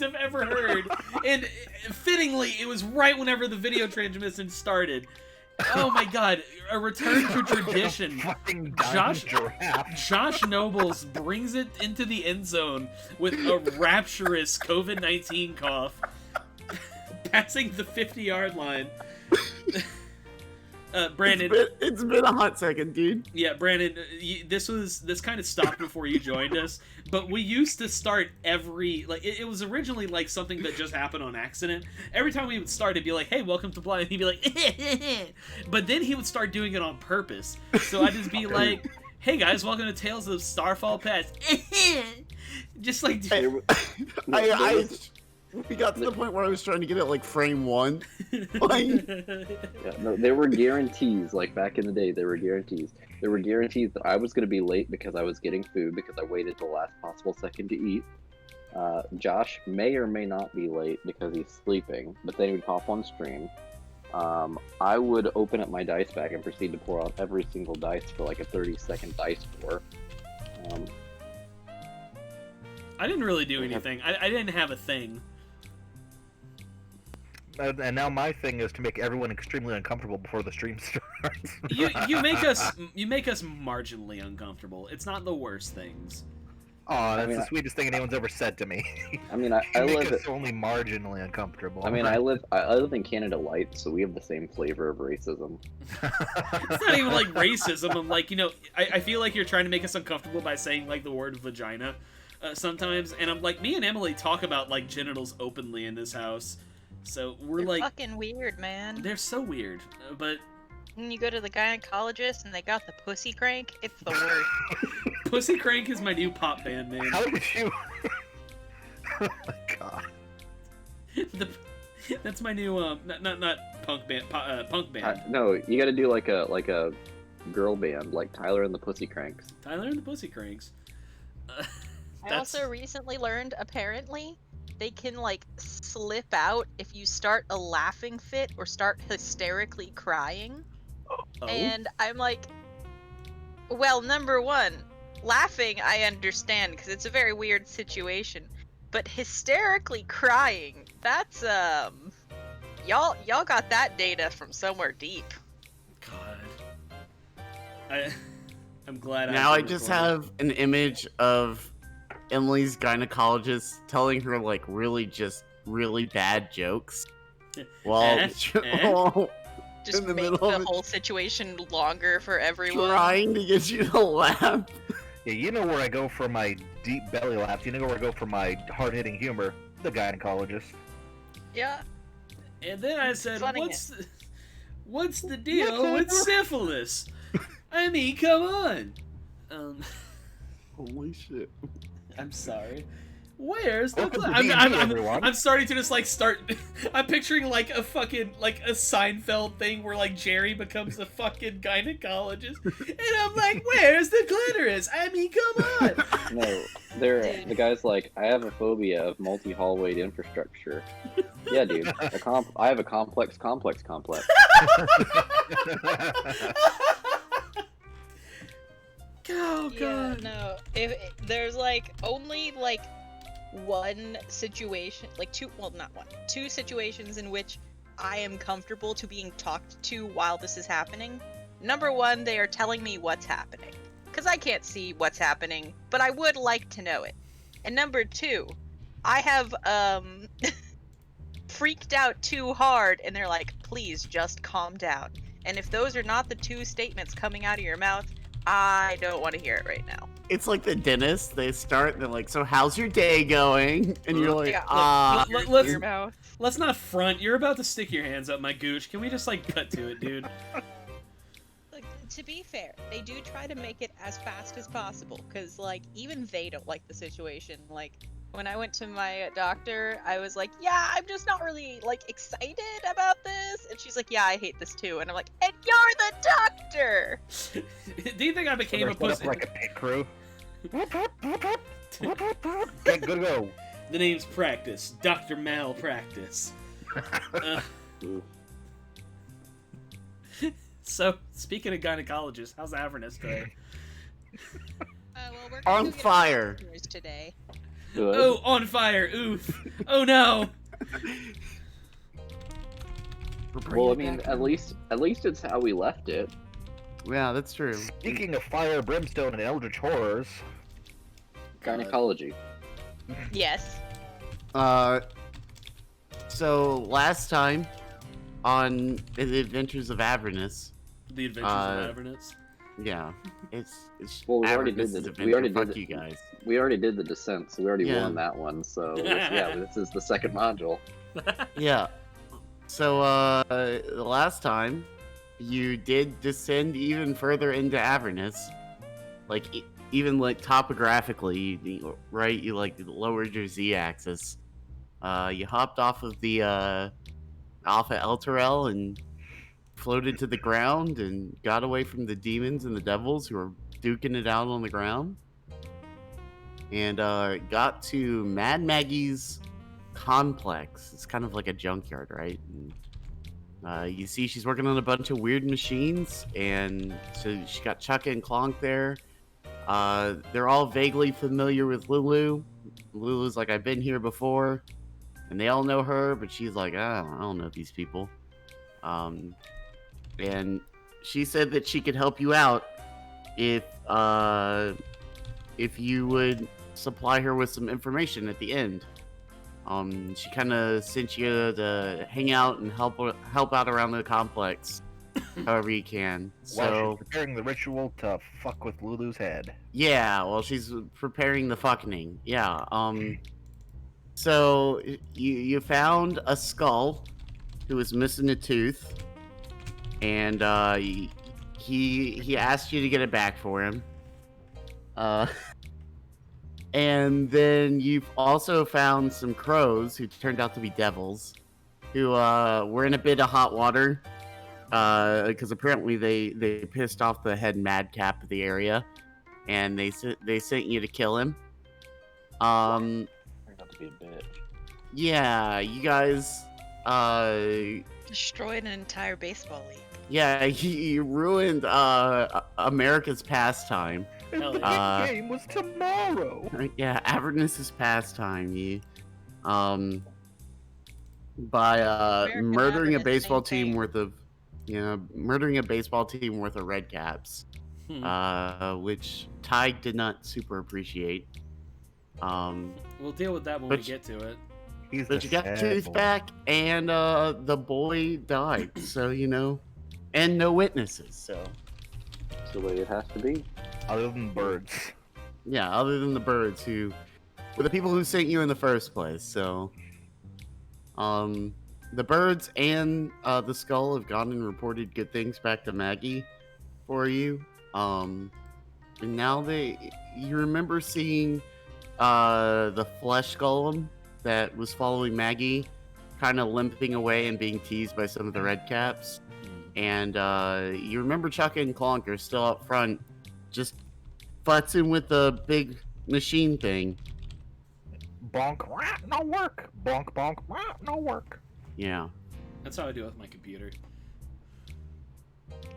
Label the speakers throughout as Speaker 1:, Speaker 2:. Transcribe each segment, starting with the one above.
Speaker 1: have ever heard. And fittingly, it was right whenever the video transmission started. Oh my god, a return to tradition. Josh Nobles brings it into the end zone with a rapturous COVID-19 cough, passing the 50-yard line. Brandon,
Speaker 2: it's been a hot second, dude.
Speaker 1: Yeah, Brandon, this kind of stopped before you joined us, but we used to start every, like, it was originally like something that just happened on accident. Every time we would start, it'd be like, hey, welcome to Blind, and he'd be like, but then he would start doing it on purpose. So I'd just be like, hey guys, welcome to Tales of Starfall Pass. Just like,
Speaker 2: hey, we got to the point where I was trying to get it like frame 1. Like...
Speaker 3: Yeah, no, there were guarantees, like back in the day, there were guarantees. There were guarantees that I was going to be late because I was getting food because I waited the last possible second to eat. Josh may or may not be late because he's sleeping, but then he would hop on stream. I would open up my dice bag and proceed to pour out every single dice for like a 30-second dice pour.
Speaker 1: I didn't really do anything. I didn't have a thing.
Speaker 4: And now my thing is to make everyone extremely uncomfortable before the stream starts.
Speaker 1: you make us marginally uncomfortable. It's not the worst things.
Speaker 4: Oh, that's the sweetest thing anyone's ever said to me.
Speaker 3: I mean, I live
Speaker 4: only marginally uncomfortable.
Speaker 3: I mean, I live in Canada Light, so we have the same flavor of racism.
Speaker 1: It's not even like racism. I'm like, I feel like you're trying to make us uncomfortable by saying like the word vagina sometimes, and I'm like, me and Emily talk about like genitals openly in this house. So
Speaker 5: They're like fucking weird, man.
Speaker 1: They're so weird, but
Speaker 5: when you go to the gynecologist and they got the pussy crank, it's the worst.
Speaker 1: Pussy Crank is my new pop band name.
Speaker 4: How did you? Oh my god.
Speaker 1: That's my new not punk band, punk band.
Speaker 3: No, you got to do like a girl band, like Tyler and the Pussy Cranks.
Speaker 1: Tyler and the Pussy Cranks.
Speaker 5: I also recently learned, apparently, they can, like, slip out if you start a laughing fit or start hysterically crying.
Speaker 1: Oh.
Speaker 5: And I'm like, well, number one, laughing I understand because it's a very weird situation. But hysterically crying, that's, y'all got that data from somewhere deep.
Speaker 1: God. I'm glad
Speaker 2: I just have an image of Emily's gynecologist telling her like really bad jokes while
Speaker 5: just make the whole situation longer for everyone.
Speaker 2: Trying to get you to laugh.
Speaker 4: Yeah, you know where I go for my deep belly laughs. You know where I go for my hard-hitting humor. The gynecologist.
Speaker 5: Yeah.
Speaker 1: And then I said, what's the deal with syphilis? I mean, come on.
Speaker 2: Holy shit.
Speaker 1: I'm sorry. Where's the I'm starting to just like I'm picturing like a fucking like a Seinfeld thing where like Jerry becomes a fucking gynecologist and I'm like, where's the clitoris? I mean, come on.
Speaker 3: No, the guy's like, I have a phobia of multi-hallwayed infrastructure. Yeah, dude. I have a complex.
Speaker 1: Oh god.
Speaker 5: Yeah, no. If there's like only like one situation, like two situations in which I am comfortable to being talked to while this is happening. Number one, they are telling me what's happening, because I can't see what's happening, but I would like to know it. And number two, I have freaked out too hard, and they're like, please just calm down. And if those are not the two statements coming out of your mouth, I don't want to hear it right now.
Speaker 2: It's like the dentist. They start and they're like, so how's your day going? And you're like,
Speaker 1: let's not front. You're about to stick your hands up my gooch. Can we just like cut to it, dude?
Speaker 5: Like, to be fair, they do try to make it as fast as possible, because like even they don't like the situation. Like when I went to my doctor, I was like, yeah, I'm just not really like excited about this, and she's like, yeah, I hate this too, and I'm like, and you're the doctor.
Speaker 1: Do you think I became a pussy?
Speaker 4: Like a pit crew. Okay, good to go.
Speaker 1: The name's Practice, Dr. Malpractice. So, speaking of gynecologists, how's Avernus today?
Speaker 5: Well, we're
Speaker 2: on fire
Speaker 5: today.
Speaker 3: Good.
Speaker 1: Oh, on fire! Oof! Oh no!
Speaker 3: Well, I mean, at least it's how we left it.
Speaker 2: Yeah, that's true.
Speaker 4: Speaking of fire, brimstone, and eldritch horrors,
Speaker 3: Gynecology.
Speaker 5: Yes.
Speaker 2: So last time on the Adventures of Avernus,
Speaker 1: The Adventures of Avernus.
Speaker 2: yeah, it's
Speaker 3: Well, we already
Speaker 2: Avernus'
Speaker 3: did the-
Speaker 2: adventure.
Speaker 3: we already
Speaker 2: Fuck
Speaker 3: did
Speaker 2: you
Speaker 3: the-
Speaker 2: guys.
Speaker 3: We already did the descent, so we already
Speaker 2: Yeah.
Speaker 3: won that one. So yeah, this is the second module.
Speaker 2: Yeah. So the last time you did descend even further into Avernus, like even like topographically, right? You like lowered your z-axis. You hopped off of the Alpha Elturel and floated to the ground and got away from the demons and the devils who were duking it out on the ground. And got to Mad Maggie's complex. It's kind of like a junkyard, right? And, you see she's working on a bunch of weird machines, and so she got Chukka and Clonk there. They're all vaguely familiar with Lulu. Lulu's like, I've been here before. And they all know her, but she's like, I don't know these people. And she said that she could help you out if you would supply her with some information at the end. She kind of sent you to hang out and help out around the complex, however you can.
Speaker 4: while
Speaker 2: So
Speaker 4: she's preparing the ritual to fuck with Lulu's head.
Speaker 2: yeah, well, she's preparing the fucking. Yeah. So you found a skull who was missing a tooth, and he asked you to get it back for him. And then you've also found some crows who turned out to be devils, who were in a bit of hot water, because apparently they pissed off the head madcap of the area, and they sent you to kill him.
Speaker 3: Turned out to be a bitch.
Speaker 2: Yeah, you guys,
Speaker 5: Destroyed an entire baseball league.
Speaker 2: yeah, he ruined America's pastime.
Speaker 4: And
Speaker 1: Hell
Speaker 4: the
Speaker 1: yeah.
Speaker 4: big game was tomorrow.
Speaker 2: Yeah, Avernus' pastime. He, by
Speaker 5: American
Speaker 2: murdering a
Speaker 5: Avernus,
Speaker 2: baseball
Speaker 5: same
Speaker 2: team
Speaker 5: thing.
Speaker 2: worth of, murdering a baseball team worth of red caps, which Tig did not super appreciate.
Speaker 1: We'll deal with that when
Speaker 2: But
Speaker 1: we get to it.
Speaker 4: He's
Speaker 2: But
Speaker 4: the
Speaker 2: you got
Speaker 4: sad
Speaker 2: Tooth
Speaker 4: boy.
Speaker 2: back, and the boy died. So and no witnesses. So
Speaker 3: It's the way it has to be.
Speaker 4: Other than birds.
Speaker 2: yeah, other than the birds who were the people who sent you in the first place. So, the birds and the skull have gone and reported good things back to Maggie for you. And now you remember seeing the Flesh Golem that was following Maggie, kind of limping away and being teased by some of the red caps. And you remember Chukka and Clonk are still up front, just futzing with the big machine thing.
Speaker 4: Bonk, rah, no work. Bonk, bonk, rah, no work.
Speaker 2: Yeah.
Speaker 1: That's how I do it with my computer.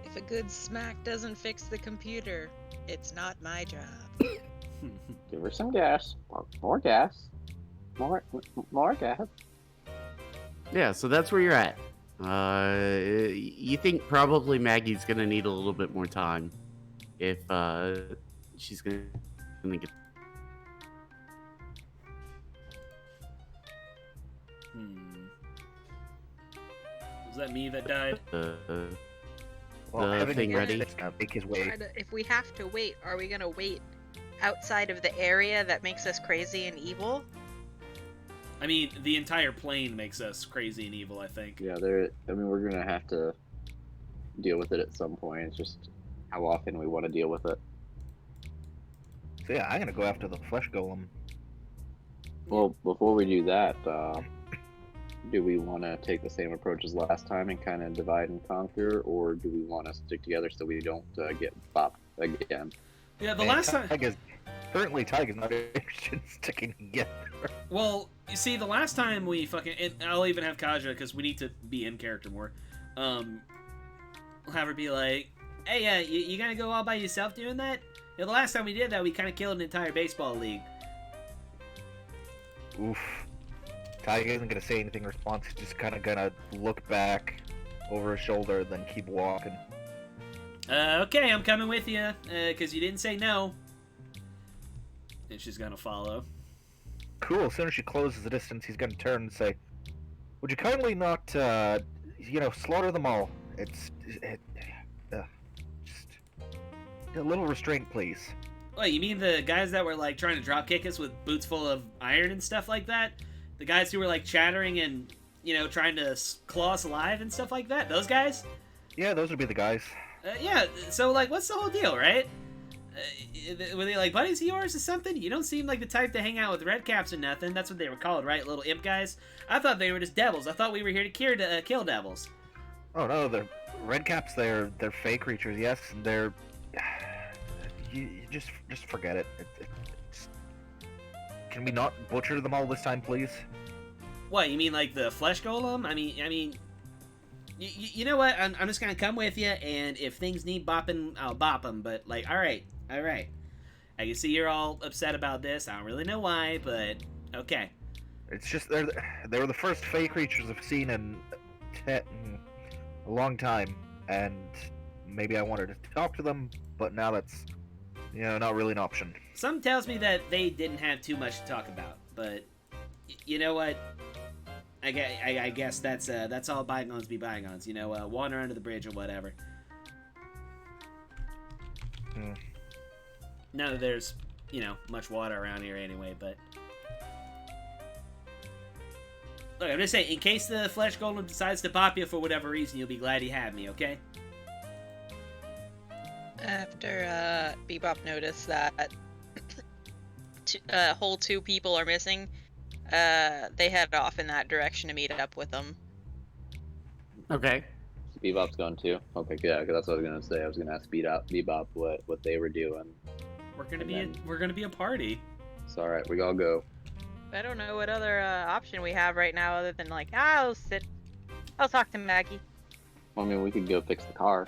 Speaker 5: If a good smack doesn't fix the computer, it's not my job.
Speaker 3: Give her some gas. More gas. More gas.
Speaker 2: Yeah, so that's where you're at. You think probably Maggie's gonna need a little bit more time if she's gonna get.
Speaker 1: Was that me that died?
Speaker 4: Well,
Speaker 2: The
Speaker 4: Evan
Speaker 2: thing
Speaker 4: Gilbert
Speaker 2: ready?
Speaker 4: is gonna make his way.
Speaker 5: If we have to wait, are we gonna wait outside of the area that makes us crazy and evil?
Speaker 1: I mean, the entire plane makes us crazy and evil, I think.
Speaker 3: Yeah, we're gonna have to deal with it at some point. It's just how often we want to deal with it.
Speaker 4: So yeah, I'm gonna go after the flesh golem.
Speaker 3: Well, before we do that, do we want to take the same approach as last time and kind of divide and conquer, or do we want to stick together so we don't get bopped again?
Speaker 1: Yeah, the
Speaker 4: And
Speaker 1: last time...
Speaker 4: Currently, Tig is not interested in sticking together.
Speaker 1: Well, you see, the last time we fucking... And I'll even have Kaja, because we need to be in character more. We'll have her be like, hey, you gonna go all by yourself doing that? Yeah, the last time we did that, we kind of killed an entire baseball league.
Speaker 4: Oof. Tiger isn't gonna say anything in response. He's just kind of gonna look back over his shoulder, then keep walking.
Speaker 1: Okay, I'm coming with you, because you didn't say no. And she's gonna follow.
Speaker 4: Cool. As soon as she closes the distance, he's gonna turn and say, "Would you kindly not, slaughter them all? Just a little restraint, please."
Speaker 1: What, you mean the guys that were, like, trying to drop kick us with boots full of iron and stuff like that? The guys who were, like, chattering and, trying to claw us alive and stuff like that? Those guys?
Speaker 4: Yeah, those would be the guys.
Speaker 1: Yeah, so, like, what's the whole deal, right? Were they, like, buddies of yours or something? You don't seem like the type to hang out with red caps or nothing. That's what they were called, right? Little imp guys? I thought they were just devils. I thought we were here to kill devils.
Speaker 4: Oh no, they're redcaps. They're fey creatures. Yes, they're. You just forget it. Can we not butcher them all this time, please?
Speaker 1: What, you mean like the Flesh Golem? I mean, you know what? I'm just gonna come with you, and if things need bopping, I'll bop them. But, like, all right. I can see you're all upset about this. I don't really know why, but okay.
Speaker 4: It's just they were the first fey creatures I've seen in a long time, and maybe I wanted to talk to them, but now that's not really an option.
Speaker 1: Something tells me that they didn't have too much to talk about, but you know what? I guess that's all bygones be bygones. Wander under the bridge or whatever. Not that there's much water around here anyway, but look, I'm just saying, in case the Flesh Golem decides to pop you for whatever reason, you'll be glad he had me, okay?
Speaker 5: After Bebop noticed that whole 2 people are missing, they head off in that direction to meet up with them.
Speaker 2: Okay.
Speaker 3: Bebop's going too. Okay, yeah, 'cause that's what I was gonna say. I was gonna ask Bebop what they were doing.
Speaker 1: We're gonna be a party.
Speaker 3: It's all right. We all go.
Speaker 5: I don't know what other option we have right now other than like, I'll talk to Maggie.
Speaker 3: Well, I mean, we could go fix the car.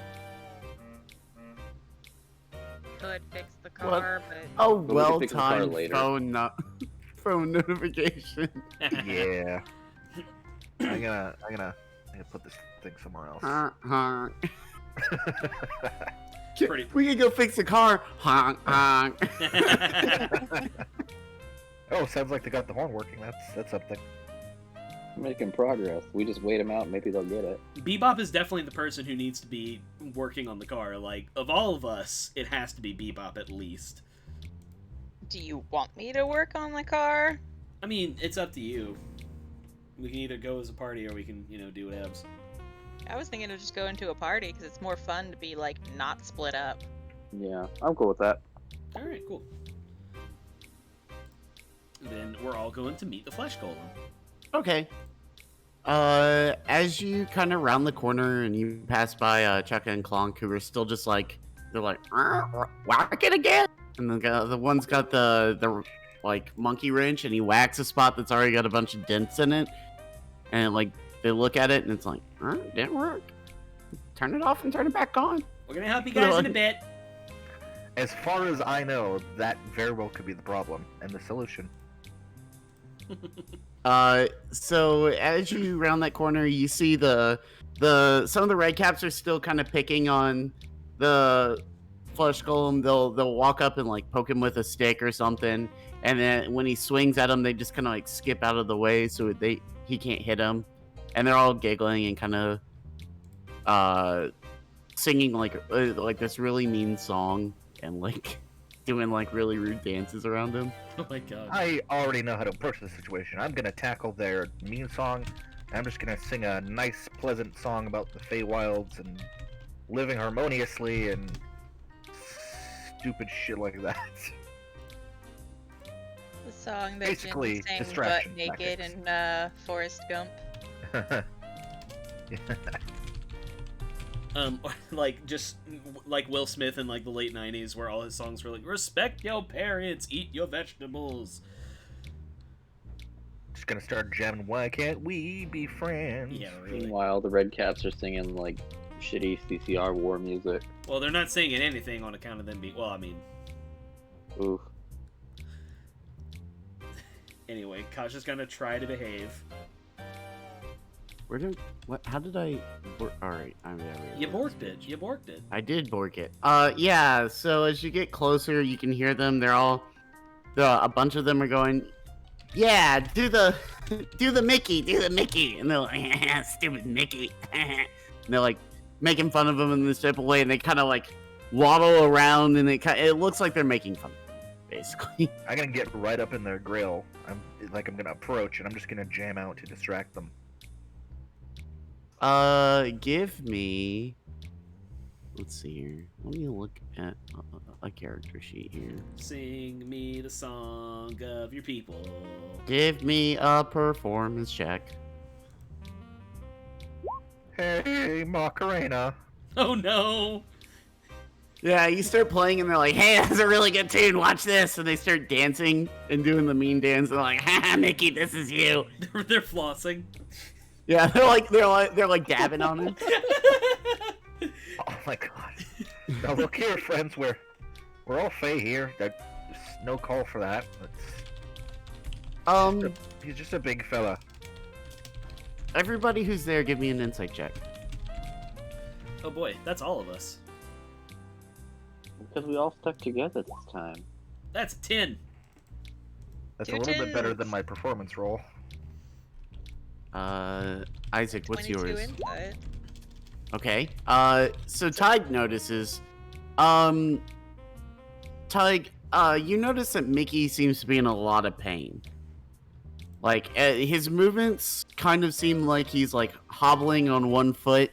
Speaker 5: Could fix the car, but
Speaker 2: Oh,
Speaker 3: But we can fix the car
Speaker 2: well-timed
Speaker 3: later.
Speaker 2: phone notification.
Speaker 4: Yeah. I'm gonna put this thing somewhere else.
Speaker 1: Pretty-
Speaker 2: We can go fix the car. Honk, honk.
Speaker 4: Oh, sounds like they got the horn working. That's something.
Speaker 3: Making progress. We just wait them out. Maybe they'll get it.
Speaker 1: Bebop is definitely the person who needs to be working on the car. Like, of all of us, it has to be Bebop at least.
Speaker 5: do you want me to work on the car?
Speaker 1: I mean, it's up to you. We can either go as a party or we can, do whatevs.
Speaker 5: I was thinking of just going to a party because it's more fun to be like not split up.
Speaker 3: Yeah, I'm cool with that.
Speaker 1: Alright, cool. Then we're all going to meet the Flesh Golem.
Speaker 2: Okay. As you kind of round the corner and you pass by Chukka and Clonk, who are still just like, they're like, whack it again. And the one's got the like monkey wrench, and he whacks a spot that's already got a bunch of dents in it. And like they look at it and it's like, didn't work. Turn it off and turn it back on.
Speaker 1: We're gonna help you guys in a bit.
Speaker 4: As far as I know, that very well could be the problem and the solution.
Speaker 2: So as you round that corner, you see some of the red caps are still kind of picking on the Flesh Golem. They'll walk up and like poke him with a stick or something, and then when he swings at them, they just kind of like skip out of the way so he can't hit them. And they're all giggling and kind of singing like this really mean song and like doing like really rude dances around him.
Speaker 1: Oh my god.
Speaker 4: I already know how to approach the situation. I'm gonna tackle their mean song. I'm just gonna sing a nice, pleasant song about the Feywilds and living harmoniously and stupid shit like that.
Speaker 5: The song that
Speaker 4: Basically,
Speaker 5: Jim sang butt
Speaker 4: distraction
Speaker 5: naked
Speaker 4: tactics.
Speaker 5: in Forrest Gump.
Speaker 1: Like just like Will Smith in like the late 90s, where all his songs were like, respect your parents, eat your vegetables.
Speaker 4: Just gonna start jamming. Why can't we be friends?
Speaker 1: Yeah, really.
Speaker 3: Meanwhile, the Red Caps are singing like shitty CCR war music.
Speaker 1: Well, they're not singing anything on account of them being. Well, I mean,
Speaker 3: Oof.
Speaker 1: Anyway, Kasha's gonna try to behave.
Speaker 2: Where did what? How did I? All right, I'm there.
Speaker 1: You borked it. You borked it.
Speaker 2: I did bork it. Yeah. So as you get closer, you can hear them. They're all, a bunch of them are going, yeah, do the Mickey, and they're like, stupid Mickey, and they're like making fun of him in this type of way, and they kind of like waddle around, and it looks like they're making fun of him, basically.
Speaker 4: I'm gonna get right up in their grill. I'm gonna approach, and I'm just gonna jam out to distract them.
Speaker 2: Give me. Let's see here. Let me look at a character sheet here.
Speaker 1: Sing me the song of your people.
Speaker 2: Give me a performance check.
Speaker 4: Hey, Macarena.
Speaker 1: Oh no!
Speaker 2: Yeah, you start playing and they're like, hey, that's a really good tune, watch this. And they start dancing and doing the mean dance. They're like, ha, Mickey, this is you.
Speaker 1: They're flossing.
Speaker 2: Yeah, they're like dabbing on him.
Speaker 4: Oh my god. Now look here, friends, we're all Fae here. There's no call for that. He's just a big fella.
Speaker 2: Everybody who's there, give me an insight check.
Speaker 1: Oh boy, that's all of us.
Speaker 3: Because we all stuck together this time.
Speaker 1: That's 10.
Speaker 4: That's
Speaker 5: Two
Speaker 4: a little bit better
Speaker 5: tens.
Speaker 4: than my performance roll.
Speaker 2: Isaac, what's
Speaker 5: 22
Speaker 2: yours?
Speaker 5: insight.
Speaker 2: Okay. So Tig notices. Tig, you notice that Mickey seems to be in a lot of pain. Like, his movements kind of seem like he's, like, hobbling on one foot.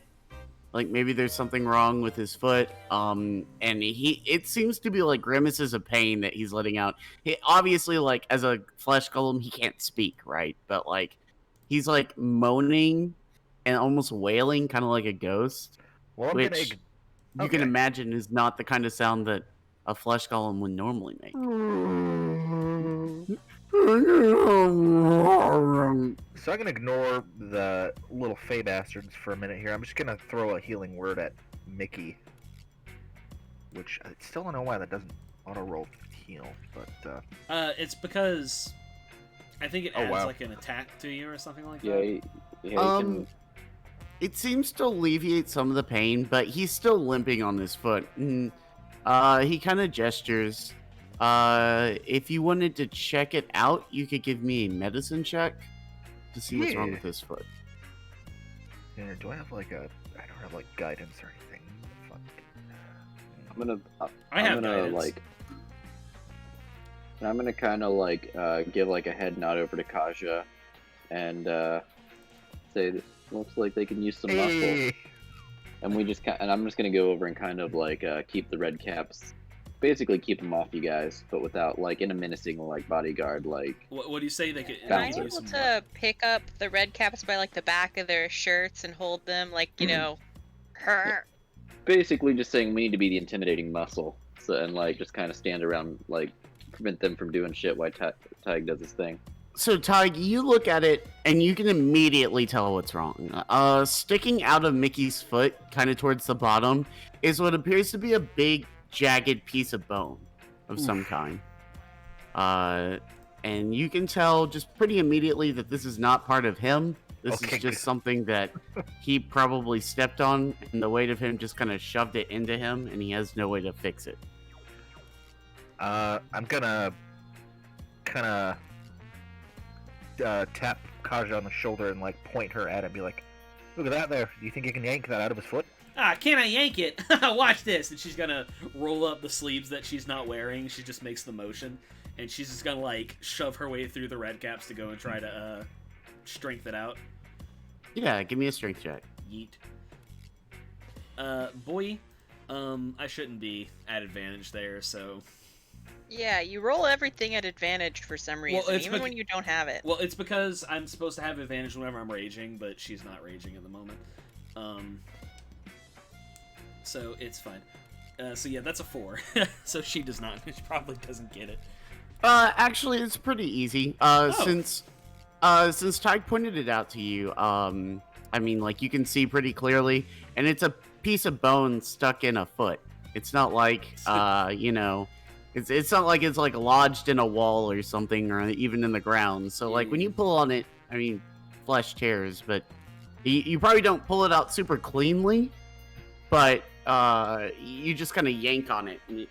Speaker 2: Like, maybe there's something wrong with his foot. And it seems to be, like, grimaces of pain that he's letting out. He, obviously, like, as a flesh golem, he can't speak, right? But, like, he's, like, moaning and almost wailing, kind of like a ghost.
Speaker 4: Well, I'm
Speaker 2: Which
Speaker 4: gonna
Speaker 2: you can
Speaker 4: okay.
Speaker 2: imagine is not the kind of sound that a flesh golem would normally make.
Speaker 4: So I'm gonna ignore the little Fae bastards for a minute here. I'm just gonna throw a healing word at Mickey. Which I still don't know why that doesn't auto-roll heal, but
Speaker 1: It's because I think it adds
Speaker 4: wow.
Speaker 1: like an attack to you or something like
Speaker 3: Yeah,
Speaker 1: that.
Speaker 3: he can...
Speaker 2: It seems to alleviate some of the pain, but he's still limping on his foot. And, he kind of gestures. If you wanted to check it out, you could give me a medicine check to see what's wrong
Speaker 4: Yeah.
Speaker 2: with his foot.
Speaker 4: yeah, do I have like I don't have like guidance or anything. Fuck.
Speaker 1: I have
Speaker 3: I'm gonna
Speaker 1: guidance.
Speaker 3: like. I'm gonna kind of like give like a head nod over to Kaja, and say, "Looks like they can use some muscle."
Speaker 4: Hey!
Speaker 3: And I'm just gonna go over and kind of like keep the red caps, basically keep them off you guys, but without like in a menacing like bodyguard like.
Speaker 1: What do you say they could?
Speaker 5: Am I
Speaker 3: Bouncer.
Speaker 5: able to pick up the red caps by like the back of their shirts and hold them like, you know, her?
Speaker 3: Basically, just saying we need to be the intimidating muscle, so and like just kind of stand around like prevent them from doing shit while Tig does his thing.
Speaker 2: So, Tig, you look at it, and you can immediately tell what's wrong. Sticking out of Mickey's foot, kind of towards the bottom, is what appears to be a big, jagged piece of bone of some kind. And you can tell just pretty immediately that this is not part of him. This
Speaker 4: Okay,
Speaker 2: is just
Speaker 4: good.
Speaker 2: something that he probably stepped on, and the weight of him just kind of shoved it into him, and he has no way to fix it.
Speaker 4: I'm gonna kind of tap Kaja on the shoulder and like point her at it and be like, "Look at that there. Do you think you can yank that out of his foot?"
Speaker 1: Ah, can I yank it? Watch this. And she's gonna roll up the sleeves that she's not wearing. She just makes the motion, and she's just gonna like shove her way through the red caps to go and try to strength it out.
Speaker 2: Yeah, give me a strength check.
Speaker 1: Yeet. Boy, I shouldn't be at advantage there, so.
Speaker 5: Yeah, you roll everything at advantage for some reason,
Speaker 1: it's
Speaker 5: even when you don't have it.
Speaker 1: Well, it's because I'm supposed to have advantage whenever I'm raging, but she's not raging at the moment. So it's fine. So yeah, that's a 4. So she does not. She probably doesn't get it.
Speaker 2: Actually, it's pretty easy. Since Tig pointed it out to you, I mean, like, you can see pretty clearly, and it's a piece of bone stuck in a foot. It's not like, you know, It's not like it's like lodged in a wall or something, or even in the ground. So like when you pull on it, I mean, flesh tears, but you probably don't pull it out super cleanly, but you just kind of yank on it and it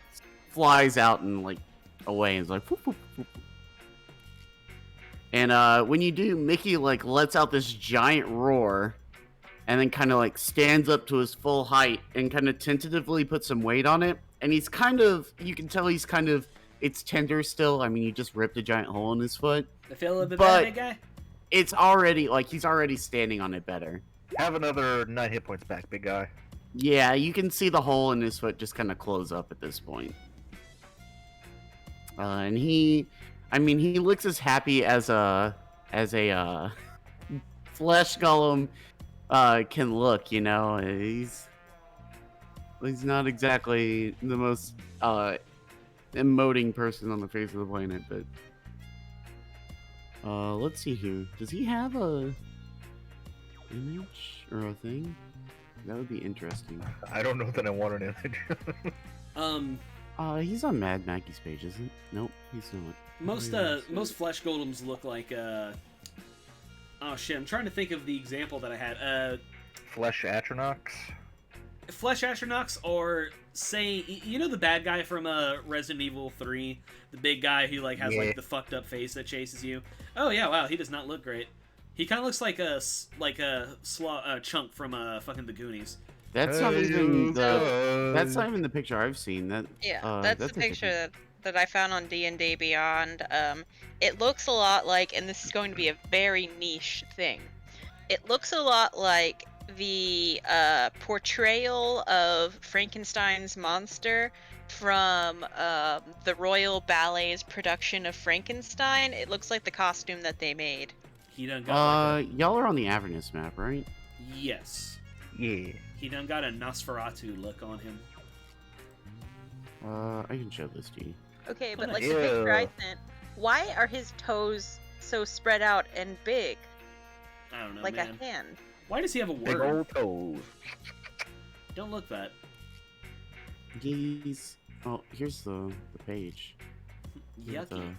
Speaker 2: flies out and like away. And it's like, whoop, whoop, whoop. And when you do, Mickey like lets out this giant roar, and then kind of like stands up to his full height and kind of tentatively puts some weight on it. And he's kind of, you can tell he's kind of, it's tender still. I mean, you just ripped a giant hole in his foot.
Speaker 1: I feel a little bit better, big guy.
Speaker 2: It's already, like, he's already standing on it better.
Speaker 4: Have another 9 hit points back, big guy.
Speaker 2: Yeah, you can see the hole in his foot just kind of close up at this point. And he looks as happy as a Flesh Golem can look, you know. He's not exactly the most emoting person on the face of the planet, but let's see here. Does he have a image or a thing? That would be interesting.
Speaker 4: I don't know that I want an image.
Speaker 2: He's on Mad Mackey's page, isn't? Nope, he's not.
Speaker 1: Most flesh golems look like oh shit, I'm trying to think of the example that I had.
Speaker 4: Flesh Atronox?
Speaker 1: Flesh Astronax, or say, you know the bad guy from Resident Evil 3, the big guy who like has like the fucked up face that chases you. Oh yeah, wow, he does not look great. He kind of looks like a chunk from fucking the Goonies.
Speaker 2: That's not even the picture I've seen.
Speaker 5: That's the picture that I found on D&D Beyond. It looks a lot like, and this is going to be a very niche thing. It looks a lot like the portrayal of Frankenstein's monster from the Royal Ballet's production of Frankenstein. It looks like the costume that they made.
Speaker 1: He done got
Speaker 2: y'all are on the Avernus map, right?
Speaker 1: Yes.
Speaker 4: Yeah.
Speaker 1: He done got a Nosferatu look on him.
Speaker 2: I can show this to you.
Speaker 5: Okay, but like the picture I sent, why are his toes so spread out and big?
Speaker 1: I don't know,
Speaker 5: like
Speaker 1: man.
Speaker 5: a hand.
Speaker 1: Why does he have a
Speaker 4: Big
Speaker 1: word?
Speaker 4: old toes.
Speaker 1: Don't look that.
Speaker 2: Oh, here's the page.
Speaker 1: Yucky.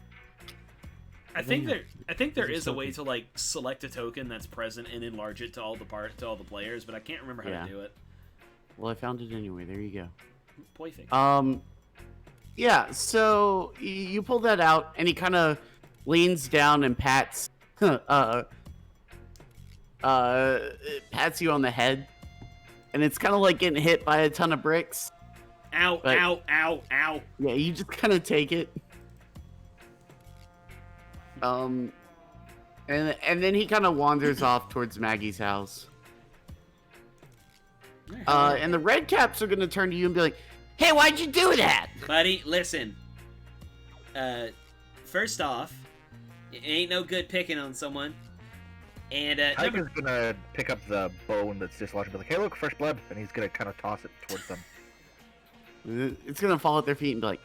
Speaker 1: I think there is a way to like select a token that's present and enlarge it to all the players, but I can't remember how to do it.
Speaker 2: Well, I found it anyway. There you go.
Speaker 1: Perfect.
Speaker 2: Yeah. So you pull that out, and he kind of leans down and pats you on the head, and it's kind of like getting hit by a ton of bricks.
Speaker 1: Ow!
Speaker 2: But,
Speaker 1: ow! Ow! Ow!
Speaker 2: Yeah, you just kind of take it. And then he kind of wanders off towards Maggie's house. And the red caps are gonna turn to you and be like, "Hey, why'd you do that?"
Speaker 1: Buddy, listen. First off, it ain't no good picking on someone. And
Speaker 4: Tiger's gonna pick up the bone that's dislodged and be like, "Hey, look, fresh blood," and he's gonna kind of toss it towards them.
Speaker 2: It's gonna fall at their feet and be like,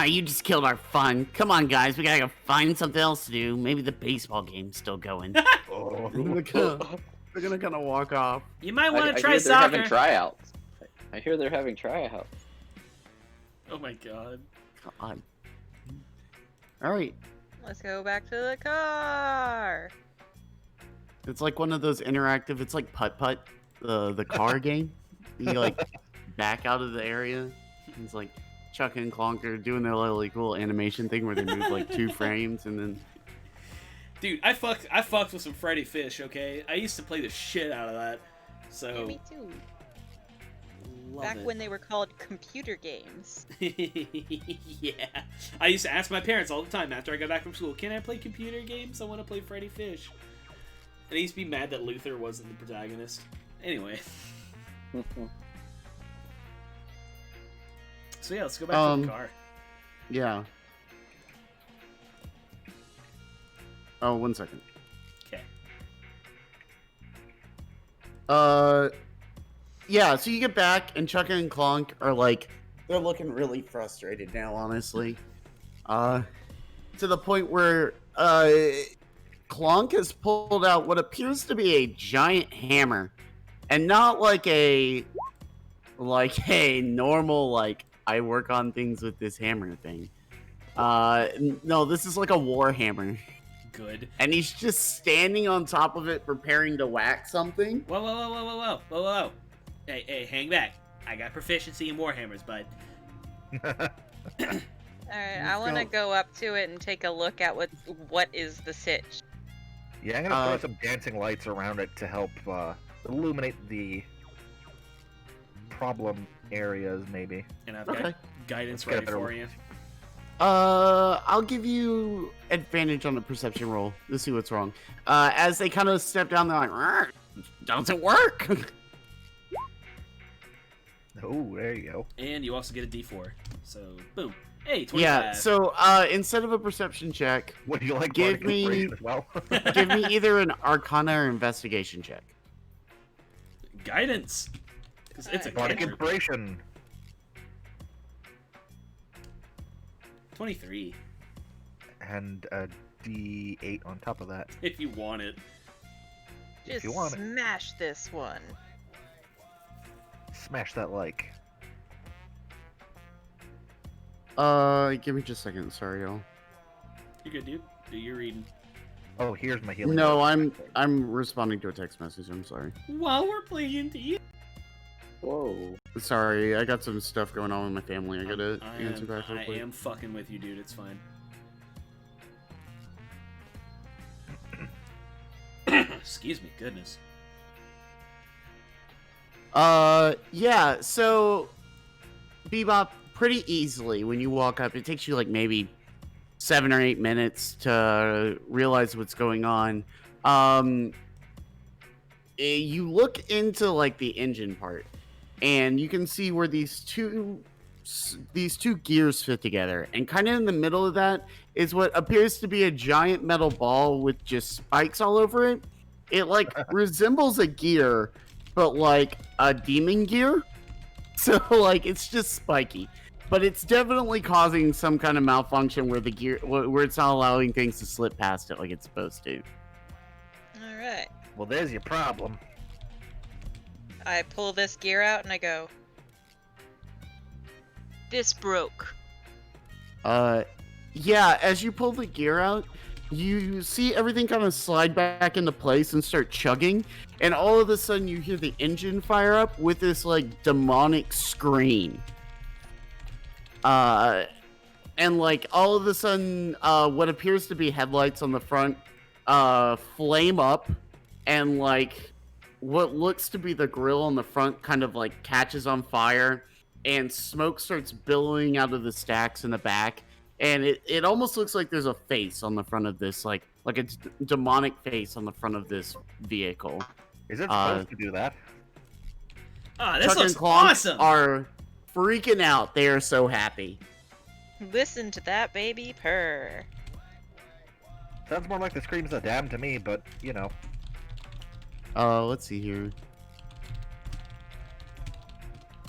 Speaker 2: you just killed our fun. Come on, guys, we gotta go find something else to do. Maybe the baseball game's still going. They're gonna kind of walk off.
Speaker 1: You might want to try
Speaker 3: I hear they're
Speaker 1: soccer.
Speaker 3: having tryouts. I hear they're having tryouts.
Speaker 1: Oh my god.
Speaker 2: God. All right.
Speaker 5: Let's go back to the car.
Speaker 2: It's like one of those interactive. It's like Putt-Putt, the car game. You like back out of the area. It's like Chuck and Clonker doing their little cool animation thing where they move like 2 frames and then.
Speaker 1: Dude, I fucked with some Freddy Fish. Okay, I used to play the shit out of that. So.
Speaker 5: Yeah, me too.
Speaker 1: Love
Speaker 5: Back
Speaker 1: it.
Speaker 5: when they were called computer games.
Speaker 1: Yeah, I used to ask my parents all the time after I got back from school, "Can I play computer games? I want to play Freddy Fish." And I used to be mad that Luther wasn't the protagonist. Anyway. So yeah, let's go back to the car.
Speaker 2: Yeah. Oh, 1 second.
Speaker 1: Okay.
Speaker 2: Yeah, so you get back, and Chuck and Clonk are like, they're looking really frustrated now, honestly. To the point where, Clonk has pulled out what appears to be a giant hammer. And not like a normal, like, I work on things with this hammer thing. No, this is like a war hammer.
Speaker 1: Good.
Speaker 2: And he's just standing on top of it, preparing to whack something.
Speaker 1: Whoa, whoa, whoa, whoa, whoa, whoa, whoa, whoa. Hey, hang back. I got proficiency in warhammers, bud.
Speaker 5: Alright, I want to go up to it and take a look at what is the sitch.
Speaker 4: Yeah, I'm gonna throw some dancing lights around it to help illuminate the problem areas, maybe.
Speaker 1: And I've got guidance ready for you.
Speaker 2: I'll give you advantage on the perception roll. Let's see what's wrong. As they kind of step down, they're like, doesn't work.
Speaker 4: Oh, there you go.
Speaker 1: And you also get a D4. So, boom. Hey, 25.
Speaker 2: Yeah, so instead of a perception check,
Speaker 4: Would you like
Speaker 2: give
Speaker 4: bardic
Speaker 2: me
Speaker 4: inspiration as well?
Speaker 2: give me either an Arcana or investigation check.
Speaker 1: Guidance. Because it's a
Speaker 4: Bardic
Speaker 1: cantrip.
Speaker 4: inspiration.
Speaker 1: 23.
Speaker 4: And a D8 on top of that.
Speaker 1: If you want it.
Speaker 5: Just
Speaker 4: you want it.
Speaker 5: smash this one.
Speaker 4: Smash that like.
Speaker 2: Give me just a second. Sorry, y'all.
Speaker 1: You're good, dude. Do your reading.
Speaker 4: Oh, here's my healing.
Speaker 2: No, I'm responding to a text message. I'm sorry.
Speaker 1: While we're playing D.
Speaker 3: Whoa.
Speaker 2: Sorry, I got some stuff going on with my family. I gotta answer back real
Speaker 1: I
Speaker 2: quick.
Speaker 1: am fucking with you, dude. It's fine. Excuse me. Goodness.
Speaker 2: Yeah, so Bebop, pretty easily when you walk up, it takes you like maybe 7 or 8 minutes to realize what's going on. You look into like the engine part, and you can see where these two gears fit together, and kind of in the middle of that is what appears to be a giant metal ball with just spikes all over it. It like resembles a gear, but like a demon gear. So like it's just spiky, but it's definitely causing some kind of malfunction where the gear, where it's not allowing things to slip past it like it's supposed to.
Speaker 5: Alright.
Speaker 4: Well, there's your problem.
Speaker 5: I pull this gear out and I go, this broke.
Speaker 2: Yeah, as you pull the gear out, you see everything kind of slide back into place and start chugging, and all of a sudden you hear the engine fire up with this like demonic scream. And like all of a sudden, what appears to be headlights on the front, flame up, and like what looks to be the grill on the front kind of like catches on fire, and smoke starts billowing out of the stacks in the back. And it almost looks like there's a face on the front of this, like a demonic face on the front of this vehicle.
Speaker 4: Is it supposed to do that?
Speaker 1: Ah, this
Speaker 2: Chuck
Speaker 1: looks
Speaker 2: and Clonk
Speaker 1: awesome.
Speaker 2: are freaking out. They are so happy.
Speaker 5: Listen to that baby purr.
Speaker 4: Sounds more like the screams of the damned to me, but you know.
Speaker 2: Let's see here.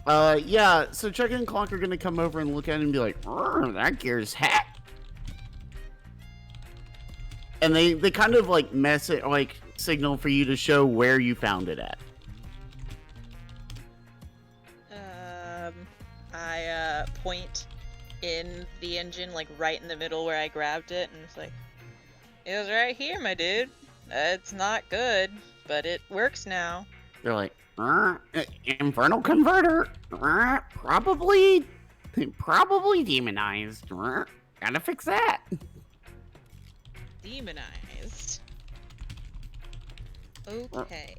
Speaker 2: Yeah, so Chuck and Clonk are gonna come over and look at it and be like, that gear's hacked. And they kind of like signal for you to show where you found it at.
Speaker 5: I point in the engine, like right in the middle where I grabbed it, and it's like, it was right here, my dude. It's not good, but it works now.
Speaker 2: They're like, infernal converter, probably demonized. Gotta fix that.
Speaker 5: Demonized. Okay.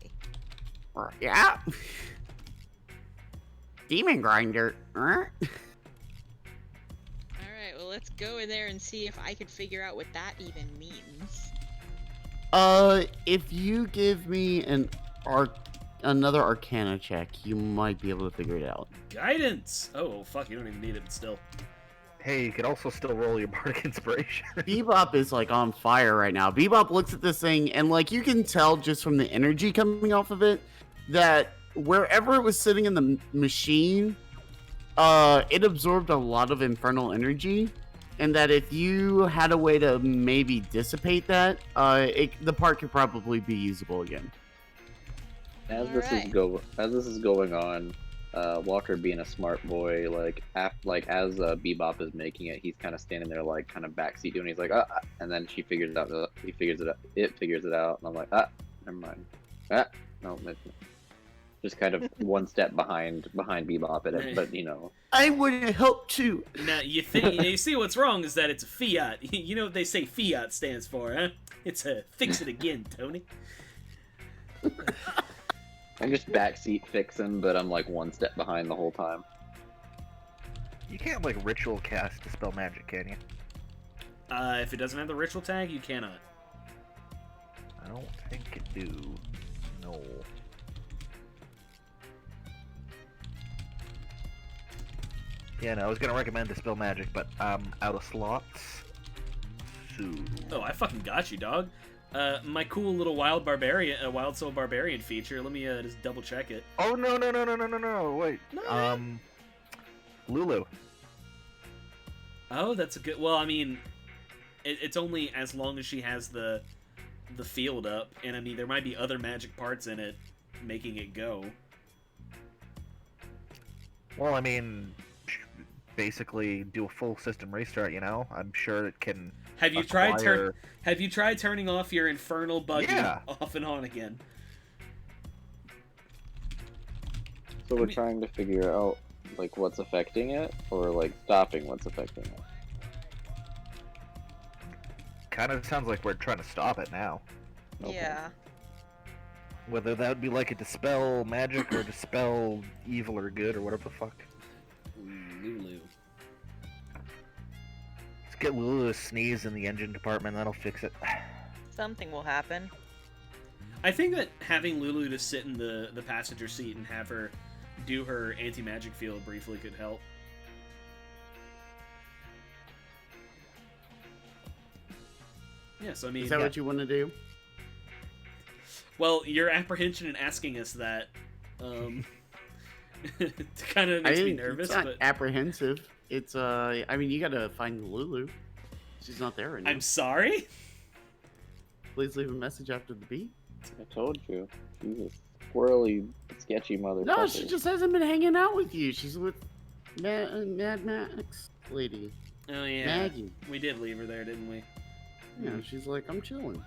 Speaker 2: Yeah. Demon grinder.
Speaker 5: Alright, well let's go in there and see if I can figure out what that even means.
Speaker 2: If you give me another Arcana check, you might be able to figure it out.
Speaker 1: Guidance. Oh fuck, you don't even need it, but still.
Speaker 4: Hey, you could also still roll your bardic inspiration.
Speaker 2: Bebop is like on fire right now. Bebop looks at this thing, and like you can tell just from the energy coming off of it that wherever it was sitting in the machine, it absorbed a lot of infernal energy, and that if you had a way to maybe dissipate that, the part could probably be usable again.
Speaker 3: As this is going on, Walker being a smart boy, as Bebop is making it, he's kind of standing there like kind of backseat doing. He's like, and then she figures it out. He figures it out. It figures it out, and I'm like, never mind. No, just kind of one step behind Bebop in it, but you know.
Speaker 2: I would have helped too.
Speaker 1: Now you see what's wrong is that it's a fiat. You know what they say fiat stands for, huh? It's a fix it again, Tony.
Speaker 3: I'm just backseat fixing, but I'm like one step behind the whole time.
Speaker 4: You can't like ritual cast Dispel Magic, can you?
Speaker 1: If it doesn't have the ritual tag, you cannot.
Speaker 4: I don't think it do. No. Yeah, no, I was gonna recommend Dispel Magic, but I'm out of slots. So...
Speaker 1: Oh, I fucking got you, dog. My cool little wild soul barbarian feature. Let me just double check it.
Speaker 4: Oh no! Wait.
Speaker 1: No.
Speaker 4: Lulu.
Speaker 1: Oh, that's a good. Well, I mean, it's only as long as she has the field up, and I mean there might be other magic parts in it making it go.
Speaker 4: Well, I mean, basically do a full system restart. You know, I'm sure it can.
Speaker 1: Have you tried turning off your infernal buggy off and on again?
Speaker 3: So we're trying to figure out like what's affecting it, or like stopping what's affecting it.
Speaker 4: Kind of sounds like we're trying to stop it now.
Speaker 3: Okay.
Speaker 5: Yeah.
Speaker 4: Whether that would be like a dispel magic or dispel evil or good or whatever the fuck.
Speaker 1: Lulu.
Speaker 4: Let's get Lulu to sneeze in the engine department, that'll fix it.
Speaker 5: Something will happen.
Speaker 1: I think that having Lulu to sit in the passenger seat and have her do her anti-magic field briefly could help. Yeah, so I mean...
Speaker 2: Is that what you want to do?
Speaker 1: Well, your apprehension in asking us that kind of makes me nervous.
Speaker 2: It's not
Speaker 1: but
Speaker 2: apprehensive. It's, I mean, you gotta find Lulu. She's not there anymore.
Speaker 1: I'm sorry?
Speaker 2: Please leave a message after the beep.
Speaker 3: I told you. She's a squirrely, sketchy motherfucker.
Speaker 2: No, she just hasn't been hanging out with you. She's with Mad Max lady.
Speaker 1: Oh, yeah.
Speaker 2: Maggie.
Speaker 1: We did leave her there, didn't we?
Speaker 2: Yeah, she's like, I'm chilling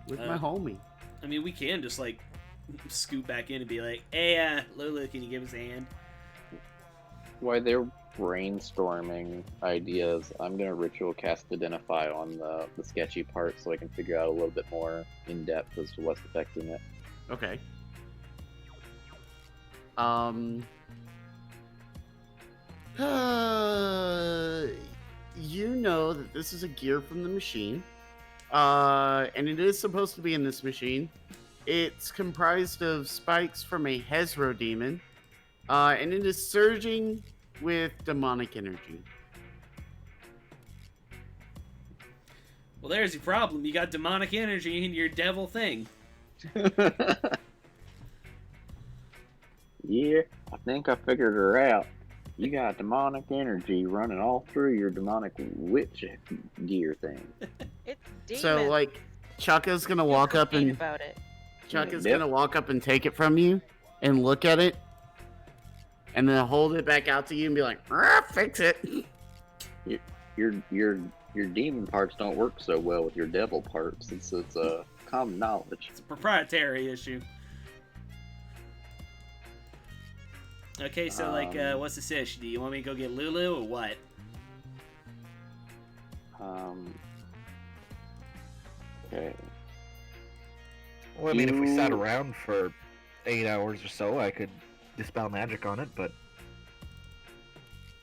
Speaker 2: with my homie.
Speaker 1: I mean, we can just, like, scoot back in and be like, hey, Lulu, can you give us a hand?
Speaker 3: While they're brainstorming ideas, I'm gonna ritual cast Identify on the sketchy part so I can figure out a little bit more in depth as to what's affecting it.
Speaker 2: Okay. You know that this is a gear from the machine, and it is supposed to be in this machine. It's comprised of spikes from a Hezro demon, and it is surging with demonic energy.
Speaker 1: Well, there's your problem. You got demonic energy in your devil thing.
Speaker 3: Yeah, I think I figured her out. You got demonic energy running all through your demonic witch gear thing.
Speaker 5: It's demon.
Speaker 2: So, like, Chaka's gonna walk up and
Speaker 5: about it.
Speaker 2: Chaka's
Speaker 3: Yep.
Speaker 2: gonna walk up and take it from you and look at it, and then hold it back out to you and be like, "Fix it."
Speaker 3: Your demon parts don't work so well with your devil parts. It's common knowledge.
Speaker 1: It's a proprietary issue. Okay, so, like, what's the situation? Do you want me to go get Lulu or what?
Speaker 3: Okay.
Speaker 4: Well, I mean, if we sat around for 8 hours or so, I could dispel magic on it, but...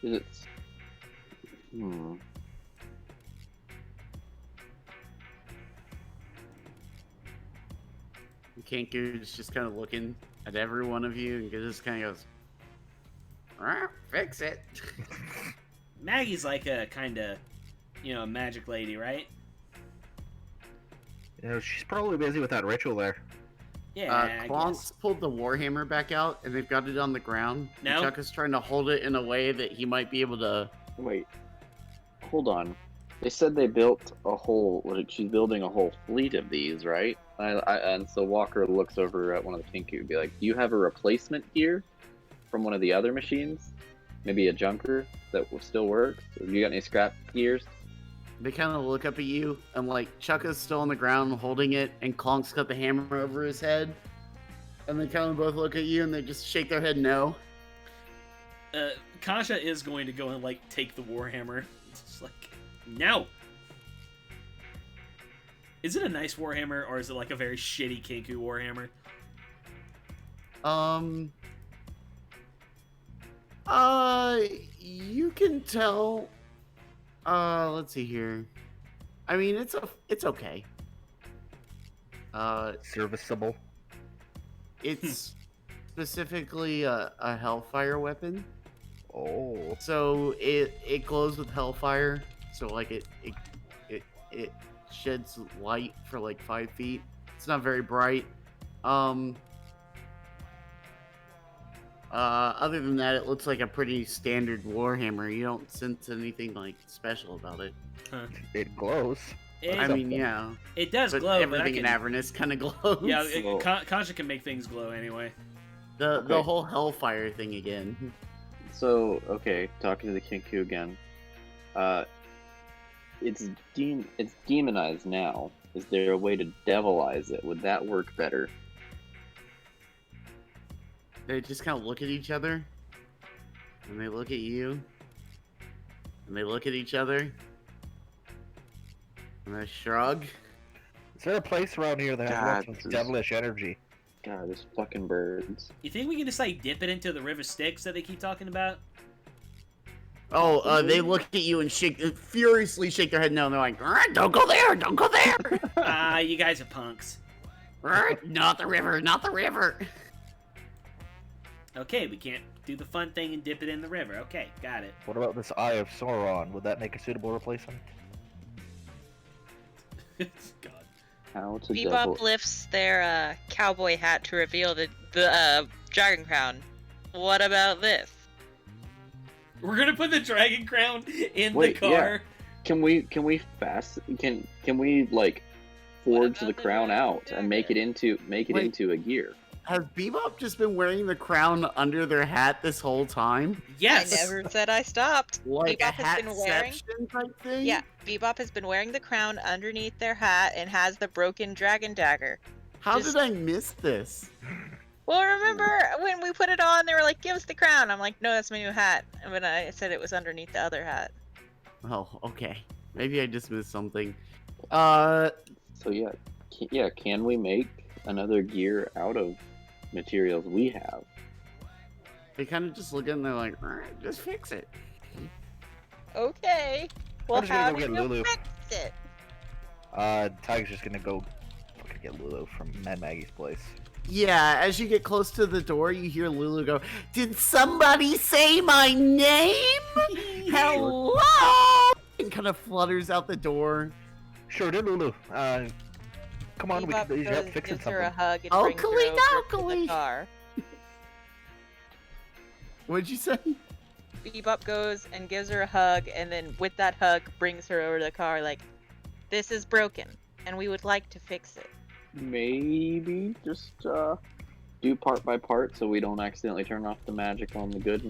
Speaker 3: Is it...
Speaker 2: Kenku's just kind of looking at every one of you and just kind of goes, "Fix it."
Speaker 1: Maggie's like a kind of, magic lady, right?
Speaker 4: You know, she's probably busy with that ritual there.
Speaker 1: Yeah, I guess.
Speaker 2: Klonk's pulled the warhammer back out, and they've got it on the ground.
Speaker 1: No?
Speaker 2: Chuck is trying to hold it in a way that he might be able to...
Speaker 3: Wait. Hold on. They said they built a whole... Like, she's building a whole fleet of these, right? And so Walker looks over at one of the Kenku and be like, "Do you have a replacement gear?" from one of the other machines? Maybe a junker that still works? Or you got any scrap gears?
Speaker 2: They kind of look up at you, and like Chukka's still on the ground holding it, and Klonk's got the hammer over his head. And they kind of both look at you, and they just shake their head no.
Speaker 1: Kasha is going to go and like take the warhammer. It's just like, no. Is it a nice warhammer, or is it like a very shitty Kenku warhammer?
Speaker 2: You can tell. Let's see here. I mean, it's okay.
Speaker 4: Serviceable.
Speaker 2: It's specifically a hellfire weapon.
Speaker 4: Oh.
Speaker 2: So it glows with hellfire. So like it sheds light for like 5 feet. It's not very bright. Other than that, it looks like a pretty standard warhammer. You don't sense anything like special about it.
Speaker 1: Huh.
Speaker 4: It glows.
Speaker 2: I mean, yeah.
Speaker 1: It does
Speaker 2: But
Speaker 1: glow,
Speaker 2: everything
Speaker 1: but
Speaker 2: in Avernus kind of glows.
Speaker 1: yeah,
Speaker 3: Well-
Speaker 1: Kasha can make things glow anyway.
Speaker 2: The
Speaker 3: Okay.
Speaker 2: whole hellfire thing again.
Speaker 3: So, okay, talking to the Kenku again. It's demonized now. Is there a way to devilize it? Would that work better?
Speaker 2: They just kind of look at each other, and they look at you, and they look at each other, and they shrug.
Speaker 4: Is there a place around here that has
Speaker 3: God,
Speaker 4: lots
Speaker 3: this
Speaker 4: of
Speaker 3: is-
Speaker 4: devilish energy?
Speaker 3: God, there's fucking birds.
Speaker 1: You think we can just like dip it into the river Styx that they keep talking about?
Speaker 2: Oh, they look at you and furiously shake their head no, and they're like, "Don't go there! Don't go there!
Speaker 1: Ah, you guys are punks.
Speaker 2: Not the river! Not the river!"
Speaker 1: Okay, we can't do the fun thing and dip it in the river. Okay, got it.
Speaker 4: What about this Eye of Sauron? Would that make a suitable replacement?
Speaker 1: God.
Speaker 3: How to
Speaker 5: Bebop
Speaker 3: devil...
Speaker 5: lifts their cowboy hat to reveal the dragon crown. What about this?
Speaker 1: We're gonna put the dragon crown in
Speaker 3: Wait,
Speaker 1: the car.
Speaker 3: Can we like forge
Speaker 5: about
Speaker 3: the
Speaker 5: the
Speaker 3: crown
Speaker 5: dragon
Speaker 3: out and make it
Speaker 5: dagger?
Speaker 2: Wait.
Speaker 3: into a gear?
Speaker 2: Has Bebop just been wearing the crown under their hat this whole time?
Speaker 1: Yes.
Speaker 5: I never said I stopped.
Speaker 2: Like
Speaker 5: Bebop
Speaker 2: a
Speaker 5: has been wearing.
Speaker 2: hatception type thing?
Speaker 5: Yeah, Bebop has been wearing the crown underneath their hat and has the broken dragon dagger.
Speaker 2: How
Speaker 5: Just-
Speaker 2: did I miss this?
Speaker 5: Well, remember when we put it on, they were like, "Give us the crown." I'm like, "No, that's my new hat." And when I said it was underneath the other hat.
Speaker 2: Oh, okay. Maybe I just missed something.
Speaker 3: So can we make another gear out of materials we have?
Speaker 2: They kind of just look at it and they're like, "Alright, just fix it."
Speaker 5: Okay. Well,
Speaker 4: just gonna
Speaker 5: how
Speaker 4: go
Speaker 5: did
Speaker 4: get
Speaker 5: you
Speaker 4: Lulu.
Speaker 5: fix it?
Speaker 4: Tiger's just gonna go fucking get Lulu from Mad Maggie's place.
Speaker 2: Yeah, as you get close to the door, you hear Lulu go, "Did somebody say my name? Hello?" And kind of flutters out the door.
Speaker 4: Sure did, Lulu. Come on, we
Speaker 5: Bebop
Speaker 4: can use your help
Speaker 5: goes,
Speaker 4: fixing
Speaker 5: gives her a
Speaker 4: something.
Speaker 5: hug and brings her
Speaker 2: Oakley
Speaker 5: over to
Speaker 2: dokley.
Speaker 5: the car.
Speaker 2: What'd you say?
Speaker 5: Bebop goes and gives her a hug, and then with that hug, brings her over to the car. Like, this is broken, and we would like to fix it.
Speaker 3: Maybe just do part by part so we don't accidentally turn off the magic on the good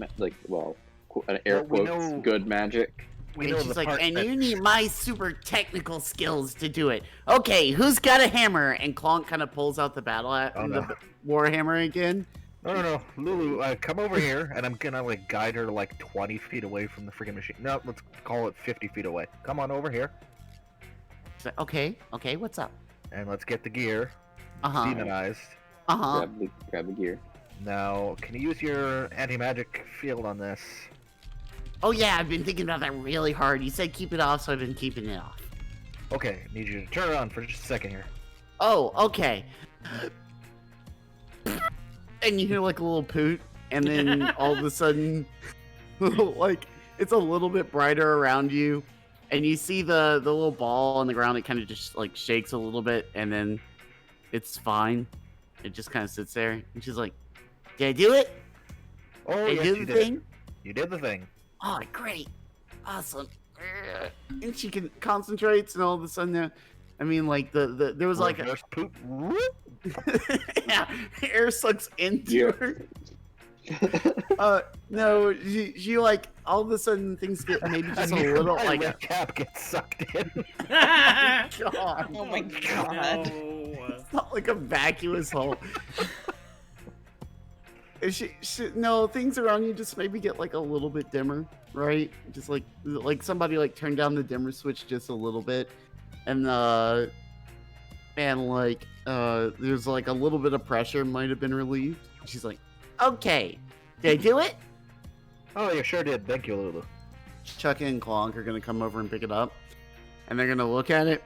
Speaker 3: air
Speaker 4: Well, we
Speaker 3: quotes
Speaker 4: know-
Speaker 3: good magic.
Speaker 4: We
Speaker 2: And
Speaker 4: know
Speaker 2: she's
Speaker 4: the
Speaker 2: like,
Speaker 4: part
Speaker 2: "And
Speaker 4: that-
Speaker 2: you need my super technical skills to do it. Okay, who's got a hammer?" And Clonk kind of pulls out the the warhammer again.
Speaker 4: No, Lulu, come over here, and I'm gonna like guide her like 20 feet away from the freaking machine. No, let's call it 50 feet away. Come on over here,
Speaker 2: She's like, okay, what's up?
Speaker 4: and let's get the gear
Speaker 2: Uh-huh,
Speaker 4: demonized.
Speaker 2: uh-huh.
Speaker 3: Grab the gear.
Speaker 4: Now, can you use your anti-magic field on this?
Speaker 2: Oh yeah, I've been thinking about that really hard. You said keep it off, so I've been keeping it off.
Speaker 4: Okay, need you to turn around for just a second here.
Speaker 2: Oh, okay. And you hear like a little poot, and then all of a sudden, like, it's a little bit brighter around you, and you see the little ball on the ground. It kind of just like shakes a little bit, and then it's fine. It just kind of sits there, and she's like, "Did I do it?
Speaker 4: Oh,
Speaker 2: Did I
Speaker 4: yes,
Speaker 2: do
Speaker 4: you
Speaker 2: the
Speaker 4: did.
Speaker 2: thing?
Speaker 4: You did the thing.
Speaker 2: Oh, great, awesome." And she can concentrates, and all of a sudden, I mean, like there was like a,
Speaker 4: Reverse poop.
Speaker 2: yeah, air sucks into
Speaker 3: Yeah.
Speaker 2: her. No, she like all of a sudden things get maybe just a little like
Speaker 4: red cap gets sucked in.
Speaker 2: God.
Speaker 5: Oh my god.
Speaker 1: No.
Speaker 2: It's not like a vacuous hole. No, things around you just maybe get like a little bit dimmer, right? Just like somebody like turned down the dimmer switch just a little bit, and there's like a little bit of pressure might have been relieved. She's like, okay, did I do it?
Speaker 4: Oh, you sure did. Thank you, Lulu.
Speaker 2: Chuck and Clonk are gonna come over and pick it up, and they're gonna look at it,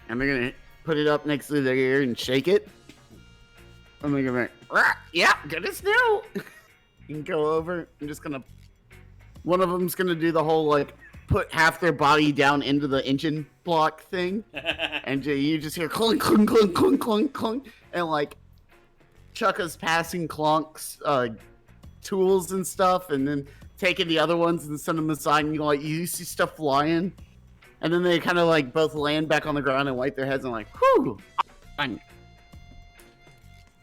Speaker 2: and they're gonna put it up next to their ear and shake it. And they're gonna be like, yeah, good as new. And go over. I'm just gonna. One of them's gonna do the whole like put half their body down into the engine block thing, and you just hear clunk, clunk, clunk, clunk, clunk, clunk, and like Chuck is passing Clonk's tools and stuff, and then taking the other ones and send them aside, and you see stuff flying, and then they kind of like both land back on the ground and wipe their heads and like, whew.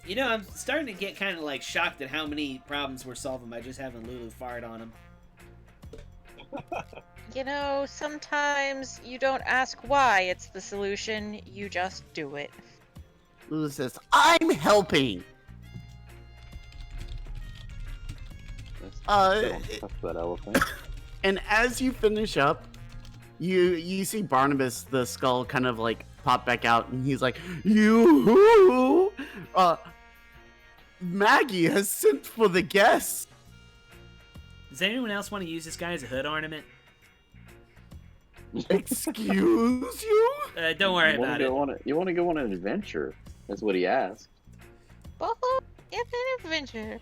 Speaker 1: You know, I'm starting to get kind of like shocked at how many problems we're solving by just having Lulu fart on him.
Speaker 5: You know, sometimes you don't ask why it's the solution, you just do it.
Speaker 2: Lulu says, I'm helping.
Speaker 3: That's that elephant.
Speaker 2: And as you finish up, you see Barnabas, the skull, kind of like pop back out, and he's like, "You, Maggie has sent for the guests."
Speaker 1: Does anyone else want to use this guy as a hood ornament?
Speaker 2: Excuse you?
Speaker 1: Don't worry about it.
Speaker 3: You want to go on an adventure? That's what he asked.
Speaker 5: Both if an adventure.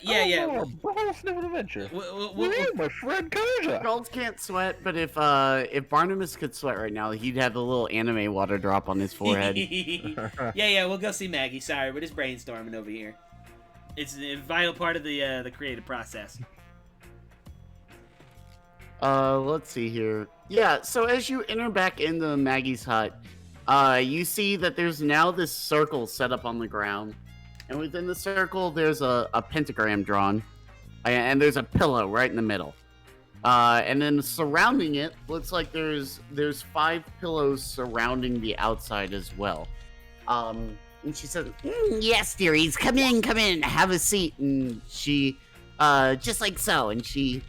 Speaker 1: Yeah.
Speaker 4: An adventure.
Speaker 1: We'll,
Speaker 4: My friend Kaja.
Speaker 2: Girls can't sweat, but if Barnabas could sweat right now, he'd have the little anime water drop on his forehead.
Speaker 1: yeah, we'll go see Maggie. Sorry, we're just brainstorming over here. It's a vital part of the creative process.
Speaker 2: Let's see here. Yeah, so as you enter back into Maggie's hut, you see that there's now this circle set up on the ground. And within the circle, there's a pentagram drawn. And there's a pillow right in the middle. And then surrounding it, looks like there's 5 pillows surrounding the outside as well. And she says, yes, dearies, come in, have a seat. And she, just like so, and she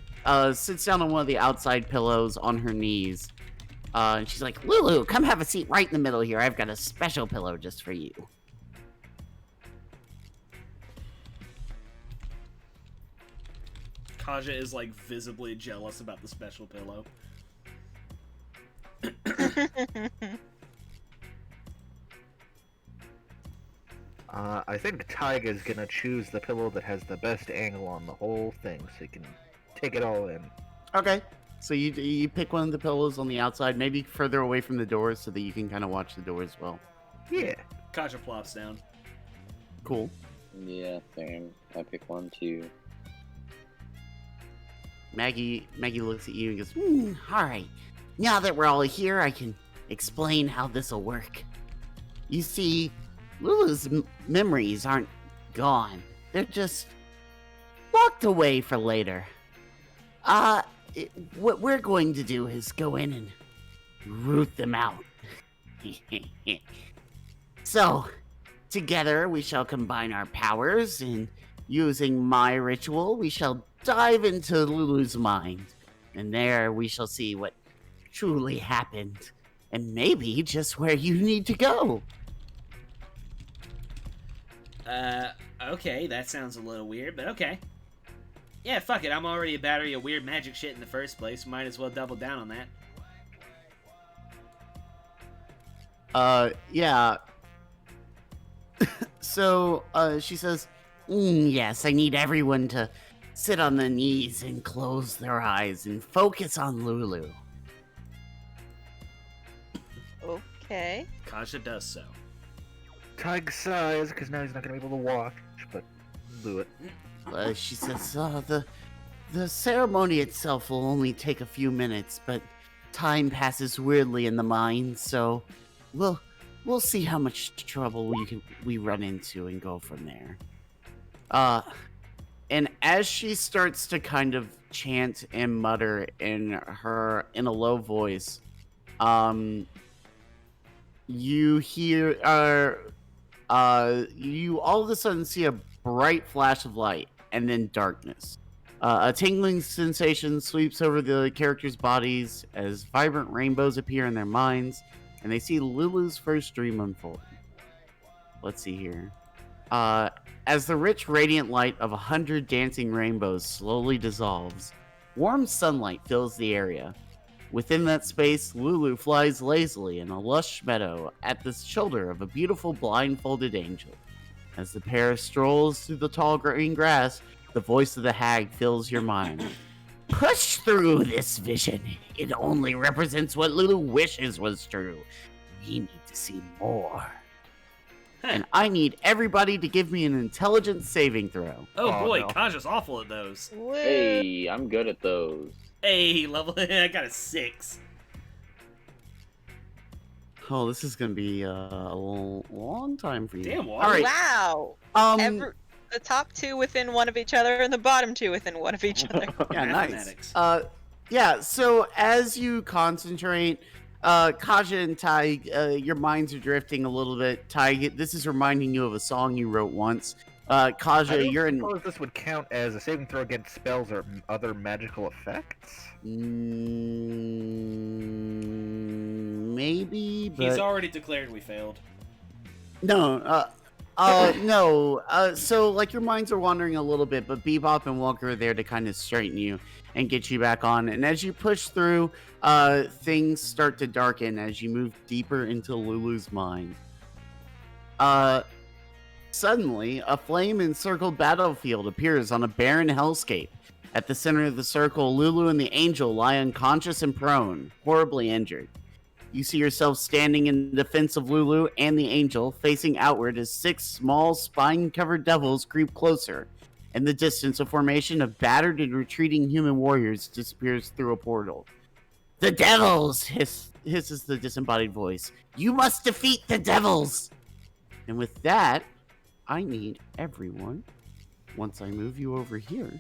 Speaker 2: sits down on one of the outside pillows on her knees. And she's like, Lulu, come have a seat right in the middle here. I've got a special pillow just for you.
Speaker 1: Kaja is like visibly jealous about the special pillow.
Speaker 4: I think Tyga's gonna choose the pillow that has the best angle on the whole thing, so he can take it all in.
Speaker 2: Okay. So you pick one of the pillows on the outside, maybe further away from the doors so that you can kind of watch the door as well.
Speaker 4: Yeah.
Speaker 1: Kaja plops down.
Speaker 2: Cool.
Speaker 3: Yeah, same. I pick one too.
Speaker 2: Maggie looks at you and goes, all right. Now that we're all here, I can explain how this'll work. You see, Lulu's memories aren't gone. They're just locked away for later. What we're going to do is go in and root them out. So, together we shall combine our powers, and using my ritual, we shall dive into Lulu's mind. And there we shall see what truly happened, and maybe just where you need to go.
Speaker 1: Okay, that sounds a little weird, but okay. Yeah, fuck it, I'm already a battery of weird magic shit in the first place. Might as well double down on that.
Speaker 2: Yeah. So, she says, yes, I need everyone to sit on their knees and close their eyes and focus on Lulu.
Speaker 5: Okay.
Speaker 1: Kaja does so.
Speaker 4: Tyga sighs, because now he's not gonna be able to watch, but do it.
Speaker 2: She says, the ceremony itself will only take a few minutes, but time passes weirdly in the mind, so we'll we'll see how much trouble we run into and go from there. And as she starts to kind of chant and mutter in a low voice, you hear you all of a sudden see a bright flash of light and then darkness. A tingling sensation sweeps over the characters' bodies as vibrant rainbows appear in their minds, and they see Lulu's first dream unfold. Let's see here. As the rich, radiant light of 100 dancing rainbows slowly dissolves, warm sunlight fills the area. Within that space, Lulu flies lazily in a lush meadow at the shoulder of a beautiful blindfolded angel. As the pair strolls through the tall green grass, the voice of the hag fills your mind. Push through this vision. It only represents what Lulu wishes was true. We need to see more. And I need everybody to give me an intelligence saving throw.
Speaker 1: Oh boy,
Speaker 4: no.
Speaker 1: Kaja's awful at those.
Speaker 5: Woo.
Speaker 3: Hey, I'm good at those.
Speaker 1: Hey, level. I got a 6.
Speaker 2: Oh, this is gonna be a long time for you.
Speaker 1: Damn,
Speaker 2: All right.
Speaker 5: Wow. The top two within one of each other, and the bottom two within one of each other.
Speaker 2: Yeah, nice.
Speaker 1: Mathematics.
Speaker 2: Yeah. So as you concentrate, Kaja and Tai, your minds are drifting a little bit. Tai, this is reminding you of a song you wrote once. Kaja, you're in.
Speaker 4: suppose this would count as a saving throw against spells or other magical effects.
Speaker 2: Maybe, but
Speaker 1: He's already declared we failed.
Speaker 2: no. No. So like your minds are wandering a little bit, but Bebop and Walker are there to kind of straighten you and get you back on. And as you push through, things start to darken as you move deeper into Lulu's mind. Suddenly, a flame-encircled battlefield appears on a barren hellscape. At the center of the circle, Lulu and the angel lie unconscious and prone, horribly injured. You see yourself standing in defense of Lulu and the angel, facing outward as 6 small, spine-covered devils creep closer. In the distance, a formation of battered and retreating human warriors disappears through a portal. The devils! Hisses the disembodied voice. You must defeat the devils! And with that, I need everyone, once I move you over here,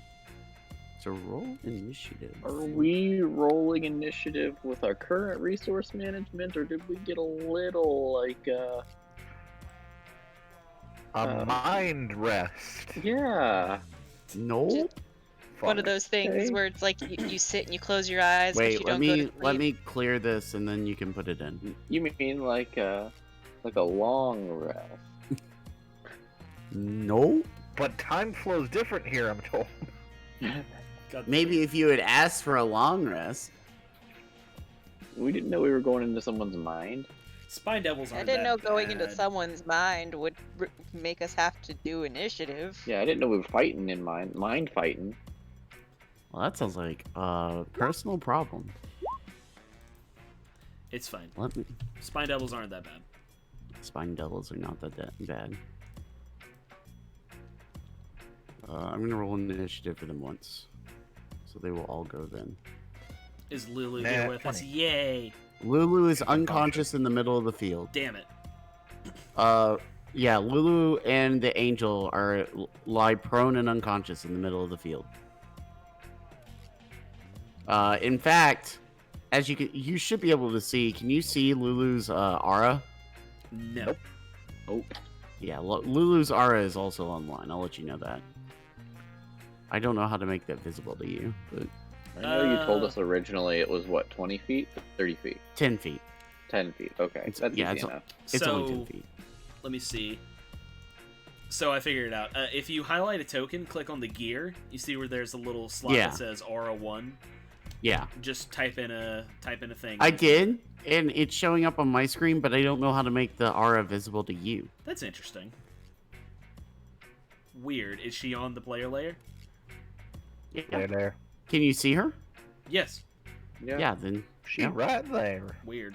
Speaker 2: to roll initiative.
Speaker 3: Are we rolling initiative with our current resource management, or did we get a little, like,
Speaker 4: A mind rest.
Speaker 3: yeah.
Speaker 2: No?
Speaker 5: One of those things
Speaker 3: Okay.
Speaker 5: where it's like you sit and you close your eyes. but you
Speaker 2: Wait,
Speaker 5: don't go to
Speaker 2: let
Speaker 5: sleep.
Speaker 2: me clear this and then you can put it in.
Speaker 3: You mean like a long rest?
Speaker 2: No?
Speaker 4: But time flows different here, I'm told.
Speaker 1: God,
Speaker 2: Maybe if you had asked for a long rest.
Speaker 3: We didn't know we were going into someone's mind.
Speaker 1: Spine devils
Speaker 5: I
Speaker 1: aren't
Speaker 5: didn't know
Speaker 1: that
Speaker 5: going into
Speaker 1: bad.
Speaker 5: someone's mind would make us have to do initiative.
Speaker 3: Yeah, I didn't know we were fighting in mind fighting.
Speaker 2: Well, that sounds like a personal problem.
Speaker 1: It's fine.
Speaker 2: Let me.
Speaker 1: Spine devils aren't that bad.
Speaker 2: Spine devils are not that bad. I'm gonna roll an initiative for them once, so they will all go then.
Speaker 1: Is Lulu
Speaker 4: Nah,
Speaker 1: here with us?
Speaker 4: funny.
Speaker 1: Yay!
Speaker 2: Lulu is unconscious in the middle of the field.
Speaker 1: Damn it.
Speaker 2: Yeah, Lulu and the angel lie prone and unconscious in the middle of the field. In fact, as you should be able to see. Can you see Lulu's aura?
Speaker 1: No.
Speaker 4: Nope.
Speaker 3: Oh,
Speaker 2: Yeah, Lulu's aura is also online. I'll let you know that. I don't know how to make that visible to you, but
Speaker 3: I know you told us originally it was what, 20 feet, 30 feet,
Speaker 2: 10 feet.
Speaker 3: 10 feet. Okay,
Speaker 2: It's-
Speaker 3: that's
Speaker 2: yeah,
Speaker 3: easy enough.
Speaker 2: It's only 10
Speaker 1: So,
Speaker 2: feet.
Speaker 1: let me see. So I figured it out. If you highlight a token, click on the gear, you see where there's a little slot
Speaker 2: Yeah.
Speaker 1: that says Aura 1.
Speaker 2: Yeah,
Speaker 1: Just type in a thing.
Speaker 2: I did, and it's showing up on my screen, but I don't know how to make the aura visible to you.
Speaker 1: That's interesting. Weird. Is she on the player layer?
Speaker 2: Yeah.
Speaker 4: There.
Speaker 2: Can you see her?
Speaker 1: Yes.
Speaker 2: Yeah, then.
Speaker 4: She
Speaker 2: Yeah.
Speaker 4: right there.
Speaker 1: Weird.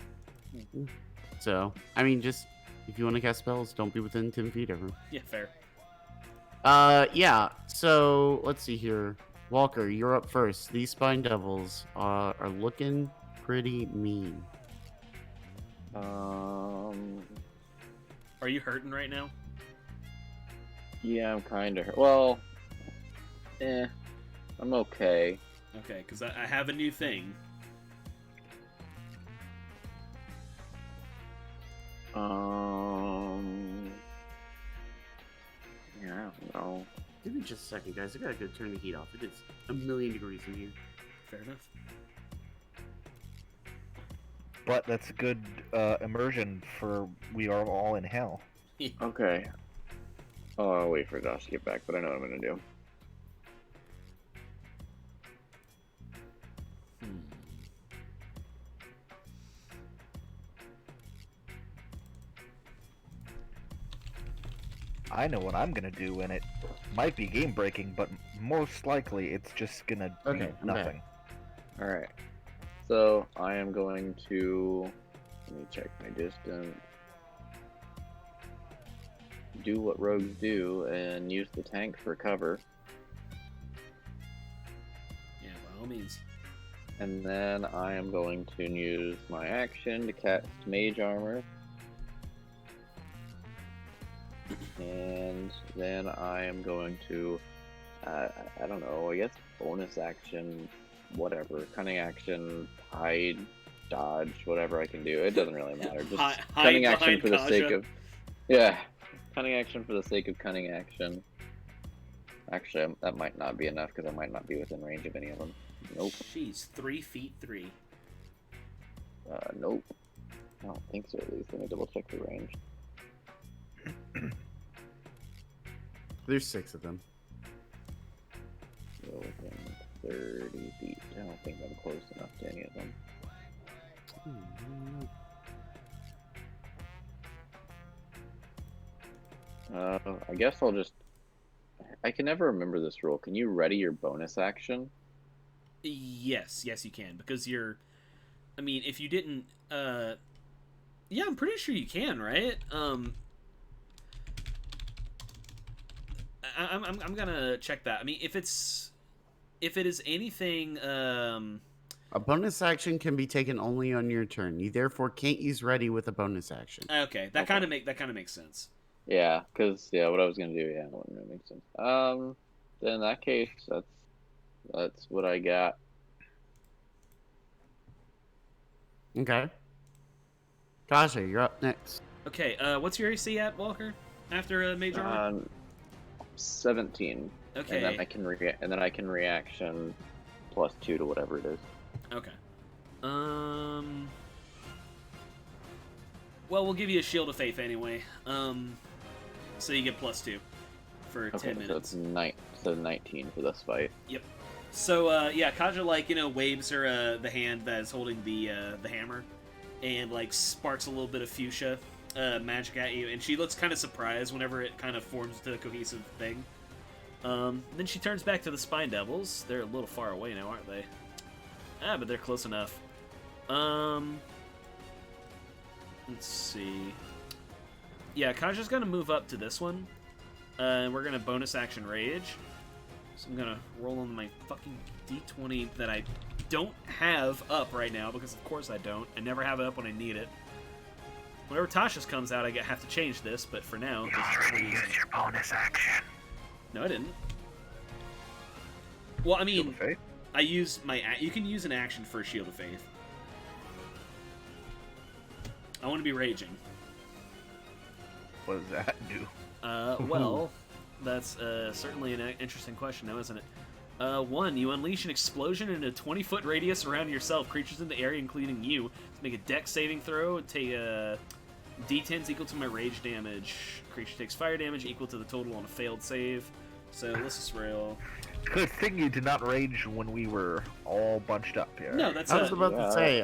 Speaker 2: So, I mean, just if you want to cast spells, don't be within 10 feet of her.
Speaker 1: Yeah, fair.
Speaker 2: Yeah. So let's see here. Walker, you're up first. These spine devils are looking pretty mean.
Speaker 1: you hurting right now?
Speaker 3: Yeah, I'm kind of. Well, I'm okay.
Speaker 1: Okay, because I have a new thing.
Speaker 3: Yeah, I don't know.
Speaker 2: Give me just a second, guys. I gotta go turn the heat off. It is 1,000,000 degrees in here.
Speaker 1: Fair enough.
Speaker 4: But that's a good immersion for we are all in hell.
Speaker 3: Okay. Oh, I'll wait for Josh to get back, but I know what I'm gonna do.
Speaker 4: I know what I'm gonna do, and it might be game breaking, but most likely it's just gonna
Speaker 2: Okay,
Speaker 4: be
Speaker 2: I'm
Speaker 4: nothing.
Speaker 2: back.
Speaker 3: Alright. So, I am going to... Let me check my distance. Do what rogues do, and use the tank for cover.
Speaker 1: Yeah, by all means.
Speaker 3: And then I am going to use my action to cast Mage Armor. And then I am going to, I don't know, I guess bonus action, whatever, cunning action, hide, dodge, whatever I can do. It doesn't really matter. Just
Speaker 1: Hide
Speaker 3: cunning action
Speaker 1: behind
Speaker 3: for the sake
Speaker 1: Kaja.
Speaker 3: of, yeah, cunning action for the sake of cunning action. Actually, that might not be enough because I might not be within range of any of them. Nope.
Speaker 1: She's 3 feet 3.
Speaker 3: Nope. I don't think so, at least. Let me double check the range.
Speaker 2: There's 6 of them.
Speaker 3: So within 30 feet. I don't think I'm close enough to any of them. I guess I'll just... I can never remember this rule. Can you ready your bonus action?
Speaker 1: Yes, you can, because you're... I mean, if you didn't... Yeah, I'm pretty sure you can, right? I'm gonna check that. I mean, if it is anything,
Speaker 2: A bonus action can be taken only on your turn. You therefore can't use ready with a bonus action.
Speaker 1: okay, that kind of makes sense.
Speaker 3: Yeah, because, yeah, what I was going to do, yeah, it wouldn't really make sense. Then in that case, that's what I got.
Speaker 2: Okay. Kasha, you're up next.
Speaker 1: Okay, what's your AC at, Walker? After Major Armor?
Speaker 3: 17.
Speaker 1: Okay.
Speaker 3: And then I can reaction +2 to whatever it is.
Speaker 1: Okay. Well, we'll give you a Shield of Faith anyway. So you get +2 for 10 minutes.
Speaker 3: So 19 for this fight.
Speaker 1: Yep. So yeah, Kaja waves her the hand that is holding the hammer, and sparks a little bit of fuchsia magic at you, and she looks kind of surprised whenever it kind of forms to a cohesive thing. Then she turns back to the Spine Devils. They're a little far away now, aren't they? But they're close enough. Let's see. Yeah, Kaja's gonna move up to this one, and we're gonna bonus action rage. So I'm gonna roll on my fucking d20 that I don't have up right now, because of course I don't. I never have it up when I need it. Whenever Tasha's comes out, I have to change this, but for now...
Speaker 4: You already used your bonus action.
Speaker 1: No, I didn't. Well, I
Speaker 4: Shield
Speaker 1: mean,
Speaker 4: of Faith?
Speaker 1: I used my... You can use an action for Shield of Faith. I want to be raging.
Speaker 4: What does that do?
Speaker 1: Well, that's certainly an interesting question now, isn't it? 1, you unleash an explosion in a 20-foot radius around yourself. Creatures in the area, including you, make a dex saving throw and take d10s equal to my rage damage. Creature takes fire damage equal to the total on a failed save. So let's just roll.
Speaker 4: Good thing you did not rage when we were all bunched up here.
Speaker 1: No, that's
Speaker 2: I was about to say,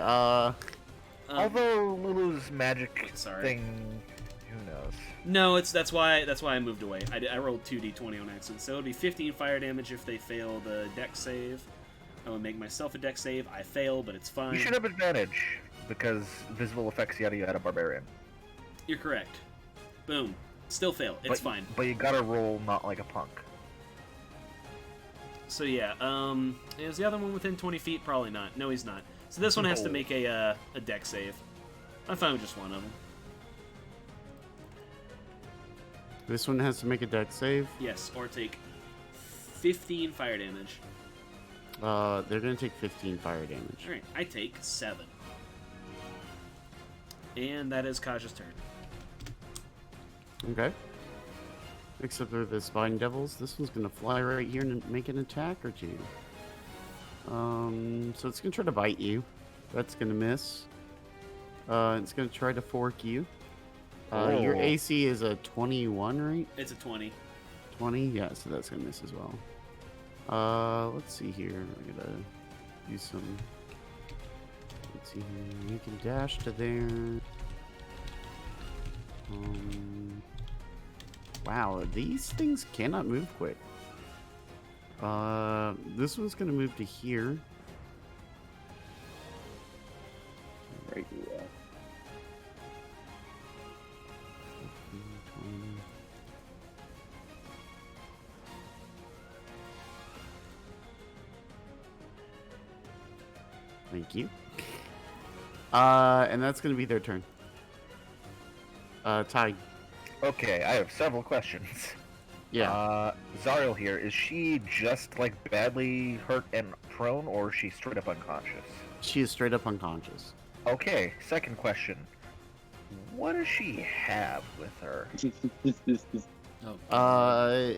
Speaker 4: Although Lulu's magic
Speaker 1: sorry.
Speaker 4: thing, who knows?
Speaker 1: No, that's why I moved away. I rolled 2d20 on accident, so it would be 15 fire damage if they fail the dex save. I would make myself a dex save. I fail, but it's fine.
Speaker 4: You should have advantage because visible effects yada yada barbarian.
Speaker 1: You're correct. Boom. Still fail. It's fine.
Speaker 4: But you gotta roll not like a punk.
Speaker 1: So yeah, is the other one within 20 feet? Probably not. No, he's not. So this one has to make a dex save. I'm fine with just one of them.
Speaker 2: This one has to make a dex save.
Speaker 1: Yes, or take 15 fire damage.
Speaker 2: They're gonna take 15 fire damage.
Speaker 1: Alright, I take 7. And that is Kaja's turn.
Speaker 2: Okay. Except for the Spine Devils, this one's gonna fly right here and make an attack or two. So it's gonna try to bite you. That's gonna miss. It's gonna try to fork you. Your
Speaker 4: Oh.
Speaker 2: AC is a 21, right?
Speaker 1: It's a 20.
Speaker 2: 20? Yeah, so that's gonna miss as well. Let's see here. I gotta do some. Let's see here. You can dash to there. Wow, these things cannot move quick. This one's gonna move to here.
Speaker 3: Right here.
Speaker 2: 20. Thank you. And that's gonna be their turn. Ty.
Speaker 4: Okay, I have several questions.
Speaker 2: Yeah.
Speaker 4: Zariel here, is she just like badly hurt and prone, or is she straight up unconscious?
Speaker 2: She is straight up unconscious.
Speaker 4: Okay, second question. What does she have with her?
Speaker 1: Oh.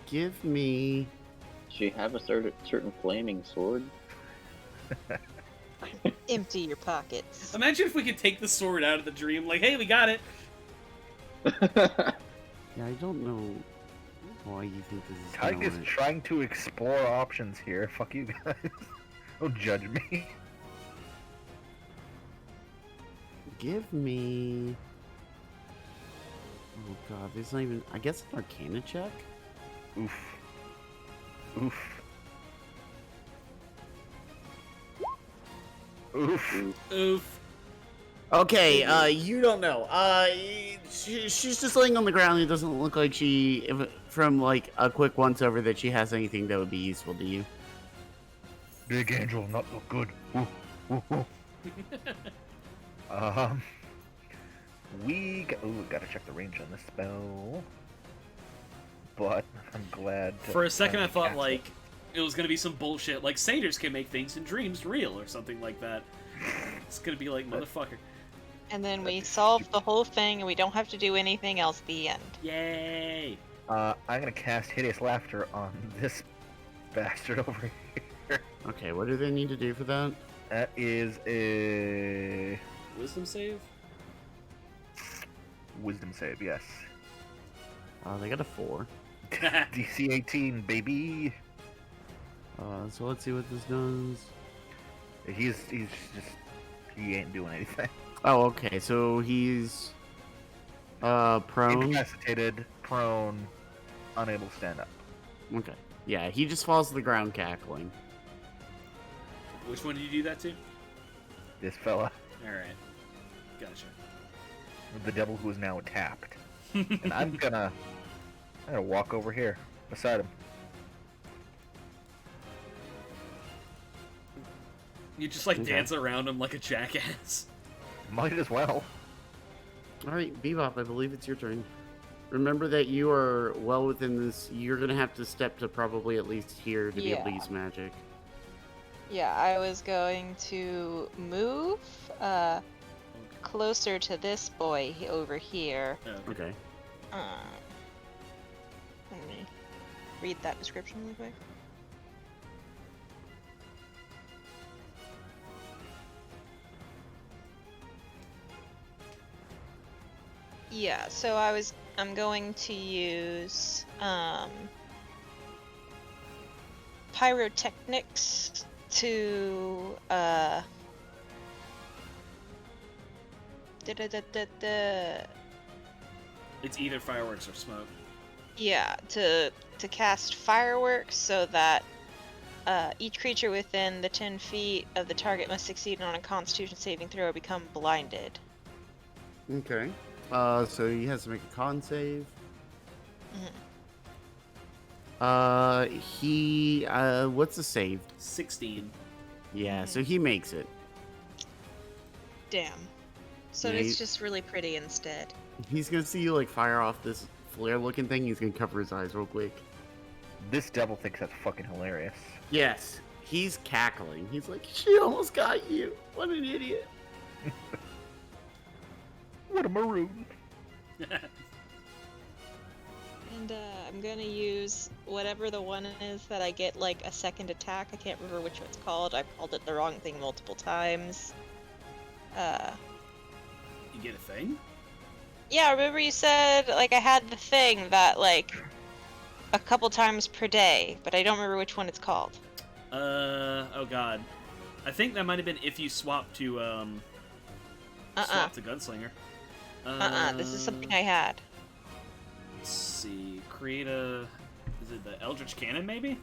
Speaker 2: Give me.
Speaker 3: She have a certain flaming sword?
Speaker 5: Empty your pockets.
Speaker 1: Imagine if we could take the sword out of the dream, like, hey, we got it.
Speaker 2: Yeah, I don't know why you think this is
Speaker 4: Tyke
Speaker 2: gonna
Speaker 4: is
Speaker 2: work.
Speaker 4: trying to explore options here. Fuck you guys. Don't judge me.
Speaker 2: Give me. Oh god, there's not even. I guess an Arcana check.
Speaker 4: Oof. Oof. Oof.
Speaker 1: Oof.
Speaker 2: Okay, you don't know. She's just laying on the ground. It doesn't look like she, from like a quick once over, that she has anything that would be useful to you.
Speaker 4: Big Angel, not look good. Ooh, ooh, ooh. Gotta check the range on this spell. But I'm glad.
Speaker 1: For a second, I thought,
Speaker 4: cast
Speaker 1: like, it was gonna be some bullshit, like, satyrs can make things in dreams real, or something like that. It's gonna be like, motherfucker.
Speaker 5: And then we solve the whole thing and we don't have to do anything else at the end.
Speaker 1: Yay!
Speaker 4: I'm gonna cast Hideous Laughter on this bastard over here.
Speaker 2: Okay, what do they need to do for that?
Speaker 4: That is a
Speaker 1: Wisdom save?
Speaker 4: Wisdom save, yes.
Speaker 2: They got a 4.
Speaker 4: DC 18, baby.
Speaker 2: So let's see what this does.
Speaker 4: He's just he ain't doing anything.
Speaker 2: Oh, okay. So he's prone.
Speaker 4: Incapacitated, prone, unable to stand up.
Speaker 2: Okay. Yeah, he just falls to the ground cackling.
Speaker 1: Which one did you do that to?
Speaker 4: This fella,
Speaker 1: Alright. Gotcha.
Speaker 4: the devil who is now tapped. And I'm gonna walk over here beside him.
Speaker 1: You just, like,
Speaker 2: Okay.
Speaker 1: dance around him like a jackass.
Speaker 4: Might as well.
Speaker 2: Alright, Bebop, I believe it's your turn. Remember that you are well within this. You're gonna have to step to probably at least here to be able to
Speaker 5: Yeah.
Speaker 2: use magic.
Speaker 5: Yeah, I was going to move closer to this boy over here.
Speaker 1: Oh,
Speaker 2: Okay.
Speaker 5: Let me read that description really quick. Yeah, so I'm going to use pyrotechnics to
Speaker 1: It's either fireworks or smoke.
Speaker 5: yeah, to cast fireworks so that each creature within the 10 feet of the target must succeed on a Constitution saving throw or become blinded.
Speaker 2: Okay. So he has to make a con save. What's the save?
Speaker 1: 16.
Speaker 2: Yeah, so he makes it.
Speaker 5: Damn. So
Speaker 2: Yeah,
Speaker 5: it's
Speaker 2: you-
Speaker 5: just really pretty instead.
Speaker 2: He's gonna see you like fire off this flare-looking thing. He's gonna cover his eyes real quick.
Speaker 4: This devil thinks that's fucking hilarious.
Speaker 2: Yes, he's cackling. He's like, "She almost got you. What an idiot!"
Speaker 4: What a maroon.
Speaker 5: And I'm gonna use whatever the one is that I get like a second attack. I can't remember which it's called. I've called it the wrong thing multiple times.
Speaker 1: You get a thing?
Speaker 5: Yeah, remember you said like I had the thing that like a couple times per day, but I don't remember which one it's called.
Speaker 1: Oh god. I think that might have been if you swap to swap to Gunslinger.
Speaker 5: This is something I had.
Speaker 1: Let's see. Create a. Is it the Eldritch Cannon, maybe?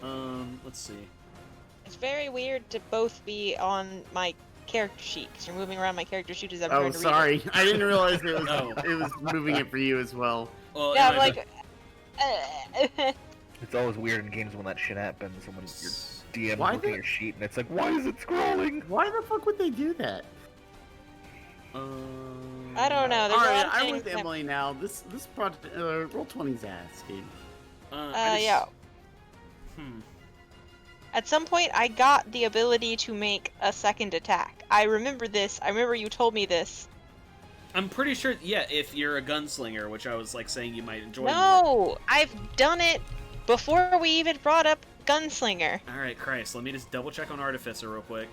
Speaker 1: Let's see.
Speaker 5: It's very weird to both be on my character sheet because you're moving around my character sheet as I'm
Speaker 2: Oh,
Speaker 5: trying to read
Speaker 2: sorry. I didn't realize it was
Speaker 1: Oh.
Speaker 2: it was moving it for you as well.
Speaker 1: Well,
Speaker 5: it. Yeah, I'm
Speaker 1: anyway,
Speaker 5: like.
Speaker 4: It's always weird in games when that shit happens, and when your DM
Speaker 2: Why
Speaker 4: looking
Speaker 2: the-
Speaker 4: at your sheet, and it's like, why is it scrolling?
Speaker 2: Why the fuck would they do that?
Speaker 5: I don't know. There's
Speaker 2: All
Speaker 5: a
Speaker 2: right,
Speaker 5: lot of
Speaker 2: I'm
Speaker 5: things
Speaker 2: with
Speaker 5: that-
Speaker 2: Emily now. This project, roll 20's ass, dude.
Speaker 5: Yeah.
Speaker 1: Hmm.
Speaker 5: At some point, I got the ability to make a second attack. I remember this. I remember you told me this.
Speaker 1: I'm pretty sure, yeah, if you're a gunslinger, which I was like saying you might enjoy more.
Speaker 5: No, I've done it before we even brought up Gunslinger.
Speaker 1: Alright, Christ, let me just double check on Artificer real quick.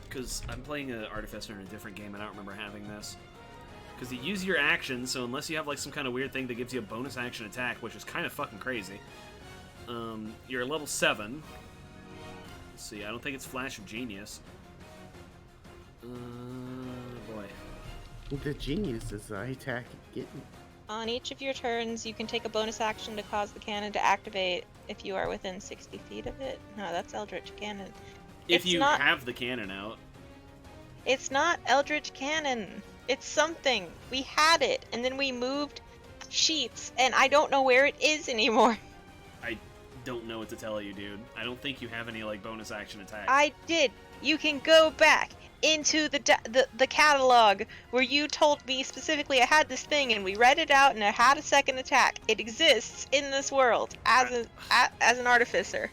Speaker 1: Because I'm playing an Artificer in a different game and I don't remember having this. Because you use your action, so unless you have like some kind of weird thing that gives you a bonus action attack, which is kind of fucking crazy, you're level 7. Let's see, I don't think it's Flash of Genius. Boy.
Speaker 2: The genius is I attack getting.
Speaker 5: On each of your turns, you can take a bonus action to cause the cannon to activate if you are within 60 feet of it. No, that's Eldritch Cannon.
Speaker 1: If
Speaker 5: It's
Speaker 1: you
Speaker 5: not-
Speaker 1: have the cannon out.
Speaker 5: It's not Eldritch Cannon. It's something. We had it, and then we moved sheets, and I don't know where it is anymore.
Speaker 1: I don't know what to tell you, dude. I don't think you have any like bonus action attacks.
Speaker 5: I did. You can go back into the catalog where you told me specifically I had this thing, and we read it out, and I had a second attack. It exists in this world as an artificer.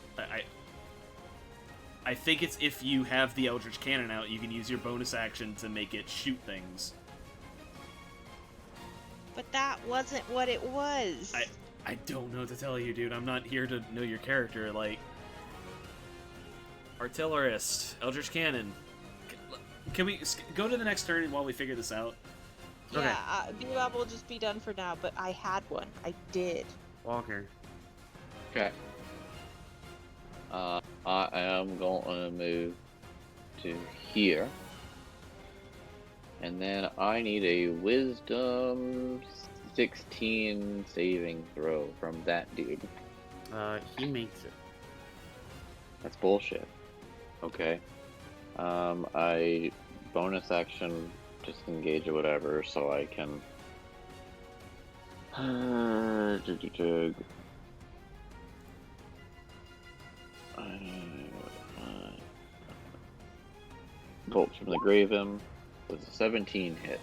Speaker 1: I think it's if you have the Eldritch Cannon out, you can use your bonus action to make it shoot things.
Speaker 5: But that wasn't what it was.
Speaker 1: I don't know what to tell you, dude. I'm not here to know your character. Like, Artillerist, Eldritch Cannon. Can we go to the next turn while we figure this out?
Speaker 5: Yeah, Bebop will just be done for now, but I had one. I did.
Speaker 2: Walker.
Speaker 3: Okay. I am going to move to here. And then I need a Wisdom 16 saving throw from that dude.
Speaker 2: He makes it.
Speaker 3: That's bullshit. Okay. I bonus action disengage or whatever, so I can. Bolts from the Graven. Does a 17 hit?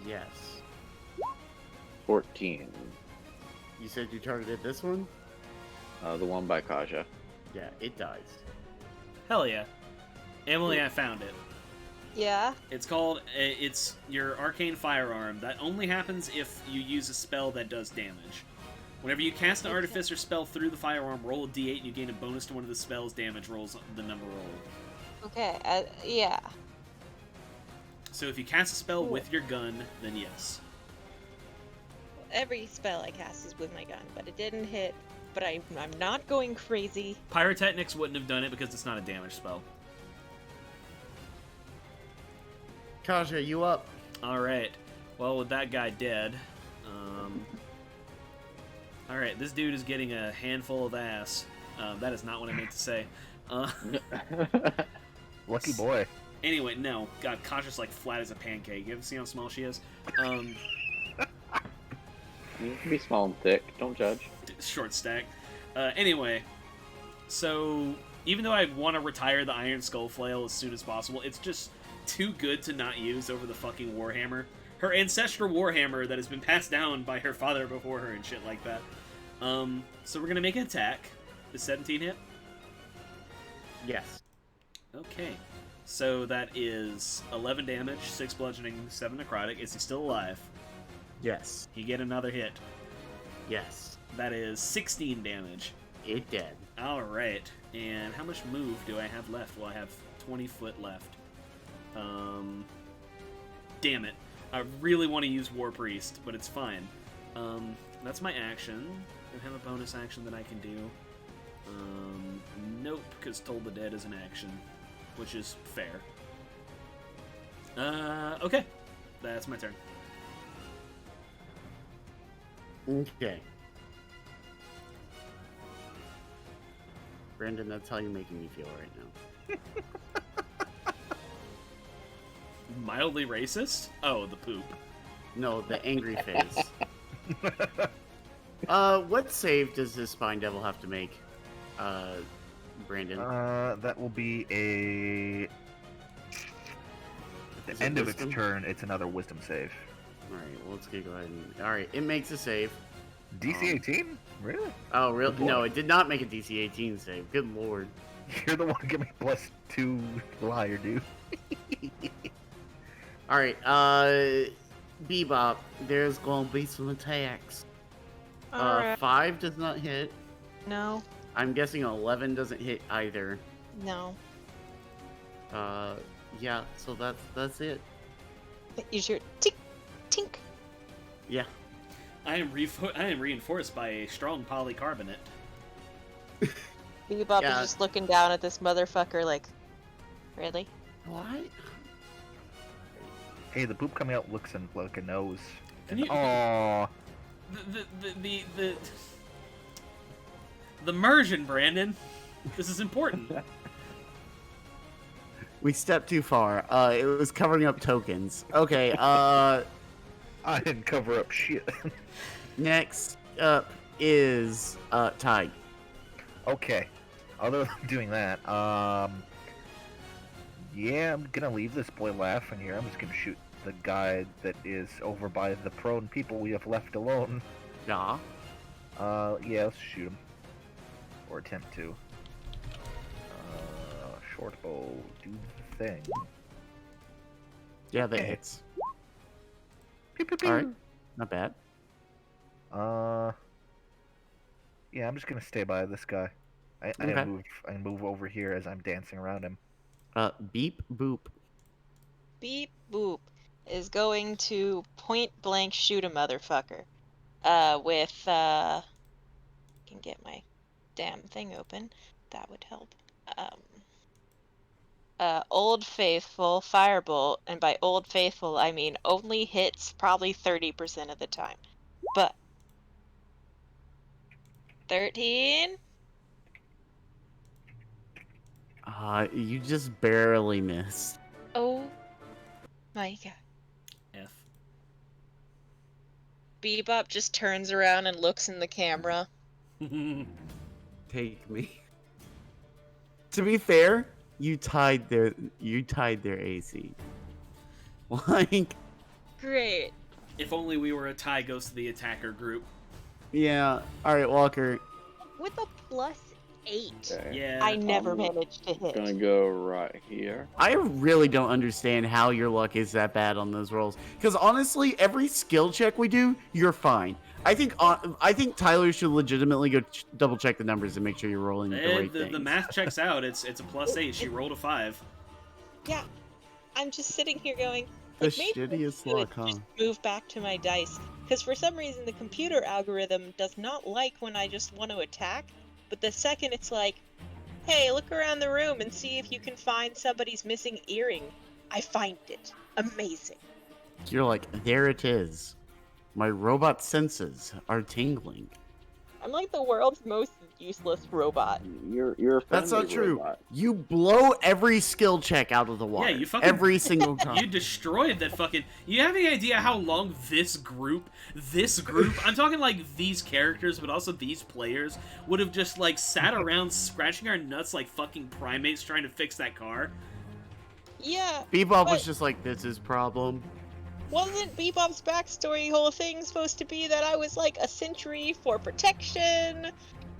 Speaker 2: Yes.
Speaker 3: 14.
Speaker 2: You said you targeted this one?
Speaker 3: The one by Kaja.
Speaker 2: Yeah, it dies.
Speaker 1: Hell yeah. Emily, I found it.
Speaker 5: Yeah.
Speaker 1: It's called, it's your Arcane Firearm. That only happens if you use a spell that does damage. Whenever you cast an Artificer spell through the firearm, roll a d8 and you gain a bonus to one of the spell's damage rolls, the number rolled.
Speaker 5: Okay. Yeah.
Speaker 1: So if you cast a spell
Speaker 5: Cool.
Speaker 1: with your gun, then yes.
Speaker 5: Every spell I cast is with my gun, but it didn't hit. But I'm not going crazy.
Speaker 1: Pyrotechnics wouldn't have done it because it's not a damage spell.
Speaker 2: Kaja, you up?
Speaker 1: Alright. Well, with that guy dead, alright, this dude is getting a handful of ass. That is not what I meant to say.
Speaker 4: Lucky boy.
Speaker 1: Anyway, no. God, Kasha's like flat as a pancake. You ever see how small she is?
Speaker 3: You can be small and thick. Don't judge.
Speaker 1: Short stack. Anyway, so even though I want to retire the Iron Skull Flail as soon as possible, it's just too good to not use over the fucking Warhammer. Her ancestral Warhammer that has been passed down by her father before her and shit like that. So we're gonna make an attack. Is 17 hit?
Speaker 2: Yes.
Speaker 1: Okay. So that is 11 damage, 6 bludgeoning, 7 necrotic. Is he still alive?
Speaker 2: Yes.
Speaker 1: You get another hit.
Speaker 2: Yes.
Speaker 1: That is 16 damage.
Speaker 2: It dead.
Speaker 1: Alright. And how much move do I have left? Well, I have 20 foot left. Damn it. I really want to use War Priest, but it's fine. That's my action. I have a bonus action that I can do. Nope, because Toll the Dead is an action, which is fair. Okay. That's my turn.
Speaker 2: Okay. Brandon, that's how you're making me feel right now.
Speaker 1: Mildly racist? Oh, the poop.
Speaker 2: No, the angry face. What save does this Spine Devil have to make, Brandon?
Speaker 4: That will be a... At
Speaker 2: Is
Speaker 4: the
Speaker 2: it
Speaker 4: end of its
Speaker 2: wisdom?
Speaker 4: turn, it's another wisdom save.
Speaker 2: Alright, well, let's go ahead and... Alright, it makes a save.
Speaker 4: DC 18? Really?
Speaker 2: Oh, really?
Speaker 4: boy.
Speaker 2: No, it did not make a DC 18 save. Good lord.
Speaker 4: You're the one who gave me +2 liar, dude.
Speaker 2: Alright, Bebop, there's gonna be some attacks.
Speaker 5: Alright.
Speaker 2: 5 does not hit.
Speaker 5: No.
Speaker 2: I'm guessing 11 doesn't hit either.
Speaker 5: No.
Speaker 2: Yeah, so that's it.
Speaker 5: Use your tink, tink.
Speaker 2: Yeah.
Speaker 1: I am reinforced by a strong polycarbonate.
Speaker 5: Bebop
Speaker 2: Yeah.
Speaker 5: is just looking down at this motherfucker like, really?
Speaker 2: What?
Speaker 4: Hey, the poop coming out looks like a nose.
Speaker 1: Can you-
Speaker 4: Aww.
Speaker 1: The immersion, Brandon. This is important.
Speaker 2: We stepped too far. It was covering up tokens. Okay,
Speaker 4: I didn't cover up shit.
Speaker 2: next up is, Tide.
Speaker 4: Okay. Other than doing that, yeah, I'm gonna leave this boy laughing here. I'm just gonna shoot the guy that is over by the prone people we have left alone.
Speaker 2: Yeah.
Speaker 4: Yeah, let's shoot him. Or attempt to. Short bow, do the thing.
Speaker 2: Yeah, that
Speaker 4: Okay.
Speaker 2: hits.
Speaker 4: Pew, pew, pew.
Speaker 2: Alright. Not bad.
Speaker 4: Yeah, I'm just gonna stay by this guy. I
Speaker 2: Okay.
Speaker 4: move over here as I'm dancing around him.
Speaker 2: Beep boop.
Speaker 5: Beep boop is going to point blank shoot a motherfucker. With I can get my damn thing open. That would help. Old Faithful Firebolt, and by Old Faithful I mean only hits probably 30% of the time. But 13.
Speaker 2: You just barely missed.
Speaker 5: Oh my god.
Speaker 1: F.
Speaker 5: Bebop just turns around and looks in the camera.
Speaker 2: Take me. To be fair, you tied their AC. Like,
Speaker 5: Great.
Speaker 1: If only we were a tie goes to the attacker group.
Speaker 2: yeah. All right, Walker.
Speaker 5: With a +8.
Speaker 3: Okay.
Speaker 1: Yeah.
Speaker 5: I never
Speaker 3: I'm
Speaker 5: managed to hit.
Speaker 3: Gonna go right here.
Speaker 2: I really don't understand how your luck is that bad on those rolls. Because honestly, every skill check we do, you're fine. I think Tyler should legitimately go double check the numbers and make sure you're rolling the right
Speaker 1: the
Speaker 2: things.
Speaker 1: math checks out. It's a +8. She rolled a 5.
Speaker 5: Yeah. I'm just sitting here going,
Speaker 2: The
Speaker 5: like, maybe
Speaker 2: shittiest
Speaker 5: I should
Speaker 2: luck, huh?
Speaker 5: just move back to my dice. Because for some reason the computer algorithm does not like when I just want to attack. But the second it's like, hey, look around the room and see if you can find somebody's missing earring, I find it. Amazing.
Speaker 2: You're like, there it is. My robot senses are tingling.
Speaker 5: I'm like the world's most useless robot.
Speaker 3: You're a
Speaker 2: That's not
Speaker 3: friendly
Speaker 2: true.
Speaker 3: robot.
Speaker 2: You blow every skill check out of the water.
Speaker 1: Yeah, you fucking
Speaker 2: every single time.
Speaker 1: You destroyed that fucking. You have any idea how long this group, I'm talking like these characters, but also these players, would have just like sat around scratching our nuts like fucking primates trying to fix that car?
Speaker 5: Yeah.
Speaker 2: Bebop was
Speaker 5: but
Speaker 2: just like, this is problem.
Speaker 5: Wasn't Bebop's backstory whole thing supposed to be that I was like a sentry for protection?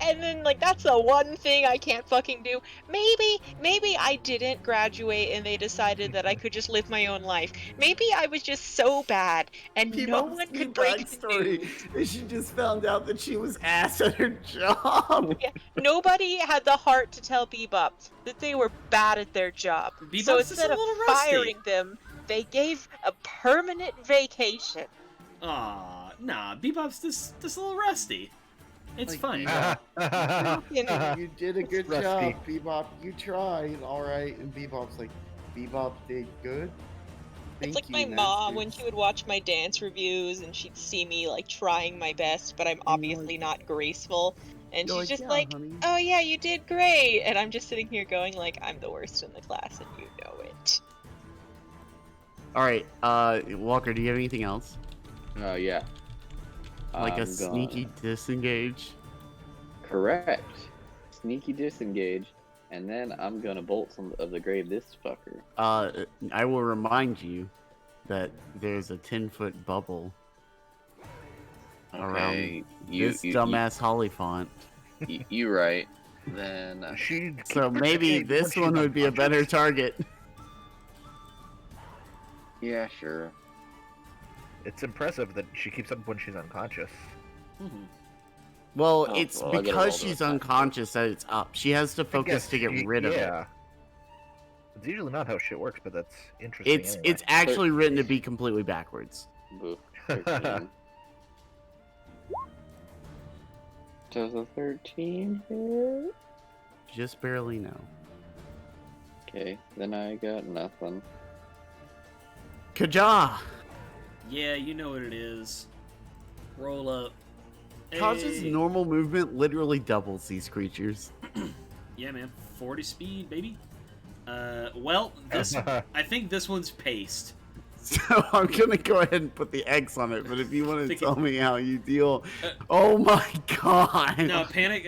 Speaker 5: And then like that's the one thing I can't fucking do. Maybe I didn't graduate and they decided that I could just live my own life. Maybe I was just so bad and no one could break the news.
Speaker 2: is she just found out that she was ass at her job.
Speaker 5: Yeah, nobody had the heart to tell Bebop that they were bad at their job.
Speaker 1: Bebop's
Speaker 5: So
Speaker 1: just
Speaker 5: instead
Speaker 1: a
Speaker 5: of
Speaker 1: little rusty.
Speaker 5: firing them, they gave a permanent vacation.
Speaker 1: Aw, nah, Bebop's just a little rusty. It's
Speaker 2: Like,
Speaker 1: fine.
Speaker 2: You did a good
Speaker 4: Rusty.
Speaker 2: job, Bebop. You tried, all right. And Bebop's like, Bebop did good.
Speaker 5: It's
Speaker 2: Thank
Speaker 5: like
Speaker 2: you,
Speaker 5: my mom when
Speaker 2: Masters."
Speaker 5: she would watch my dance reviews and she'd see me like trying my best, but I'm obviously not graceful. And
Speaker 2: You're
Speaker 5: she's just
Speaker 2: "Yeah,
Speaker 5: like,
Speaker 2: honey."
Speaker 5: "Oh yeah, you did great." And I'm just sitting here going like, "I'm the worst in the class and you know it."
Speaker 2: All right, Walker, do you have anything else?
Speaker 3: Oh yeah.
Speaker 2: Like a
Speaker 3: I'm
Speaker 2: sneaky disengage?
Speaker 3: Correct. Sneaky disengage, and then I'm gonna bolt some of the grave this fucker.
Speaker 2: I will remind you that there's a 10-foot bubble around this dumbass Hollyfont.
Speaker 3: You right. Then
Speaker 2: So maybe this one would be a better target.
Speaker 3: yeah, sure.
Speaker 4: It's impressive that she keeps up when she's unconscious.
Speaker 1: Mhm.
Speaker 2: Well,
Speaker 3: Oh,
Speaker 2: it's
Speaker 3: well, I gotta roll
Speaker 2: because
Speaker 3: to
Speaker 2: she's
Speaker 3: attack.
Speaker 2: unconscious that it's up. She has to
Speaker 4: I
Speaker 2: focus
Speaker 4: guess
Speaker 2: to get
Speaker 4: she-
Speaker 2: rid of it.
Speaker 4: yeah. It's usually not how shit works, but that's interesting.
Speaker 2: It's
Speaker 4: anyway.
Speaker 2: it's actually written to be completely backwards.
Speaker 3: Boo. 13. Does a 13 hit?
Speaker 2: Just barely no.
Speaker 3: Okay, then I got nothing.
Speaker 2: Kaja
Speaker 1: Yeah, you know what it is. Roll up.
Speaker 2: causes
Speaker 1: Hey.
Speaker 2: normal movement literally doubles these creatures.
Speaker 1: Yeah, man. 40 speed, baby. Well, this I think this one's paced.
Speaker 2: So I'm gonna go ahead and put the X on it. But if you want to
Speaker 1: Think
Speaker 2: tell me how you deal, oh my god!
Speaker 1: No, panic.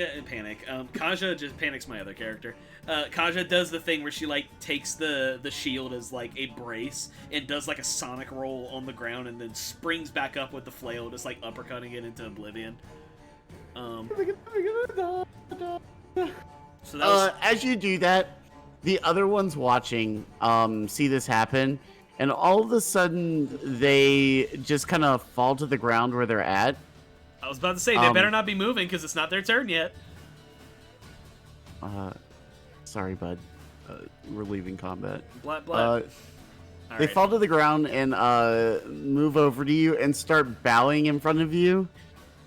Speaker 1: Kaja just panics my other character. Kaja does the thing where she like takes the shield as like a brace and does like a sonic roll on the ground and then springs back up with the flail, just like uppercutting it into oblivion. So that was,
Speaker 2: As you do that, the other ones watching see this happen, and all of a sudden they just kind of fall to the ground where they're at.
Speaker 1: I was about to say they better not be moving because it's not their turn yet.
Speaker 2: Sorry, bud. We're leaving combat.
Speaker 1: Blah blah.
Speaker 2: They fall to the ground and move over to you and start bowing in front of you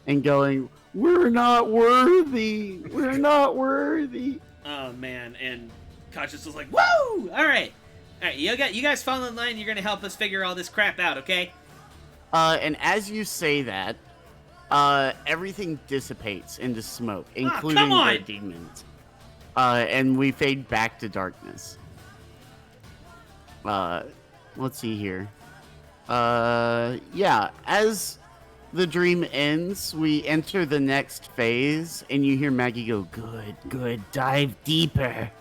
Speaker 2: and going, "We're not worthy. We're not worthy."
Speaker 1: Oh man, and Kaja's just like, "Woo! All right, you guys fall in line. You're gonna help us figure all this crap out, okay?"
Speaker 2: And as you say that, everything dissipates into smoke, including
Speaker 1: come on!
Speaker 2: the demons. And we fade back to darkness. Let's see here. Yeah, as the dream ends, we enter the next phase, and you hear Maggie go, "Good, dive deeper."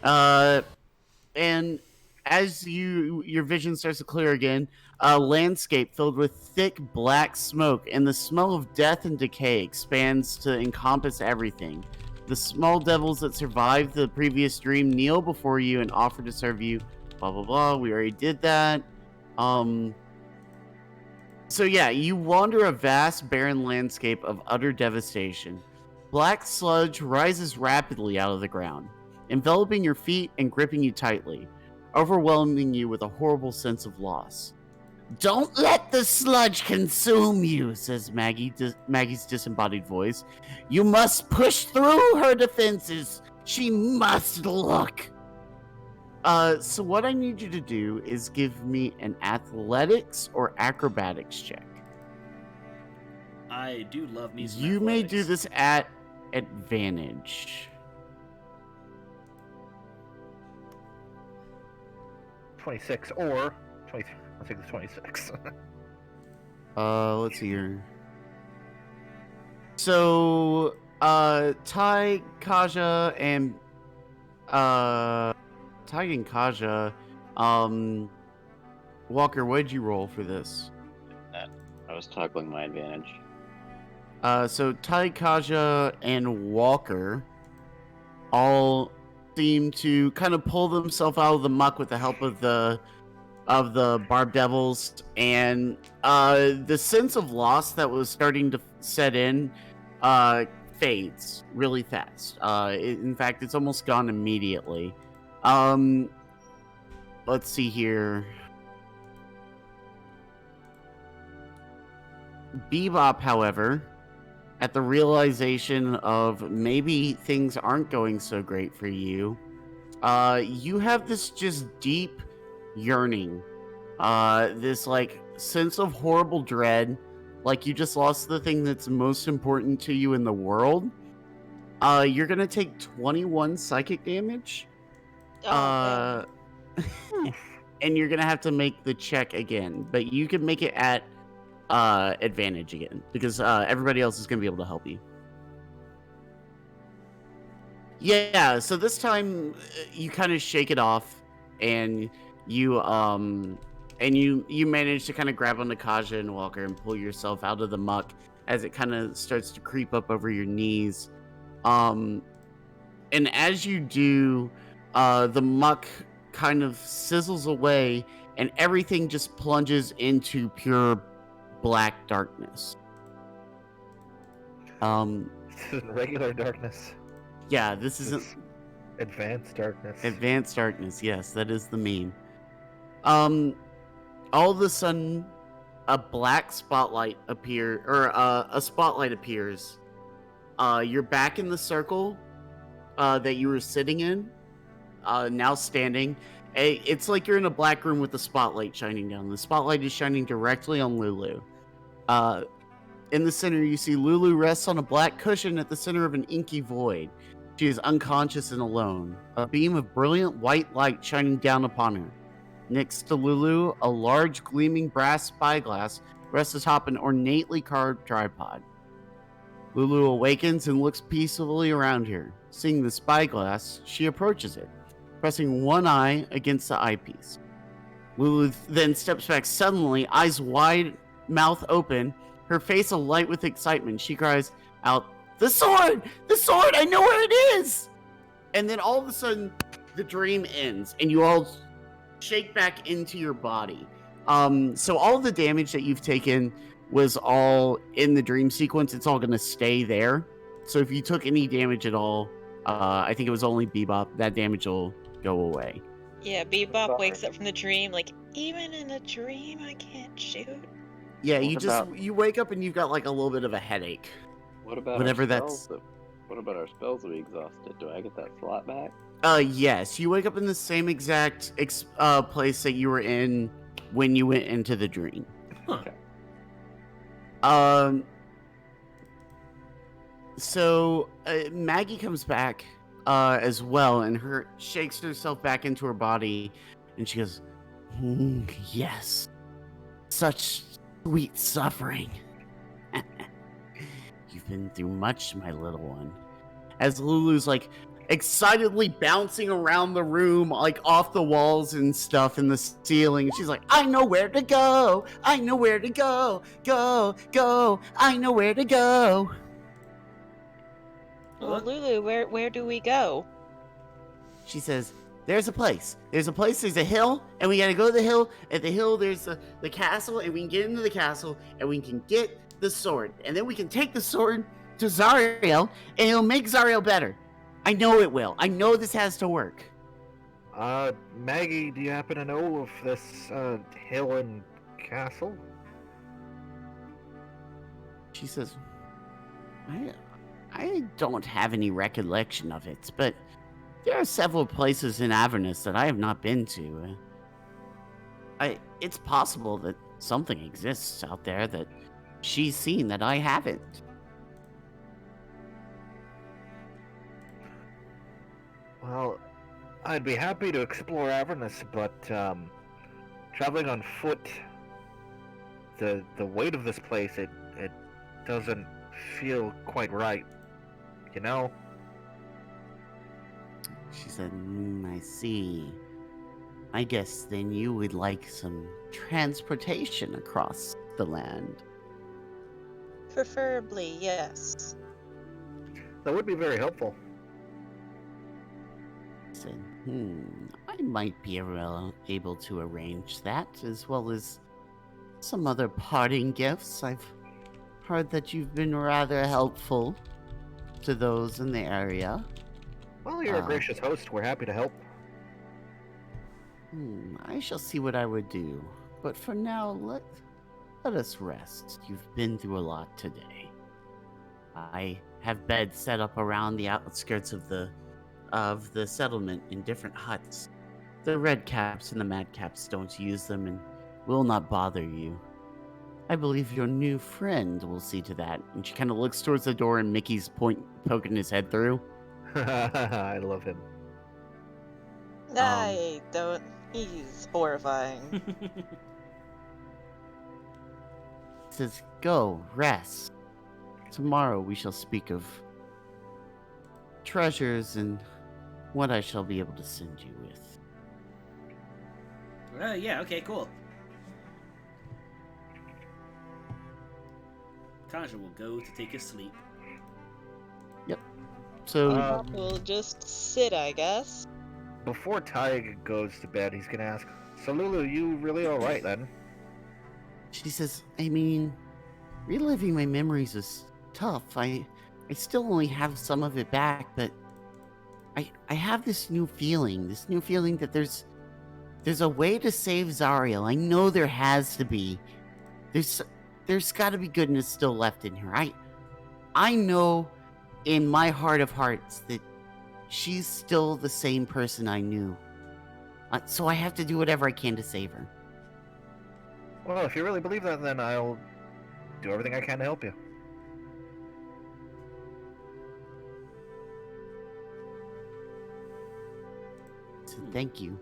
Speaker 2: And as your vision starts to clear again, a landscape filled with thick black smoke and the smell of death and decay expands to encompass everything. The small devils that survived the previous dream kneel before you and offer to serve you. Blah blah blah. We already did that. So yeah, you wander a vast, barren landscape of utter devastation. Black sludge rises rapidly out of the ground, enveloping your feet and gripping you tightly, overwhelming you with a horrible sense of loss. "Don't let the sludge consume you," says Maggie's disembodied voice. "You must push through her defenses. She must look." So what I need you to do is give me an athletics or acrobatics check.
Speaker 1: I do love me some
Speaker 2: You may do
Speaker 1: athletics.
Speaker 2: this at advantage.
Speaker 4: 26 or 20. I think it's 26.
Speaker 2: Let's see here. So, Ty, Kaja, and Walker, what'd you roll for this?
Speaker 3: I was toggling my advantage.
Speaker 2: So Ty, Kaja, and Walker all seem to kind of pull themselves out of the muck with the help of the Barb Devils, and the sense of loss that was starting to set in fades really fast. In fact, it's almost gone immediately. Let's see here. Bebop, however, at the realization of maybe things aren't going so great for you, you have this just deep yearning, this like sense of horrible dread, like you just lost the thing that's most important to you in the world. You're gonna take 21 psychic damage,
Speaker 5: Oh,
Speaker 2: and you're gonna have to make the check again, but you can make it at advantage again because everybody else is gonna be able to help you. Yeah, so this time you kind of shake it off, and you manage to kind of grab onto Kaja and Walker and pull yourself out of the muck as it kind of starts to creep up over your knees. And as you do, the muck kind of sizzles away, and everything just plunges into pure black darkness.
Speaker 4: This isn't regular darkness.
Speaker 2: Yeah, this isn't
Speaker 4: It's advanced darkness.
Speaker 2: advanced darkness. Yes, that is the meme. All of a sudden, a black spotlight a spotlight appears. You're back in the circle that you were sitting in, now standing. It's like you're in a black room with the spotlight shining down. The spotlight is shining directly on Lulu. In the center, you see Lulu rests on a black cushion at the center of an inky void. She is unconscious and alone. A beam of brilliant white light shining down upon her. Next to Lulu, a large gleaming brass spyglass rests atop an ornately carved tripod. Lulu awakens and looks peacefully around her. Seeing the spyglass, she approaches it, pressing one eye against the eyepiece. Lulu then steps back suddenly, eyes wide, mouth open, her face alight with excitement. She cries out, "The sword! The sword! I know where it is!" And then all of a sudden, the dream ends, and you all shake back into your body. So all the damage that you've taken was all in the dream sequence. It's all going to stay there. So if you took any damage at all, I think it was only Bebop, that damage will go away.
Speaker 5: yeah, Bebop wakes up from the dream, like, even in a dream, I can't shoot.
Speaker 2: Yeah,
Speaker 3: What
Speaker 2: you wake up and you've got like a little bit of a headache.
Speaker 3: What about
Speaker 2: Whatever
Speaker 3: our
Speaker 2: that's-
Speaker 3: spells? What about our spells we exhausted? Do I get that slot back?
Speaker 2: Yes, you wake up in the same exact place that you were in when you went into the dream.
Speaker 1: Huh.
Speaker 3: Okay.
Speaker 2: So Maggie comes back as well, and shakes herself back into her body, and she goes, "Yes, such sweet suffering. You've been through much, my little one." As Lulu's like excitedly bouncing around the room, like off the walls and stuff in the ceiling, she's like, "I know where to go. I know where to go. Go, go. I know where to go."
Speaker 5: Well, Lulu, where do we go?
Speaker 2: She says, "There's a place. There's a hill, and we gotta go to the hill. At the hill, there's the castle, and we can get into the castle, and we can get the sword. And then we can take the sword to Zariel, and it'll make Zariel better. I know it will. I know this has to work."
Speaker 4: Maggie, do you happen to know of this, hill and castle?
Speaker 2: She says, I don't have any recollection of it, but there are several places in Avernus that I have not been to. It's possible that something exists out there that she's seen that I haven't."
Speaker 4: Well, I'd be happy to explore Avernus, but traveling on foot, the weight of this place, it doesn't feel quite right. You know?
Speaker 2: She said, I see. I guess then you would like some transportation across the land.
Speaker 5: Preferably, yes.
Speaker 4: That would be very helpful.
Speaker 2: I said, I might be able to arrange that, as well as some other parting gifts. I've heard that you've been rather helpful to those in the area.
Speaker 4: Well, you're a gracious host. We're happy to help.
Speaker 2: I shall see what I would do. But for now, let us rest. You've been through a lot today. I have beds set up around the outskirts of the settlement in different huts. The red caps and the mad caps don't use them and will not bother you. I believe your new friend will see to that. And she kind of looks towards the door and Mickey's poking his head through.
Speaker 4: I love him.
Speaker 5: I don't. He's horrifying.
Speaker 2: Says, go, rest. Tomorrow we shall speak of treasures and what I shall be able to send you with.
Speaker 1: Yeah, okay, cool. Kaja will go to take a sleep.
Speaker 2: So,
Speaker 5: We'll just sit, I guess.
Speaker 4: Before Tig goes to bed, he's gonna ask, "So Lulu, you really all right then?"
Speaker 2: she says, I mean, reliving my memories is tough. I still only have some of it back, but I have this new feeling that there's a way to save Zariel. I know there has to be. There's got to be goodness still left in her. I know in my heart of hearts that she's still the same person I knew. So I have to do whatever I can to save her.
Speaker 4: Well, if you really believe that, then I'll do everything I can to help you.
Speaker 2: So thank you.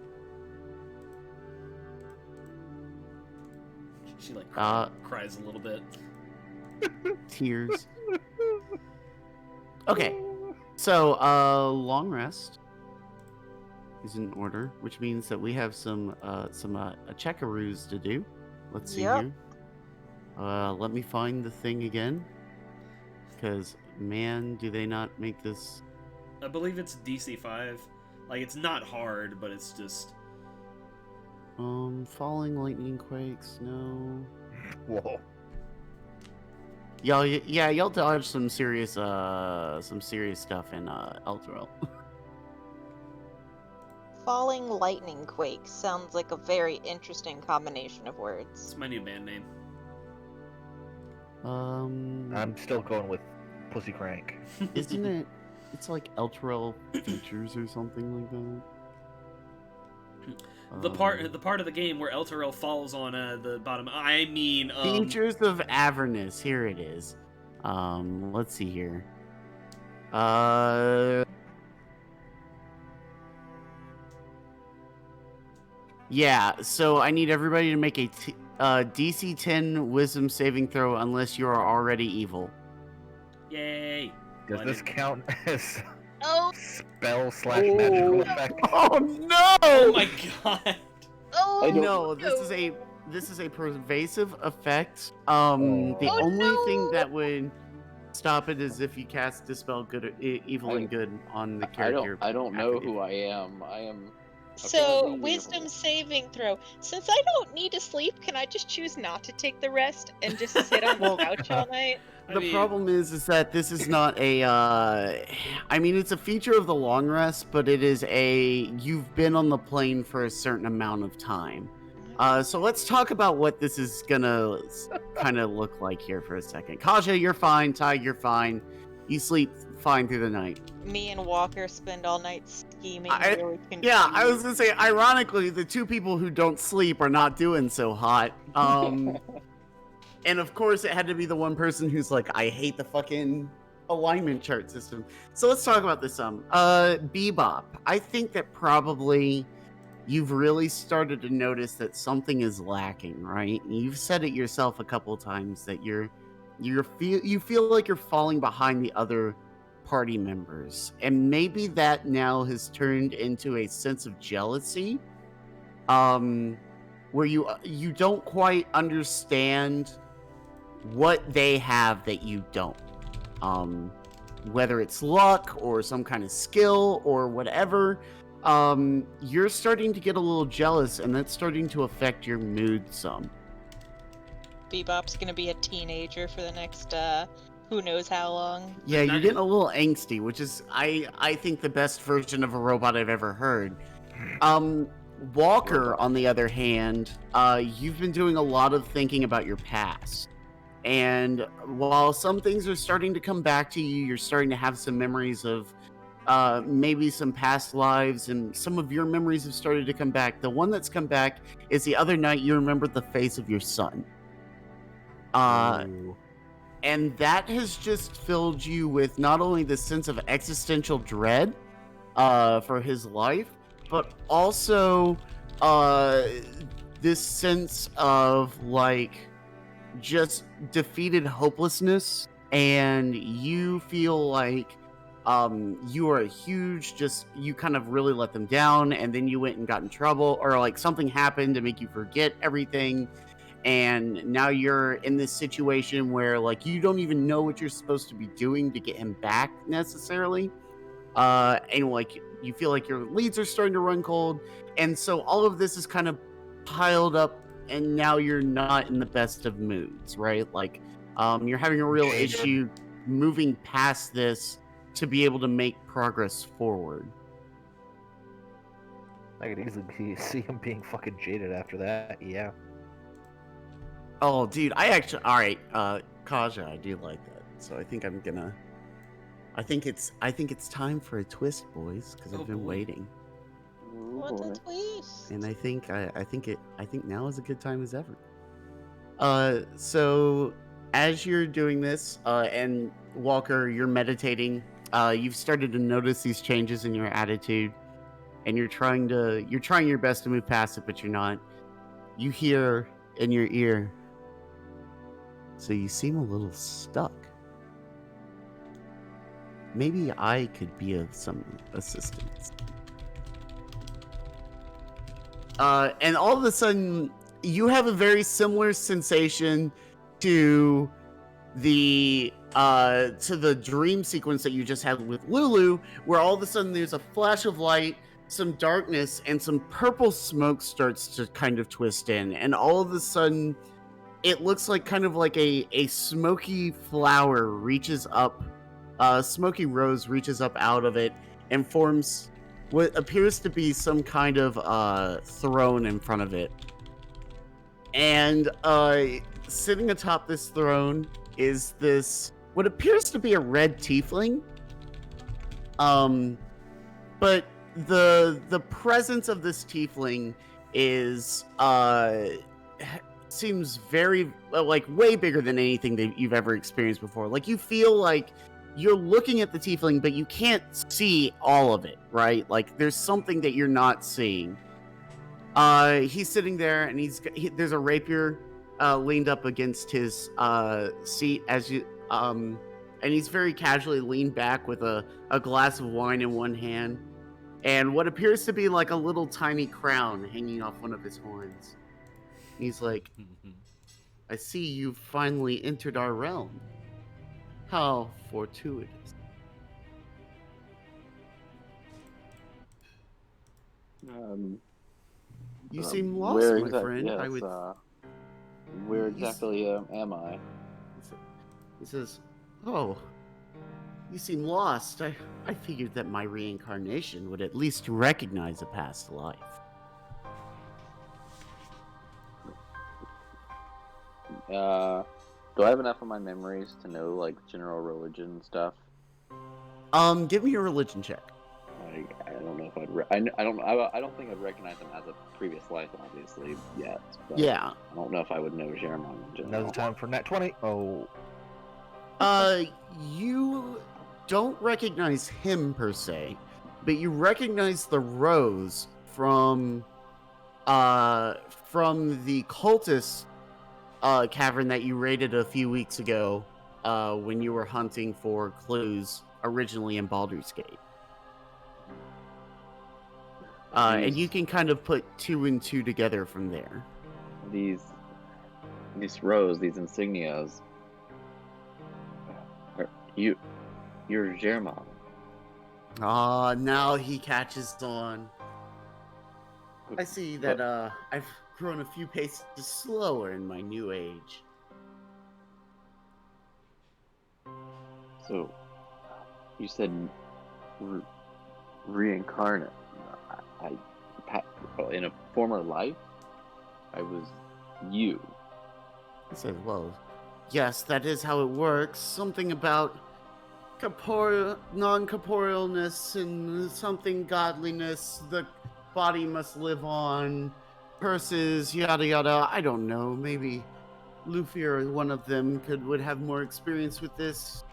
Speaker 1: She like cries a little bit.
Speaker 2: Tears. Okay. So, long rest is in order, which means that we have some checkaroos to do. Let's see here. Let me find the thing again, because man, do they not make this?
Speaker 1: I believe it's DC 5. Like, it's not hard, but it's just.
Speaker 2: Falling lightning quakes, no.
Speaker 4: Whoa.
Speaker 2: Y'all dodge some serious stuff in Elturel.
Speaker 5: Falling lightning quake sounds like a very interesting combination of
Speaker 1: It's
Speaker 5: words.
Speaker 1: my new band name.
Speaker 4: I'm still going with Pussy Crank.
Speaker 2: Isn't it? It's like Elturel features or something like that.
Speaker 1: The part of the game where Elturel falls on the bottom. I mean,
Speaker 2: Features of Avernus. Here it is. Let's see here. Yeah. So I need everybody to make a DC 10 Wisdom saving throw, unless you are already evil.
Speaker 1: Yay!
Speaker 4: Does
Speaker 1: Well,
Speaker 4: this count as
Speaker 5: Oh,
Speaker 4: spell/magical effect?
Speaker 2: Oh no!
Speaker 1: Oh my god!
Speaker 5: oh
Speaker 2: No, this is a pervasive effect. The
Speaker 5: Oh,
Speaker 2: only thing
Speaker 5: no!
Speaker 2: that would stop it is if you cast Dispel Good, Evil, and Good on the character.
Speaker 3: I don't know
Speaker 2: after
Speaker 3: who I am. I am.
Speaker 5: So,
Speaker 3: apparently
Speaker 5: wisdom
Speaker 3: evil.
Speaker 5: saving throw. Since I don't need to sleep, can I just choose not to take the rest and just sit on the couch all night?
Speaker 2: The problem is that this is not a. I mean, it's a feature of the long rest, but it is you've been on the plane for a certain amount of time. So let's talk about what this is gonna kind of look like here for a second. Kaja, you're fine. Ty, you're fine. You sleep fine through the night.
Speaker 5: Me and Walker spend all night scheming.
Speaker 2: I was gonna say, ironically, the two people who don't sleep are not doing so hot. And of course, it had to be the one person who's like, I hate the fucking alignment chart system. So let's talk about this some. Bebop. I think that probably you've really started to notice that something is lacking, right? You've said it yourself a couple times that you feel like you're falling behind the other party members, and maybe that now has turned into a sense of jealousy, where you don't quite understand what they have that you don't. Whether it's luck or some kind of skill or whatever, you're starting to get a little jealous, and that's starting to affect your mood some.
Speaker 5: Bebop's gonna be a teenager for the next, who knows how long.
Speaker 2: Yeah, you're getting a little angsty, which is, I think, the best version of a robot I've ever heard. Walker, on the other hand, you've been doing a lot of thinking about your past. And while some things are starting to come back to you, you're starting to have some memories of maybe some past lives, and some of your memories have started to come back. The one that's come back is the other night you remembered the face of your son. And that has just filled you with not only this sense of existential dread for his life, but also this sense of like just defeated hopelessness, and you feel like you are a huge, you kind of really let them down, and then you went and got in trouble, or like something happened to make you forget everything, and now you're in this situation where like you don't even know what you're supposed to be doing to get him back necessarily, and like you feel like your leads are starting to run cold, and so all of this is kind of piled up, and now you're not in the best of moods, right? Like you're having a real issue moving past this to be able to make progress forward.
Speaker 4: I could easily see him being fucking jaded after that, yeah.
Speaker 2: Oh, dude, alright, Kaja, I do like that. So I think I think it's time for a twist, boys, because I've been waiting.
Speaker 5: What's a twist?
Speaker 2: And I think now is a good time as ever. So as you're doing this, and Walker, you're meditating, you've started to notice these changes in your attitude, and you're trying your best to move past it, but you're not. You hear in your ear, "So you seem a little stuck. Maybe I could be of some assistance." And all of a sudden, you have a very similar sensation to the dream sequence that you just had with Lulu, where all of a sudden there's a flash of light, some darkness, and some purple smoke starts to kind of twist in, and all of a sudden it looks like kind of like a smoky flower reaches up, smoky rose reaches up out of it and forms what appears to be some kind of throne in front of it. And sitting atop this throne is this, what appears to be a red tiefling. But the presence of this tiefling is seems very, like, way bigger than anything that you've ever experienced before. Like, you feel like you're looking at the tiefling, but you can't see all of it, right? Like, there's something that you're not seeing. He's sitting there, and there's a rapier leaned up against his seat as you, and he's very casually leaned back with a glass of wine in one hand, and what appears to be like a little tiny crown hanging off one of his horns. He's like, "I see you've finally entered our realm. How fortuitous." You seem lost, my friend.
Speaker 3: Yes, where exactly am I?
Speaker 2: He says, "Oh, you seem lost. I figured that my reincarnation would at least recognize a past life."
Speaker 3: Do I have enough of my memories to know, like, general religion stuff?
Speaker 2: Give me a religion check.
Speaker 3: I don't know if I don't think I'd recognize him as a previous life, obviously, yet. But
Speaker 2: Yeah.
Speaker 3: I don't know if I would know Jeremiah in general.
Speaker 4: Now's the time for Nat 20. Oh.
Speaker 2: You don't recognize him per se, but you recognize the rose from the cultist cavern that you raided a few weeks ago, when you were hunting for clues originally in Baldur's Gate. And you can kind of put 2 and 2 together from there.
Speaker 3: These rows, these insignias. You're German.
Speaker 2: Now he catches on. I see that I've grown a few paces slower in my new age.
Speaker 3: So, you said reincarnate. In a former life, I was you.
Speaker 2: I said, well, yes, that is how it works. Something about non-corporealness and something godliness. The body must live on. Curses, yada yada. I don't know. Maybe Luffy or one of them would have more experience with this.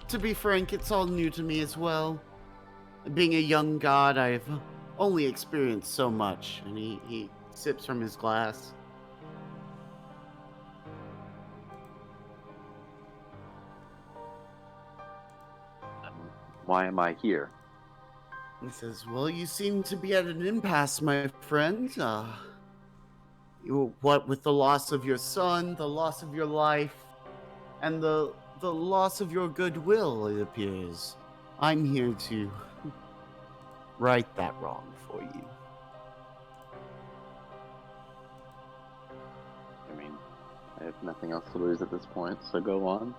Speaker 2: To be frank, it's all new to me as well. Being a young god, I've only experienced so much. And he sips from his glass.
Speaker 3: Why am I here?
Speaker 2: He says, well, you seem to be at an impasse, my friend. What with the loss of your son, the loss of your life, and the loss of your goodwill, it appears. I'm here to right that wrong for you.
Speaker 3: I mean, I have nothing else to lose at this point, so go on.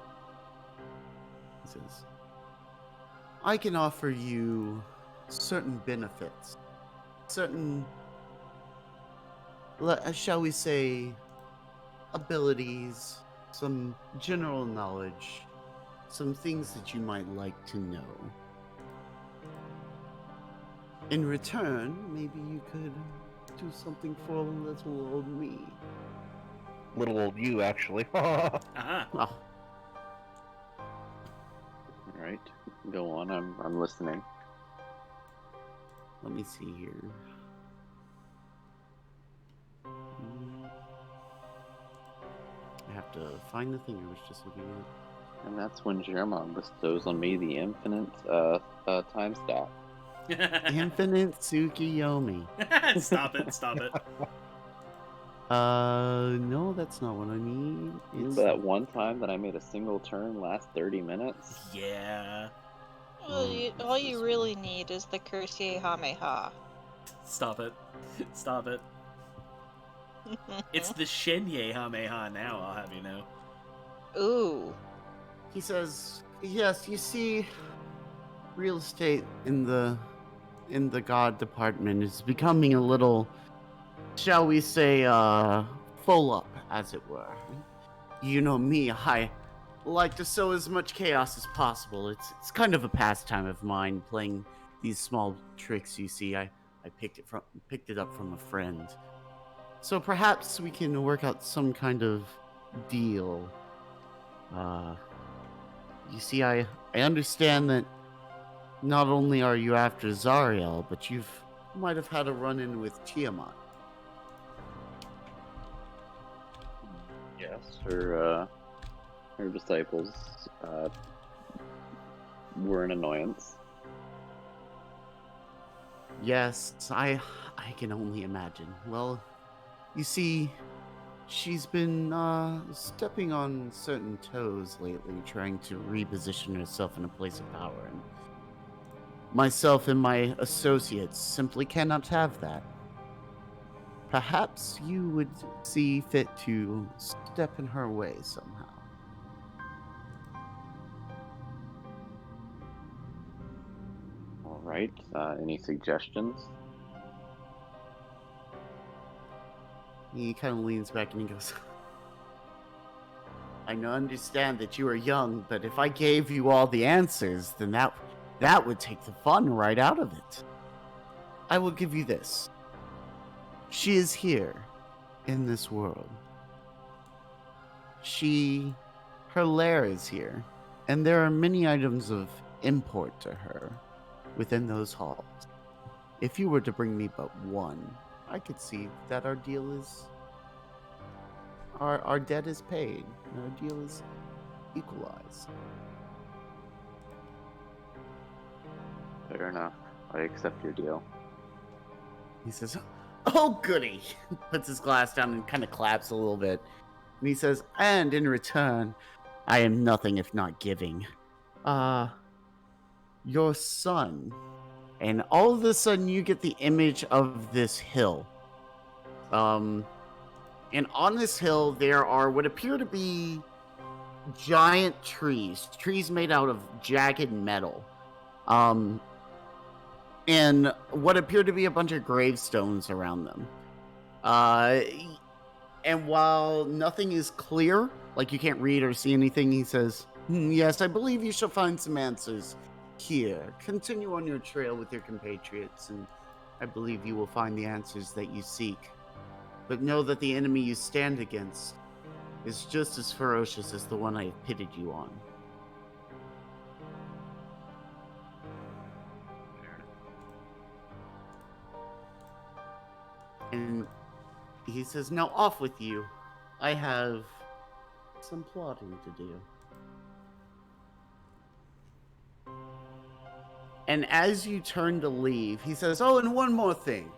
Speaker 2: He says, I can offer you certain benefits, certain, shall we say, abilities, some general knowledge, some things that you might like to know. In return, maybe you could do something for little old me.
Speaker 4: Little old you, actually.
Speaker 1: Uh-huh.
Speaker 2: Oh,
Speaker 3: Alright, go on, I'm listening.
Speaker 2: let me see here. I have to find the thing I was just looking at.
Speaker 3: And that's when German bestows on me the infinite time stop.
Speaker 2: Infinite Tsukiyomi.
Speaker 1: Stop it.
Speaker 2: No, that's not what I need.
Speaker 3: Remember that one time that I made a single turn last 30 minutes?
Speaker 1: Yeah.
Speaker 5: All you really need is the Kursehameha.
Speaker 1: Stop it. It's the Shenye Hameha now, I'll have you know.
Speaker 5: Ooh.
Speaker 2: He says, yes, you see, real estate in the god department is becoming a little, shall we say, full up, as it were. You know me, I like to sow as much chaos as possible. It's kind of a pastime of mine, playing these small tricks you see. I picked it up from a friend. So perhaps we can work out some kind of deal. You see, I understand that not only are you after Zariel, but you might have had a run-in with Tiamat.
Speaker 3: Yes. Her disciples were an annoyance.
Speaker 2: Yes, I can only imagine. Well, you see, she's been stepping on certain toes lately, trying to reposition herself in a place of power, and myself and my associates simply cannot have that. Perhaps you would see fit to step in her way somehow.
Speaker 3: All right. Any suggestions?
Speaker 2: He kind of leans back and he goes, I understand that you are young, but if I gave you all the answers, then that would take the fun right out of it. I will give you this. She is here, in this world. her lair is here, and there are many items of import to her within those halls. If you were to bring me but one, I could see that our deal is... Our debt is paid, and our deal is equalized.
Speaker 3: Fair enough. I accept your deal.
Speaker 2: He says, "Oh, goody!" Puts his glass down and kind of claps a little bit. And he says, "And in return, I am nothing if not giving. Your son." And all of a sudden, you get the image of this hill. And on this hill, there are what appear to be giant trees made out of jagged metal. And what appear to be a bunch of gravestones around them. And while nothing is clear, like you can't read or see anything, he says, "Yes, I believe you shall find some answers here. Continue on your trail with your compatriots, and I believe you will find the answers that you seek. But know that the enemy you stand against is just as ferocious as the one I have pitted you on." And he says, "Now off with you. I have some plotting to do." And as you turn to leave, he says, "Oh, and one more thing."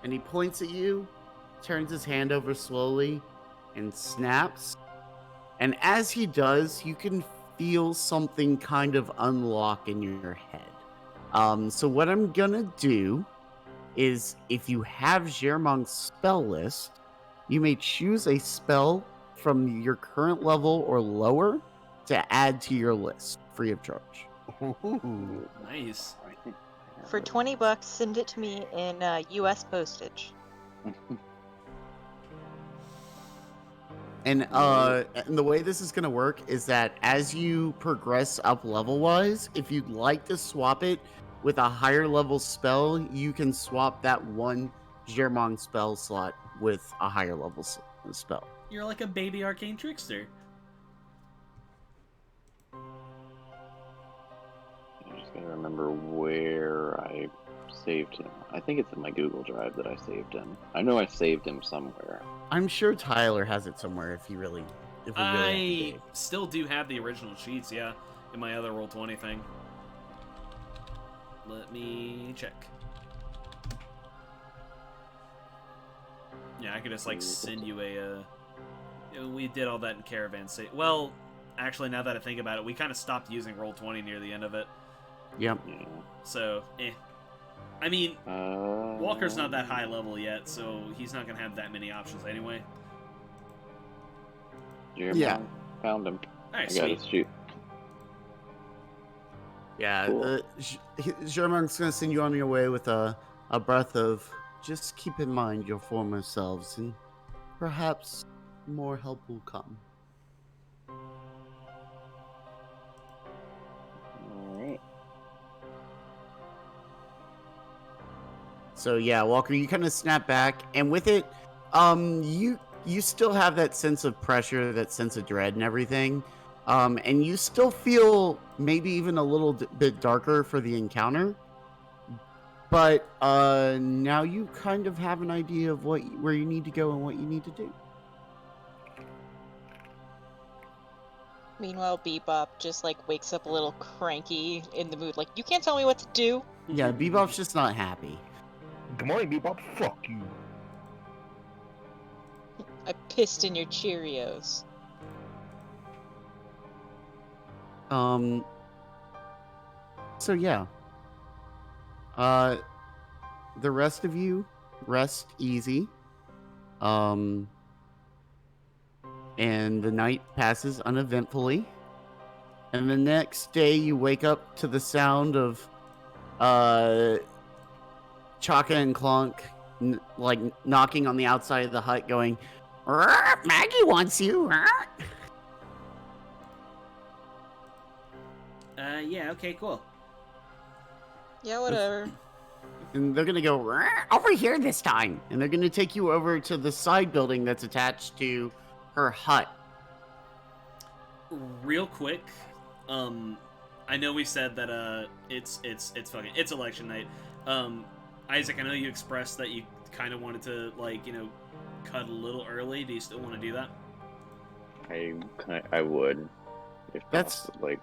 Speaker 2: And he points at you, turns his hand over slowly, and snaps. And as he does, you can feel something kind of unlock in your head. So what I'm gonna do is, if you have Germong's spell list, you may choose a spell from your current level or lower to add to your list, free of charge.
Speaker 4: Ooh.
Speaker 1: Nice.
Speaker 3: I think I have
Speaker 5: For
Speaker 3: it.
Speaker 5: $20, send it to me in U.S. postage.
Speaker 2: And the way this is going to work is that as you progress up level-wise, if you'd like to swap it with a higher level spell, you can swap that one Germong spell slot with a higher level spell.
Speaker 1: You're like a baby arcane trickster.
Speaker 3: I just gotta remember where I saved him. I think it's in my Google Drive that I saved him. I know I saved him somewhere.
Speaker 2: I'm sure Tyler has it somewhere if we really have to
Speaker 1: I
Speaker 2: dig.
Speaker 1: still do have the original sheets, yeah, in my other Roll20 thing. Let me check. Yeah, I could just like send you a. We did all that in Caravan City. Well, actually, now that I think about it, we kind of stopped using Roll20 near the end of it.
Speaker 2: Yep.
Speaker 3: Yeah.
Speaker 1: So, I mean, Walker's not that high
Speaker 3: Um,
Speaker 1: level yet, so he's not gonna have that many options anyway.
Speaker 3: Yeah. Found him.
Speaker 1: Alright,
Speaker 3: I got
Speaker 1: sweet.
Speaker 3: his shoot.
Speaker 2: Yeah,
Speaker 3: Cool.
Speaker 2: Germong's going to send you on your way with a breath of, "Just keep in mind your former selves, and perhaps more help will come."
Speaker 3: Alright.
Speaker 2: So yeah, Walker, you kind of snap back, and with it, you still have that sense of pressure, that sense of dread and everything, and you still feel maybe even a little bit darker for the encounter, but now you kind of have an idea of where you need to go and what you need to do.
Speaker 5: Meanwhile, Bebop just like wakes up a little cranky in the mood. Like, you can't tell me what to do.
Speaker 2: Yeah, Bebop's just not happy.
Speaker 4: Good morning, Bebop. Fuck you.
Speaker 5: I pissed in your Cheerios.
Speaker 2: So yeah. The rest of you rest easy. And the night passes uneventfully. And the next day you wake up to the sound of Chaka and Clonk like knocking on the outside of the hut going, "Rrr, Maggie wants you." Rrr."
Speaker 1: Yeah, okay, cool.
Speaker 5: Yeah, whatever.
Speaker 2: And they're gonna go, "Rrr, over here this time." And they're gonna take you over to the side building that's attached to her hut.
Speaker 1: real quick, I know we said that it's election night. Isaac, I know you expressed that you kind of wanted to cut a little early. Do you still want to do that?
Speaker 3: I would. If
Speaker 2: That's
Speaker 3: possible,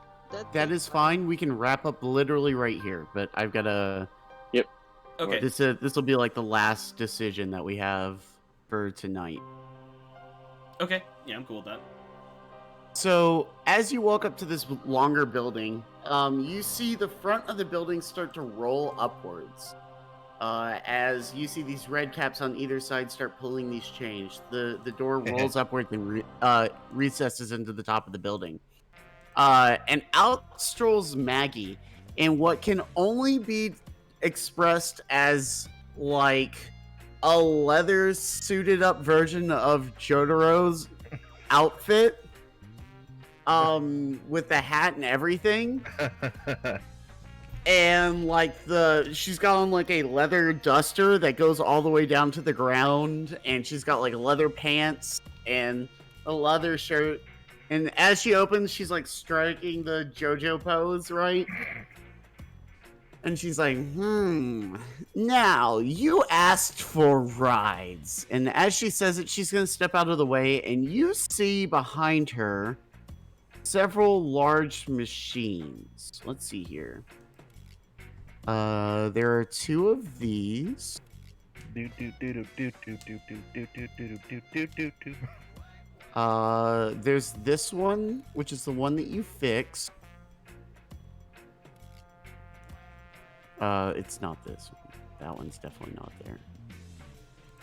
Speaker 2: that is fine. We can wrap up literally right here, but I've got to.
Speaker 1: Okay.
Speaker 2: This will be like the last decision that we have for tonight.
Speaker 1: Okay. Yeah, I'm cool with that.
Speaker 2: So as you walk up to this longer building, you see the front of the building start to roll upwards. As you see these red caps on either side start pulling these chains, the door rolls upward and recesses into the top of the building. And out strolls Maggie in what can only be expressed as like a leather suited up version of Jotaro's outfit, with the hat and everything. And like she's got on like a leather duster that goes all the way down to the ground, and she's got like leather pants and a leather shirt. And as she opens, she's like striking the JoJo pose, right? And she's like, now you asked for rides. And as she says it, she's gonna step out of the way, and you see behind her several large machines. Let's see here. There are two of these. There's this one, which is the one that you fixed. It's not this one. That one's definitely not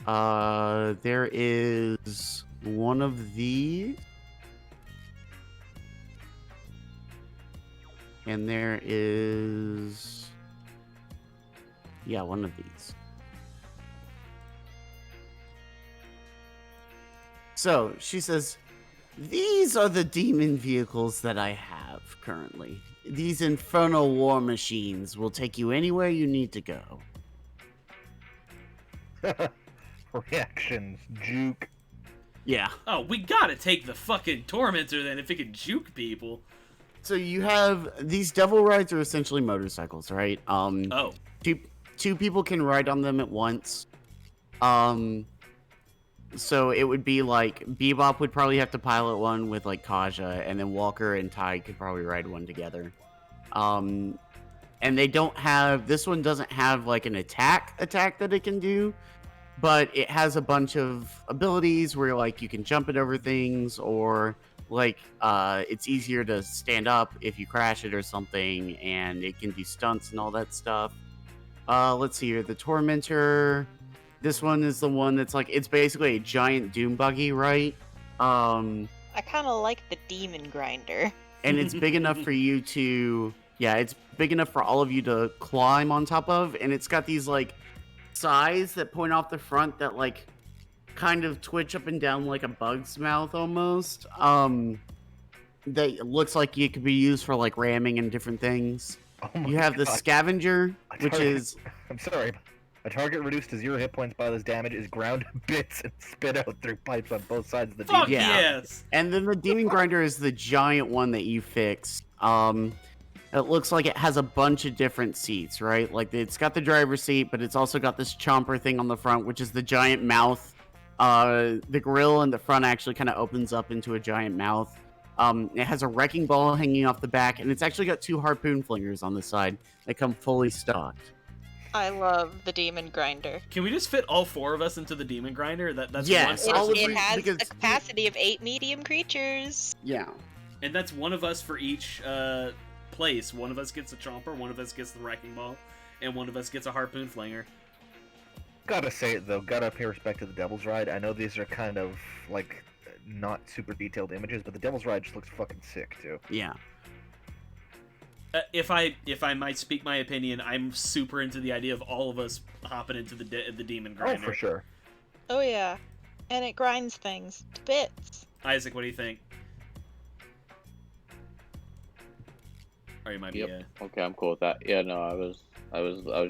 Speaker 2: there. There is one of these. And there is... yeah, one of these. So, she says, these are the demon vehicles that I have currently. These Infernal War Machines will take you anywhere you need to go.
Speaker 4: Reactions, juke.
Speaker 2: Yeah.
Speaker 1: Oh, we gotta take the fucking Tormentor then if it can juke people.
Speaker 2: So you have... these devil rides are essentially motorcycles, right?
Speaker 1: Oh.
Speaker 2: Two people can ride on them at once. So it would be like Bebop would probably have to pilot one with like Kaja, and then Walker and Ty could probably ride one together. And they don't have... this one doesn't have like an attack that it can do, but it has a bunch of abilities where like you can jump it over things, or like it's easier to stand up if you crash it or something, and it can do stunts and all that stuff. Let's see here. The Tormentor. This one is the one that's like, it's basically a giant doom buggy, right?
Speaker 5: I kind of like the demon grinder.
Speaker 2: And it's big enough for you to... yeah, it's big enough for all of you to climb on top of, and it's got these like sides that point off the front that like kind of twitch up and down like a bug's mouth almost. That looks like it could be used for like ramming and different things.
Speaker 4: Oh my
Speaker 2: You have the
Speaker 4: God.
Speaker 2: Scavenger, which is...
Speaker 4: I'm sorry. A target reduced to 0 hit points by this damage is ground to bits and spit out through pipes on both sides of the
Speaker 1: Fuck
Speaker 4: demon.
Speaker 2: Yeah.
Speaker 1: yes!
Speaker 2: And then the Demon Grinder is the giant one that you fix. It looks like it has a bunch of different seats, right? Like it's got the driver's seat, but it's also got this chomper thing on the front, which is the giant mouth. The grill in the front actually kind of opens up into a giant mouth. It has a wrecking ball hanging off the back, and it's actually got 2 harpoon flingers on the side that come fully stocked.
Speaker 5: I love the demon grinder.
Speaker 1: Can we just fit all 4 of us into the demon grinder? That's
Speaker 2: Yes,
Speaker 1: one
Speaker 2: all
Speaker 1: person
Speaker 2: of
Speaker 5: It
Speaker 2: you,
Speaker 5: has
Speaker 2: because-
Speaker 5: a capacity of 8 medium creatures.
Speaker 2: Yeah.
Speaker 1: and that's one of us for each place. One of us gets a chomper, one of us gets the wrecking ball, and one of us gets a harpoon flinger.
Speaker 4: Gotta say it though, gotta pay respect to the Devil's Ride. I know these are kind of like not super detailed images, but the Devil's Ride just looks fucking sick too.
Speaker 2: Yeah.
Speaker 1: If I might speak my opinion, I'm super into the idea of all of us hopping into the demon grinder.
Speaker 4: Oh, for sure.
Speaker 5: Oh yeah, and it grinds things to bits.
Speaker 1: Isaac, what do you think? Or you might be.
Speaker 3: Yep. Okay, I'm cool with that. Yeah, no, I was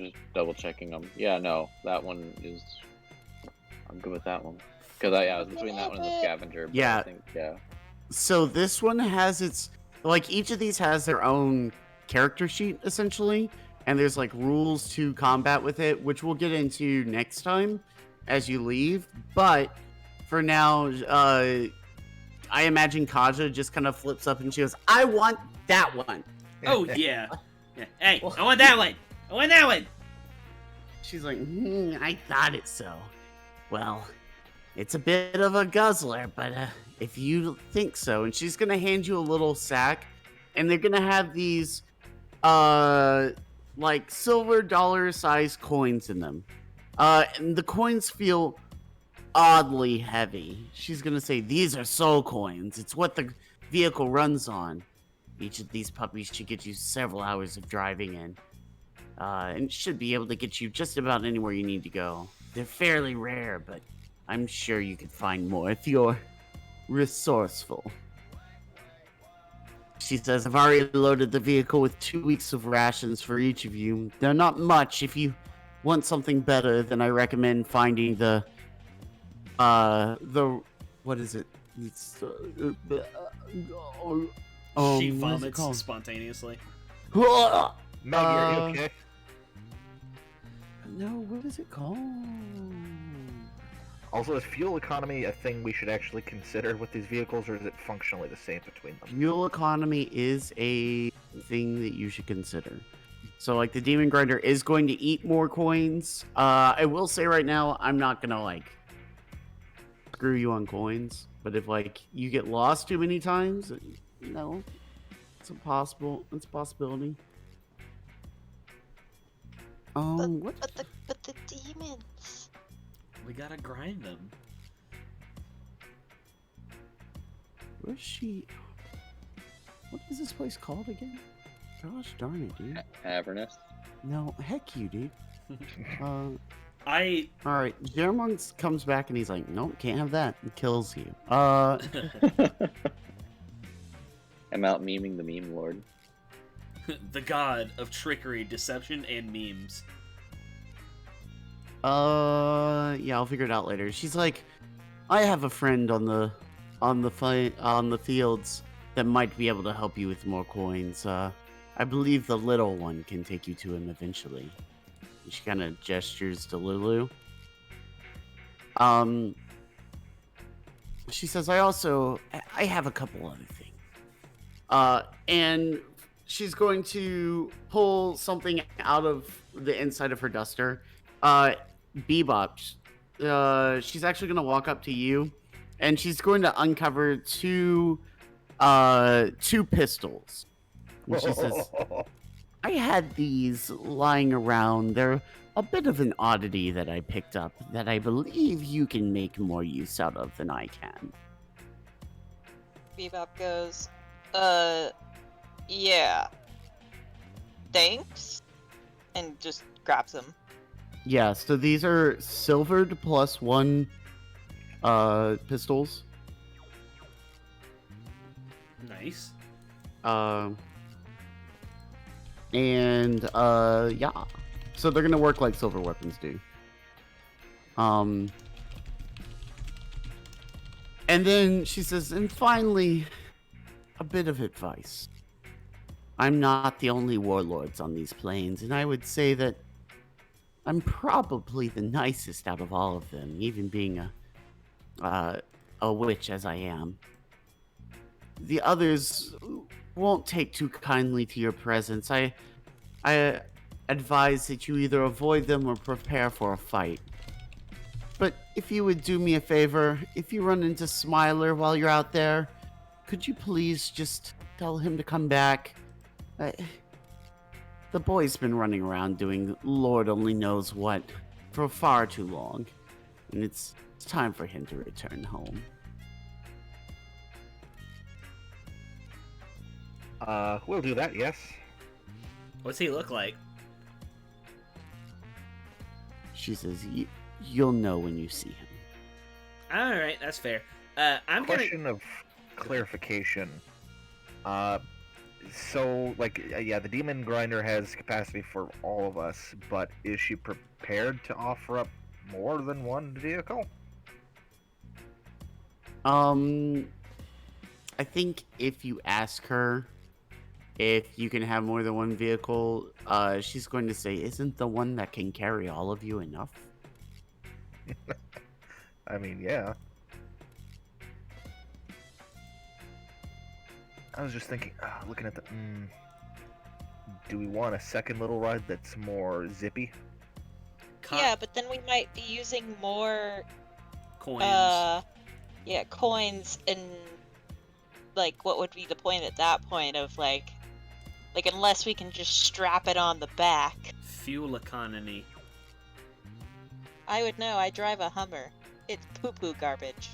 Speaker 3: just double checking them. Yeah, no, that one is. I'm good with that one. Because I was between that one and the Scavenger. But
Speaker 2: Yeah.
Speaker 3: I think, yeah.
Speaker 2: So this one has its like each of these has their own character sheet essentially, and there's like rules to combat with it, which we'll get into next time as you leave. But for now, I imagine Kaja just kind of flips up and she goes, "I want that one."
Speaker 1: Oh yeah. Yeah. Hey, I want that one. I want that one.
Speaker 2: She's like, I thought it so. Well, it's a bit of a guzzler, but if you think so. And she's gonna hand you a little sack, and they're gonna have these, like silver dollar-sized coins in them. And the coins feel oddly heavy. She's gonna say, these are soul coins. It's what the vehicle runs on. Each of these puppies should get you several hours of driving in. And should be able to get you just about anywhere you need to go. They're fairly rare, but I'm sure you could find more if you're resourceful. She says, I've already loaded the vehicle with 2 weeks of rations for each of you. They're not much. If you want something better, then I recommend finding the what is it? It's,
Speaker 1: She
Speaker 2: what is it
Speaker 1: vomits
Speaker 2: called?
Speaker 1: spontaneously.
Speaker 4: Maggie, are you okay?
Speaker 2: No, what is it called?
Speaker 4: Also, is fuel economy a thing we should actually consider with these vehicles, or is it functionally the same between them?
Speaker 2: Fuel economy is a thing that you should consider. So, like, the Demon Grinder is going to eat more coins. I will say right now, I'm not gonna, like, screw you on coins. But if, like, you get lost too many times, no, it's a possibility. What?
Speaker 5: But the demons.
Speaker 1: We gotta grind them.
Speaker 2: Where's she? What is this place called again? Gosh darn it, dude.
Speaker 3: Avernus.
Speaker 2: No, heck you, dude. All
Speaker 1: I
Speaker 2: right, Jeremon comes back and he's like, nope, can't have that. And kills you.
Speaker 3: I'm out memeing the meme lord.
Speaker 1: the god of trickery, deception, and memes.
Speaker 2: Yeah, I'll figure it out later. She's like, I have a friend on the fields that might be able to help you with more coins. I believe the little one can take you to him eventually. And she kind of gestures to Lulu. She says, I have a couple other things. And she's going to pull something out of the inside of her duster. Bebop, she's actually going to walk up to you, and she's going to uncover two pistols. And she says, I had these lying around. They're a bit of an oddity that I picked up that I believe you can make more use out of than I can.
Speaker 5: Bebop goes, yeah. Thanks? And just grabs them.
Speaker 2: Yeah, so these are silvered +1 pistols.
Speaker 1: Nice.
Speaker 2: Yeah. So they're gonna work like silver weapons do. And then she says, and finally, a bit of advice. I'm not the only warlords on these plains, and I would say that I'm probably the nicest out of all of them, even being a witch as I am. The others won't take too kindly to your presence. I advise that you either avoid them or prepare for a fight. But if you would do me a favor, if you run into Smiler while you're out there, could you please just tell him to come back? The boy's been running around doing Lord only knows what for far too long, and it's time for him to return home.
Speaker 4: We'll do that, yes.
Speaker 1: What's he look like?
Speaker 2: She says, you'll know when you see him.
Speaker 1: All right, that's fair. I'm gonna.
Speaker 4: Question of clarification. So, like, yeah, the Demon Grinder has capacity for all of us, but is she prepared to offer up more than one vehicle?
Speaker 2: I think if you ask her if you can have more than one vehicle, she's going to say, "Isn't the one that can carry all of you enough?"
Speaker 4: I mean, yeah. I was just thinking, looking at the. Do we want a second little ride that's more zippy?
Speaker 5: Yeah, but then we might be using more
Speaker 1: Coins.
Speaker 5: coins, and like what would be the point at that point of like unless we can just strap it on the back.
Speaker 1: Fuel economy.
Speaker 5: I would know, I drive a Hummer. It's poo-poo garbage.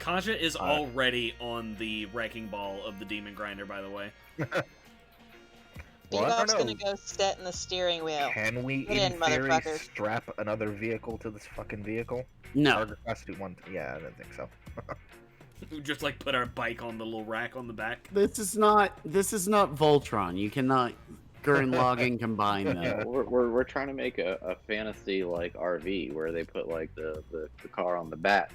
Speaker 1: Kaja is already on the wrecking ball of the Demon Grinder, by the way.
Speaker 4: Well, I
Speaker 5: Bebop's
Speaker 4: don't
Speaker 5: gonna
Speaker 4: know.
Speaker 5: go sit in the steering wheel.
Speaker 4: Can we,
Speaker 5: Get
Speaker 4: in
Speaker 5: in,
Speaker 4: theory,
Speaker 5: motherfucker.
Speaker 4: strap another vehicle to this fucking vehicle?
Speaker 2: No.
Speaker 4: Our capacity one. Yeah, I don't think so.
Speaker 1: We just like put our bike on the little rack on the back.
Speaker 2: This is not Voltron. You cannot Gurren Lagann combine them.
Speaker 3: We're trying to make a fantasy like RV where they put like the car on the back,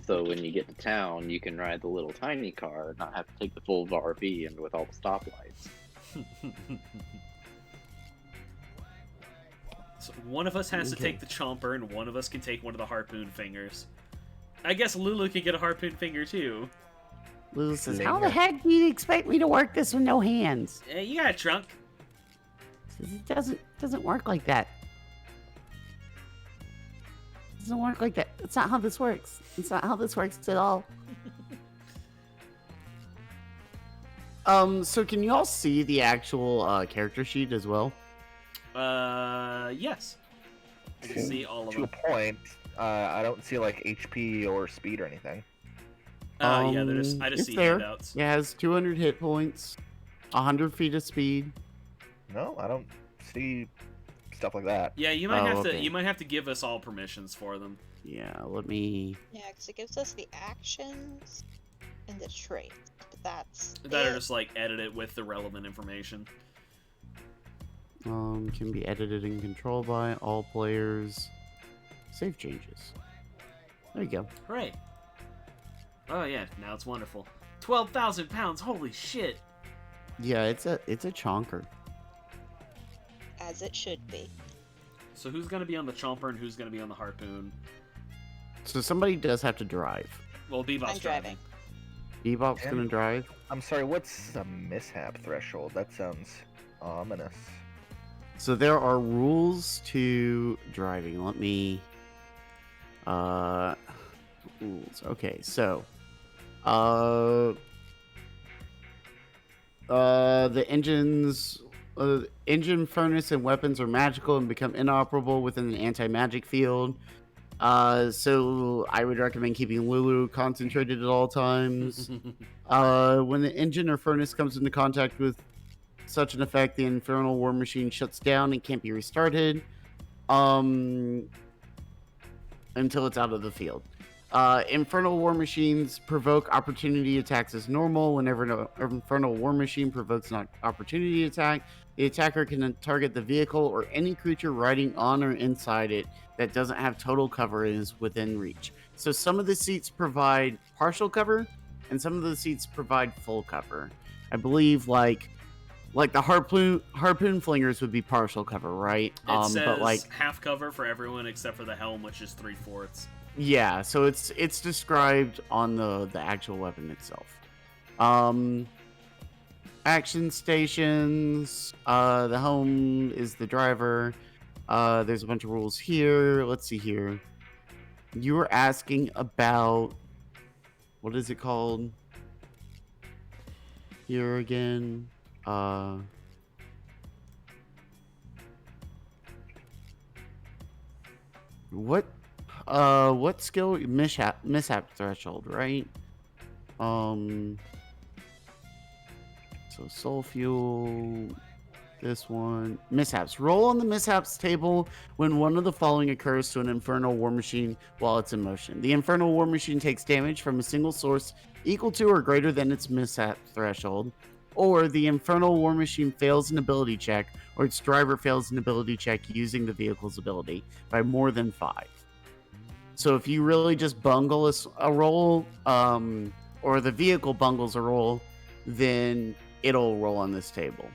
Speaker 3: so when you get to town you can ride the little tiny car and not have to take the full RV and with all the stoplights.
Speaker 1: So one of us has to
Speaker 2: Okay.
Speaker 1: take the chomper, and one of us can take one of the harpoon fingers. I guess Lulu can get a harpoon finger too.
Speaker 2: Lulu says,
Speaker 4: Later.
Speaker 2: "How the heck do you expect me to work this with no hands?"
Speaker 1: Hey, you got a trunk.
Speaker 2: Says, "It doesn't work like that. It doesn't work like that. That's not how this works. It's not how this works at all." So can you all see the actual character sheet as well?
Speaker 1: Yes. I can see all of
Speaker 4: To a
Speaker 1: them.
Speaker 4: point, I don't see like HP or speed or anything.
Speaker 1: Yeah, I just
Speaker 2: it's
Speaker 1: see
Speaker 2: there.
Speaker 1: handouts.
Speaker 2: It has 200 hit points, 100 feet of speed.
Speaker 4: No, I don't see stuff like that.
Speaker 1: Yeah, you might
Speaker 2: Oh,
Speaker 1: have
Speaker 2: okay.
Speaker 1: to give us all permissions for them.
Speaker 2: Yeah, let me.
Speaker 5: Yeah, because it gives us the actions and the traits, but that's
Speaker 1: That
Speaker 5: it.
Speaker 1: are just like edit it with the relevant information.
Speaker 2: Can be edited and controlled by all players. Save changes. There you go.
Speaker 1: Right. Oh yeah, now it's wonderful. 12,000 pounds. Holy shit.
Speaker 2: Yeah, it's a chonker.
Speaker 5: As it should be.
Speaker 1: So who's gonna be on the chomper and who's gonna be on the harpoon?
Speaker 2: So somebody does have to drive.
Speaker 1: Well, Bebop's
Speaker 5: I'm driving.
Speaker 2: Bebop's
Speaker 4: Yeah.
Speaker 2: gonna drive.
Speaker 4: I'm sorry, what's a mishap threshold? That sounds ominous.
Speaker 2: So there are rules to driving. Let me rules. Okay, so the engine furnace and weapons are magical and become inoperable within the anti-magic field. So I would recommend keeping Lulu concentrated at all times. When the engine or furnace comes into contact with such an effect, the Infernal War Machine shuts down and can't be restarted until it's out of the field. Infernal War Machines provoke opportunity attacks as normal. Whenever an Infernal War Machine provokes an opportunity attack, the attacker can target the vehicle or any creature riding on or inside it that doesn't have total cover and is within reach. So some of the seats provide partial cover, and some of the seats provide full cover. I believe like the harpoon flingers would be partial cover, right?
Speaker 1: It says
Speaker 2: But like
Speaker 1: half cover for everyone except for the helm, which is 3/4.
Speaker 2: yeah, so it's described on the actual weapon itself. Action stations. The home is the driver. There's a bunch of rules here. Let's see here. You were asking about what is it called? Here again. What skill? Mishap threshold, right? So soul fuel, this one. Mishaps. Roll on the mishaps table when one of the following occurs to an Infernal War Machine while it's in motion. The Infernal War Machine takes damage from a single source equal to or greater than its mishap threshold, or the Infernal War Machine fails an ability check, or its driver fails an ability check using the vehicle's ability by more than 5. So if you really just bungle a roll, or the vehicle bungles a roll, then it'll roll on this table.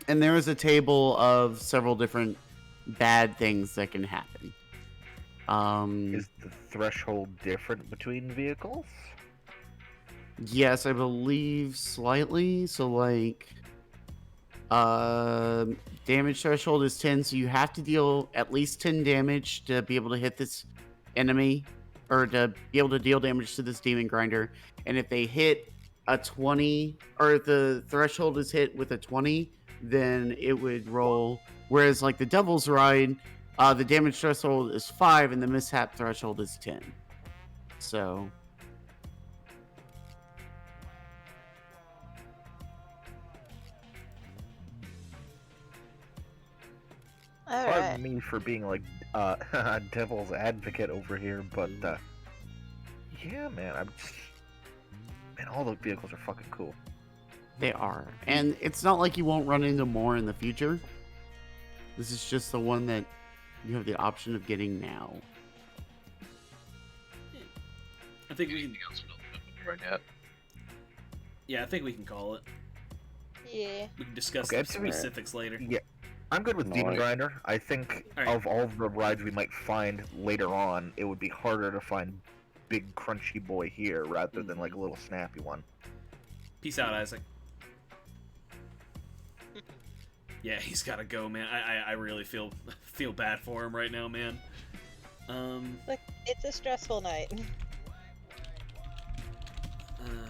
Speaker 2: And there is a table of several different bad things that can happen.
Speaker 4: Is the threshold different between vehicles?
Speaker 2: Yes, I believe slightly. So like, damage threshold is 10, so you have to deal at least 10 damage to be able to hit this enemy, or to be able to deal damage to this demon grinder. And if they hit a 20, or if the threshold is hit with a 20, then it would roll. Whereas like the Devil's Ride, the damage threshold is 5 and the mishap threshold is 10. So
Speaker 4: Pardon
Speaker 5: Alright.
Speaker 4: me for being like devil's advocate over here, but yeah, man, man, all the vehicles are fucking cool.
Speaker 2: they are. And it's not like you won't run into more in the future. This is just the one that you have the option of getting now.
Speaker 1: I think we can.
Speaker 3: Anything else we're not looking right now?
Speaker 1: Yeah, I think we can call it.
Speaker 5: Yeah.
Speaker 1: We can discuss
Speaker 4: Okay,
Speaker 1: the specifics later.
Speaker 4: Yeah, I'm good with Demon
Speaker 3: Nice.
Speaker 4: Grinder. I think
Speaker 1: Alright.
Speaker 4: of all the rides we might find later on, it would be harder to find big crunchy boy here rather than like a little snappy one.
Speaker 1: Peace out, Isaac. Yeah, he's gotta go, man. I really feel bad for him right now, man.
Speaker 5: Look, it's a stressful night.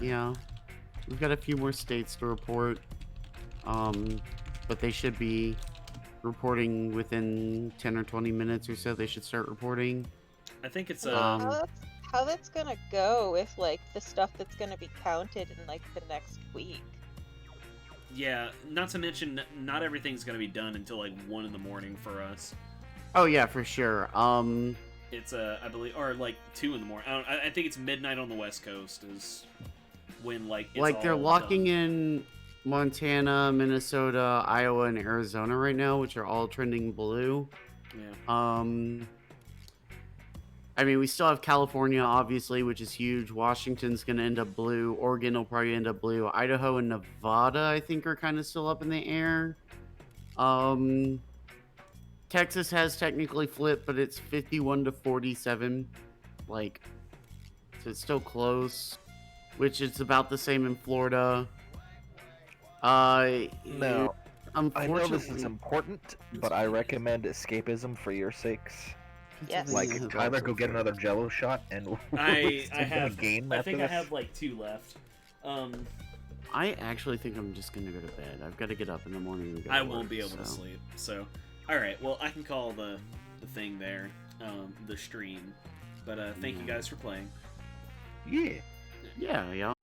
Speaker 2: Yeah. We've got a few more states to report. But they should be reporting within 10 or 20 minutes or so. They should start reporting.
Speaker 1: I think it's
Speaker 5: How that's gonna go if like the stuff that's gonna be counted in like the next week.
Speaker 1: yeah. Not to mention, not everything's gonna be done until like 1 in the morning for us.
Speaker 2: Oh yeah, for sure.
Speaker 1: It's I believe, or like 2 in the morning. I think it's midnight on the West Coast is when like it's
Speaker 2: like they're
Speaker 1: all
Speaker 2: locking
Speaker 1: done.
Speaker 2: in Montana, Minnesota, Iowa, and Arizona right now, which are all trending blue.
Speaker 1: Yeah.
Speaker 2: I mean, we still have California, obviously, which is huge. Washington's going to end up blue. Oregon will probably end up blue. Idaho and Nevada, I think, are kind of still up in the air. Texas has technically flipped, but it's 51 to 47. Like, so it's still close, which is about the same in Florida.
Speaker 4: No,
Speaker 2: Unfortunately,
Speaker 4: I know this is important, but I recommend escapism for your sakes.
Speaker 5: Yes.
Speaker 4: Like,
Speaker 2: Pennsylvania has
Speaker 4: Tyler,
Speaker 2: also
Speaker 4: go get
Speaker 2: flipped.
Speaker 4: another Jello shot, and
Speaker 1: I
Speaker 4: we're gonna
Speaker 1: have.
Speaker 4: game
Speaker 1: I
Speaker 4: after
Speaker 1: think I
Speaker 4: this.
Speaker 1: have like 2 left.
Speaker 2: I actually think I'm just gonna go to bed. I've got to get up in the morning and go
Speaker 1: I
Speaker 2: to
Speaker 1: won't
Speaker 2: work,
Speaker 1: be able to
Speaker 2: so.
Speaker 1: sleep. So, all right. Well, I can call the thing there, the stream. But thank you guys for playing.
Speaker 4: Yeah.
Speaker 2: Yeah,